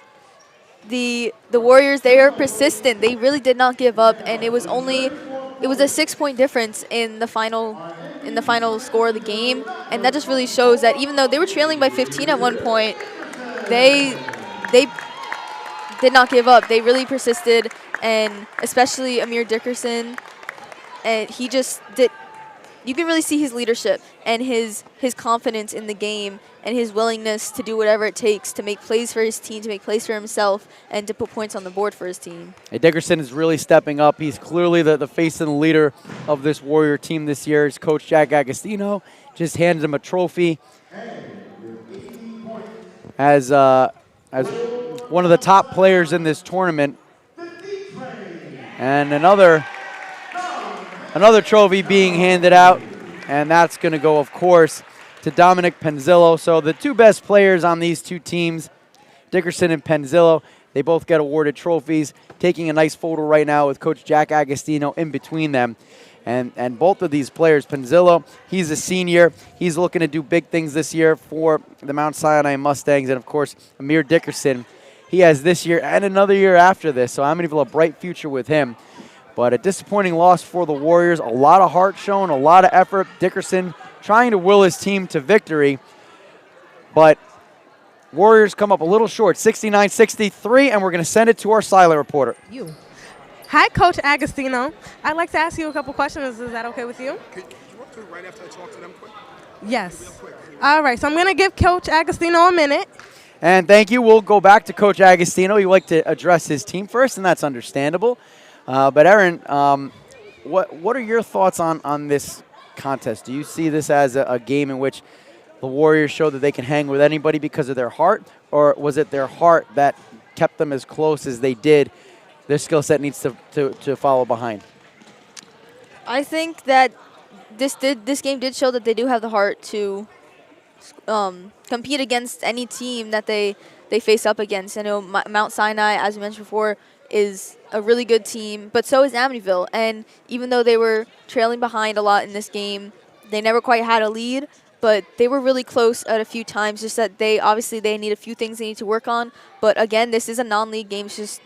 the Warriors, they are persistent. They really did not give up, and it was a 6-point difference in the final score of the game. And that just really shows that even though they were trailing by 15 at one point, they did not give up. They really persisted, and especially Amir Dickerson, and he just did. You can really see his leadership and his confidence in the game and his willingness to do whatever it takes to make plays for his team, to make plays for himself, and to put points on the board for his team. Hey, Dickerson is really stepping up. He's clearly the face and the leader of this Warrior team this year. His coach, Jack Agostino, just handed him a trophy as one of the top players in this tournament. And another trophy being handed out, and that's going to go, of course, to Dominic Penzillo. So the two best players on these two teams, Dickerson and Penzillo, they both get awarded trophies. Taking a nice photo right now with Coach Jack Agostino in between them. And both of these players, Penzillo, he's a senior. He's looking to do big things this year for the Mount Sinai Mustangs. And, of course, Amir Dickerson, he has this year and another year after this. So Amityville, a bright future with him. But a disappointing loss for the Warriors. A lot of heart shown, a lot of effort. Dickerson trying to will his team to victory. But Warriors come up a little short, 69-63, and we're going to send it to our silent reporter. Hi, Coach Agostino. I'd like to ask you a couple questions. Is that okay with you? Could you want to right after I talk to them quick? Yes. All right, so I'm going to give Coach Agostino a minute. And thank you. We'll go back to Coach Agostino. He'd like to address his team first, and that's understandable. But Aaron, what are your thoughts on this contest? Do you see this as a game in which the Warriors showed that they can hang with anybody because of their heart, or was it their heart that kept them as close as they did? Their skill set needs to follow behind. I think that this game did show that they do have the heart to compete against any team that they face up against. I know Mount Sinai, as we mentioned before, is a really good team, but so is Amityville. And even though they were trailing behind a lot in this game, they never quite had a lead, but they were really close at a few times, just that they need a few things they need to work on. But again, this is a non-league game. It's just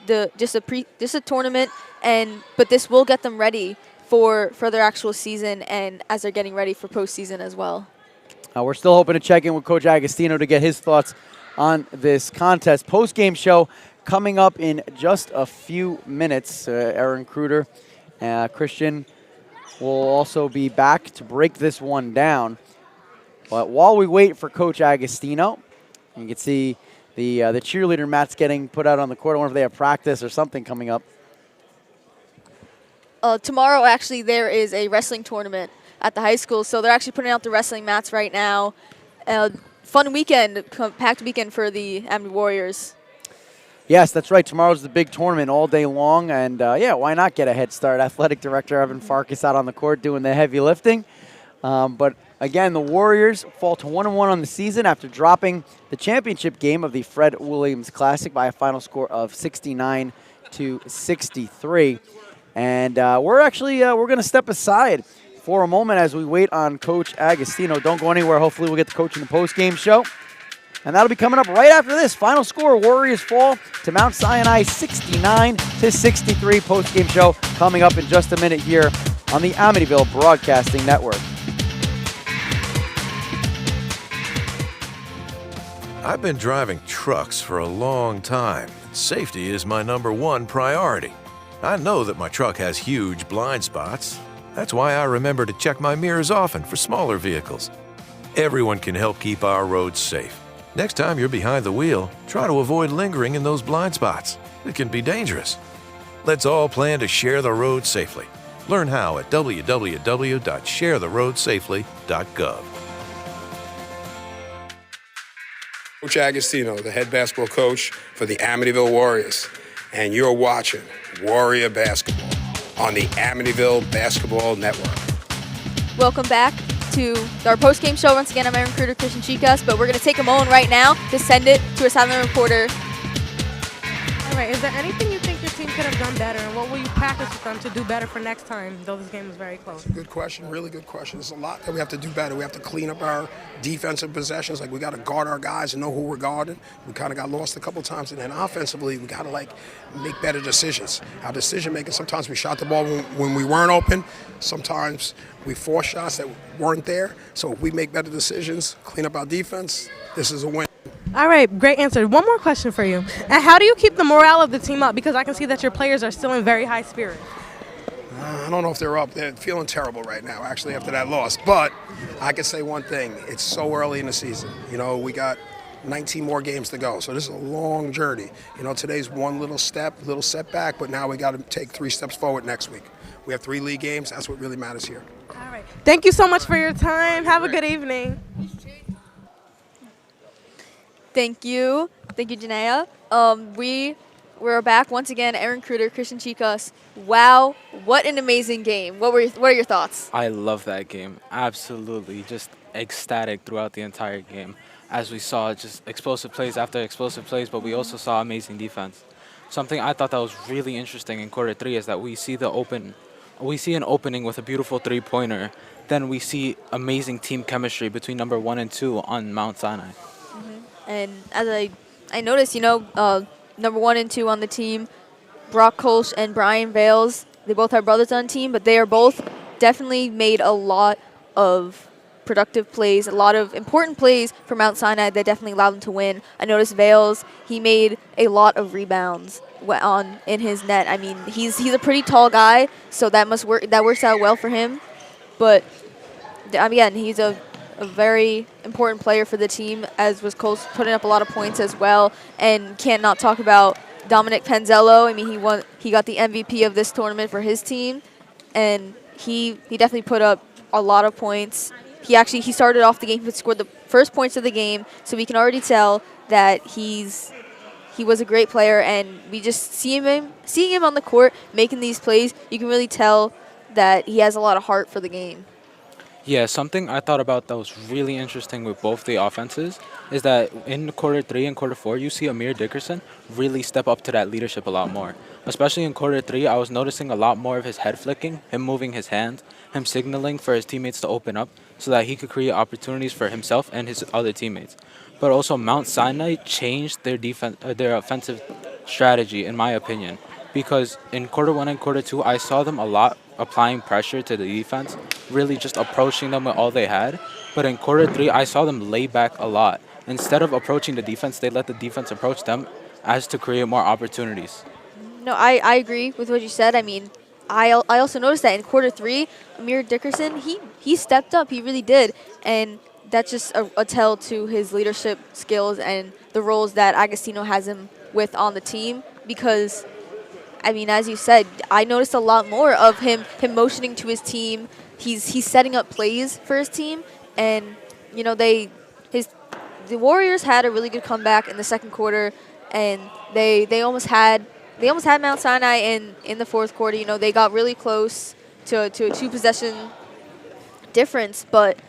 a tournament, but this will get them ready for their actual season and as they're getting ready for postseason as well. We're still hoping to check in with Coach Agostino to get his thoughts on this contest. Post-game show coming up in just a few minutes. Aaron Kruder, Christian will also be back to break this one down. But while we wait for Coach Agostino, you can see the cheerleader mats getting put out on the court. I wonder if they have practice or something coming up. Tomorrow, actually, there is a wrestling tournament at the high school, so they're actually putting out the wrestling mats right now. Fun weekend, packed weekend for the Amity Warriors. Yes, that's right. Tomorrow's the big tournament all day long, and why not get a head start? Athletic Director Evan Farkas out on the court doing the heavy lifting. But again, the Warriors fall to 1-1 on the season after dropping the championship game of the Fred Williams Classic by a final score of 69-63. And we're going to step aside for a moment as we wait on Coach Agostino. Don't go anywhere. Hopefully we'll get the coach in the post-game show. And that'll be coming up right after this. Final score, Warriors fall to Mount Sinai 69-63. Post-game show coming up in just a minute here on the Amityville Broadcasting Network. I've been driving trucks for a long time. Safety is my #1 priority. I know that my truck has huge blind spots. That's why I remember to check my mirrors often for smaller vehicles. Everyone can help keep our roads safe. Next time you're behind the wheel, try to avoid lingering in those blind spots. It can be dangerous. Let's all plan to share the road safely. Learn how at www.sharetheroadsafely.gov. Coach Agostino, the head basketball coach for the Amityville Warriors, and you're watching Warrior Basketball on the Amityville Basketball Network. Welcome back to our post-game show. Once again, I'm Aaron Kruder, Christian Chicas, but we're going to take a moment right now to send it to a silent reporter. All right, is there anything you think your team could have done better, and what will you practice with them to do better for next time, though this game was very close? Good question, really good question. There's a lot that we have to do better. We have to clean up our defensive possessions. Like, we got to guard our guys and know who we're guarding. We kind of got lost a couple times. And then offensively, we got to, make better decisions. Our decision-making, sometimes we shot the ball when we weren't open. Sometimes we forced shots that weren't there. So if we make better decisions, clean up our defense, this is a win. All right, great answer. One more question for you. And how do you keep the morale of the team up? Because I can see that your players are still in very high spirits. I don't know if they're up. They're feeling terrible right now, actually, after that loss. But I can say one thing. It's so early in the season. We got 19 more games to go. So this is a long journey. Today's one little setback, but now we got to take 3 steps forward next week. We have 3 league games. That's what really matters here. All right. Thank you so much for your time. Have a good evening. Thank you, Janaea. We're back once again. Aaron Kruder, Christian Chicas. Wow, what an amazing game! What are your thoughts? I love that game. Absolutely, just ecstatic throughout the entire game. As we saw, just explosive plays after explosive plays, but we also saw amazing defense. Something I thought that was really interesting in quarter 3 is that we see an opening with a beautiful 3-pointer. Then we see amazing team chemistry between number 1 and 2 on Mount Sinai. And as I noticed, number 1 and 2 on the team, Brock Kolsch and Brian Vales, they both have brothers on the team, but they are both definitely made a lot of productive plays, a lot of important plays for Mount Sinai that definitely allowed them to win. I noticed Vales, he made a lot of rebounds in his net. I mean, he's a pretty tall guy, so that works out well for him. But again, he's a very important player for the team, as was Cole's putting up a lot of points as well. And can't not talk about Dominic Penzello. I mean, he got the MVP of this tournament for his team, and he definitely put up a lot of points. He started off the game, he scored the first points of the game, so we can already tell that he was a great player, and we just seeing him on the court making these plays, you can really tell that he has a lot of heart for the game. Yeah, something I thought about that was really interesting with both the offenses is that in quarter 3 and quarter 4, you see Amir Dickerson really step up to that leadership a lot more. Especially in quarter 3, I was noticing a lot more of his head flicking, him moving his hands, him signaling for his teammates to open up so that he could create opportunities for himself and his other teammates. But also Mount Sinai changed their offensive strategy, in my opinion, because in quarter 1 and quarter 2, I saw them a lot applying pressure to the defense, really just approaching them with all they had. But in quarter 3, I saw them lay back a lot. Instead of approaching the defense, they let the defense approach them as to create more opportunities. No, I agree with what you said. I mean, I also noticed that in quarter 3, Amir Dickerson, he stepped up. He really did. And that's just a tell to his leadership skills and the roles that Agostino has him with on the team, because I mean, as you said, I noticed a lot more of him motioning to his team. He's setting up plays for his team, and you know the Warriors had a really good comeback in the second quarter, and they almost had Mount Sinai in the fourth quarter. You know, they got really close to a 2-possession difference, but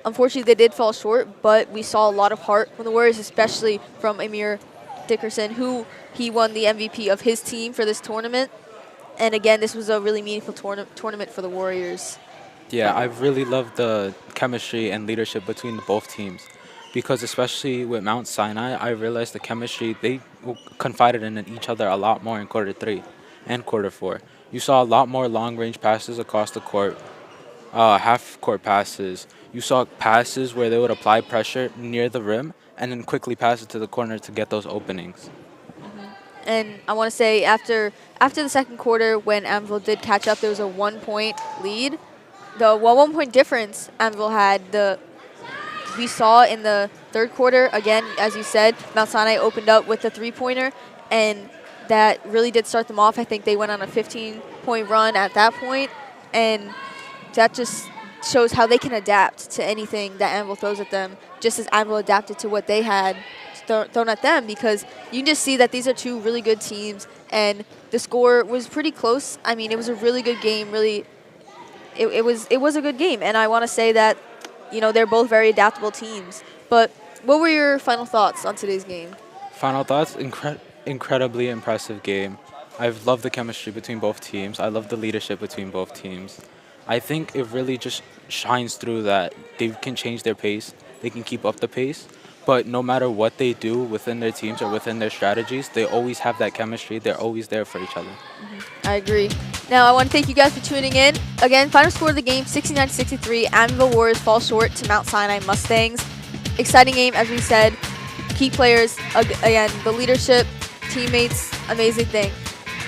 unfortunately they did fall short. But we saw a lot of heart from the Warriors, especially from Amir Dickerson, who he won the MVP of his team for this tournament. And again, this was a really meaningful tournament for the Warriors. Yeah, I really love the chemistry and leadership between both teams, because especially with Mount Sinai, I realized the chemistry, they confided in each other a lot more in quarter 3 and quarter 4. You saw a lot more long-range passes across the court, half-court passes. You saw passes where they would apply pressure near the rim and then quickly pass it to the corner to get those openings. And I want to say after the second quarter, when Amityville did catch up, there was a 1-point lead. The 1-point difference Amityville had, we saw in the third quarter, again, as you said, Mount Sinai opened up with a 3-pointer, and that really did start them off. I think they went on a 15-point run at that point, and that just shows how they can adapt to anything that Amityville throws at them, just as Amityville adapted to what they had thrown at them, because you can just see that these are two really good teams, and the score was pretty close. I mean, it was a really good game. Really, it was a good game, and I want to say that, you know, they're both very adaptable teams. But what were your final thoughts on today's game? Final thoughts? Incredibly impressive game. I've loved the chemistry between both teams. I love the leadership between both teams. I think it really just shines through that they can change their pace. They can keep up the pace. But no matter what they do within their teams or within their strategies, they always have that chemistry. They're always there for each other. I agree. Now, I want to thank you guys for tuning in. Again, final score of the game, 69-63. Amityville Warriors fall short to Mount Sinai Mustangs. Exciting game, as we said. Key players, again, the leadership, teammates, amazing thing.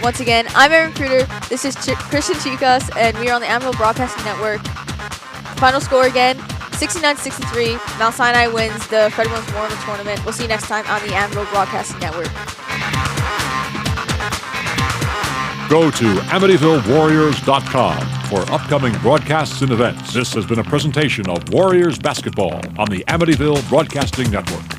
Once again, I'm Aaron Kruder. This is Christian Chicas, and we are on the Amityville Broadcasting Network. Final score again, 69-63. Mount Sinai wins the Fred Williams Memorial Tournament. We'll see you next time on the Amityville Broadcasting Network. Go to AmityvilleWarriors.com for upcoming broadcasts and events. This has been a presentation of Warriors Basketball on the Amityville Broadcasting Network.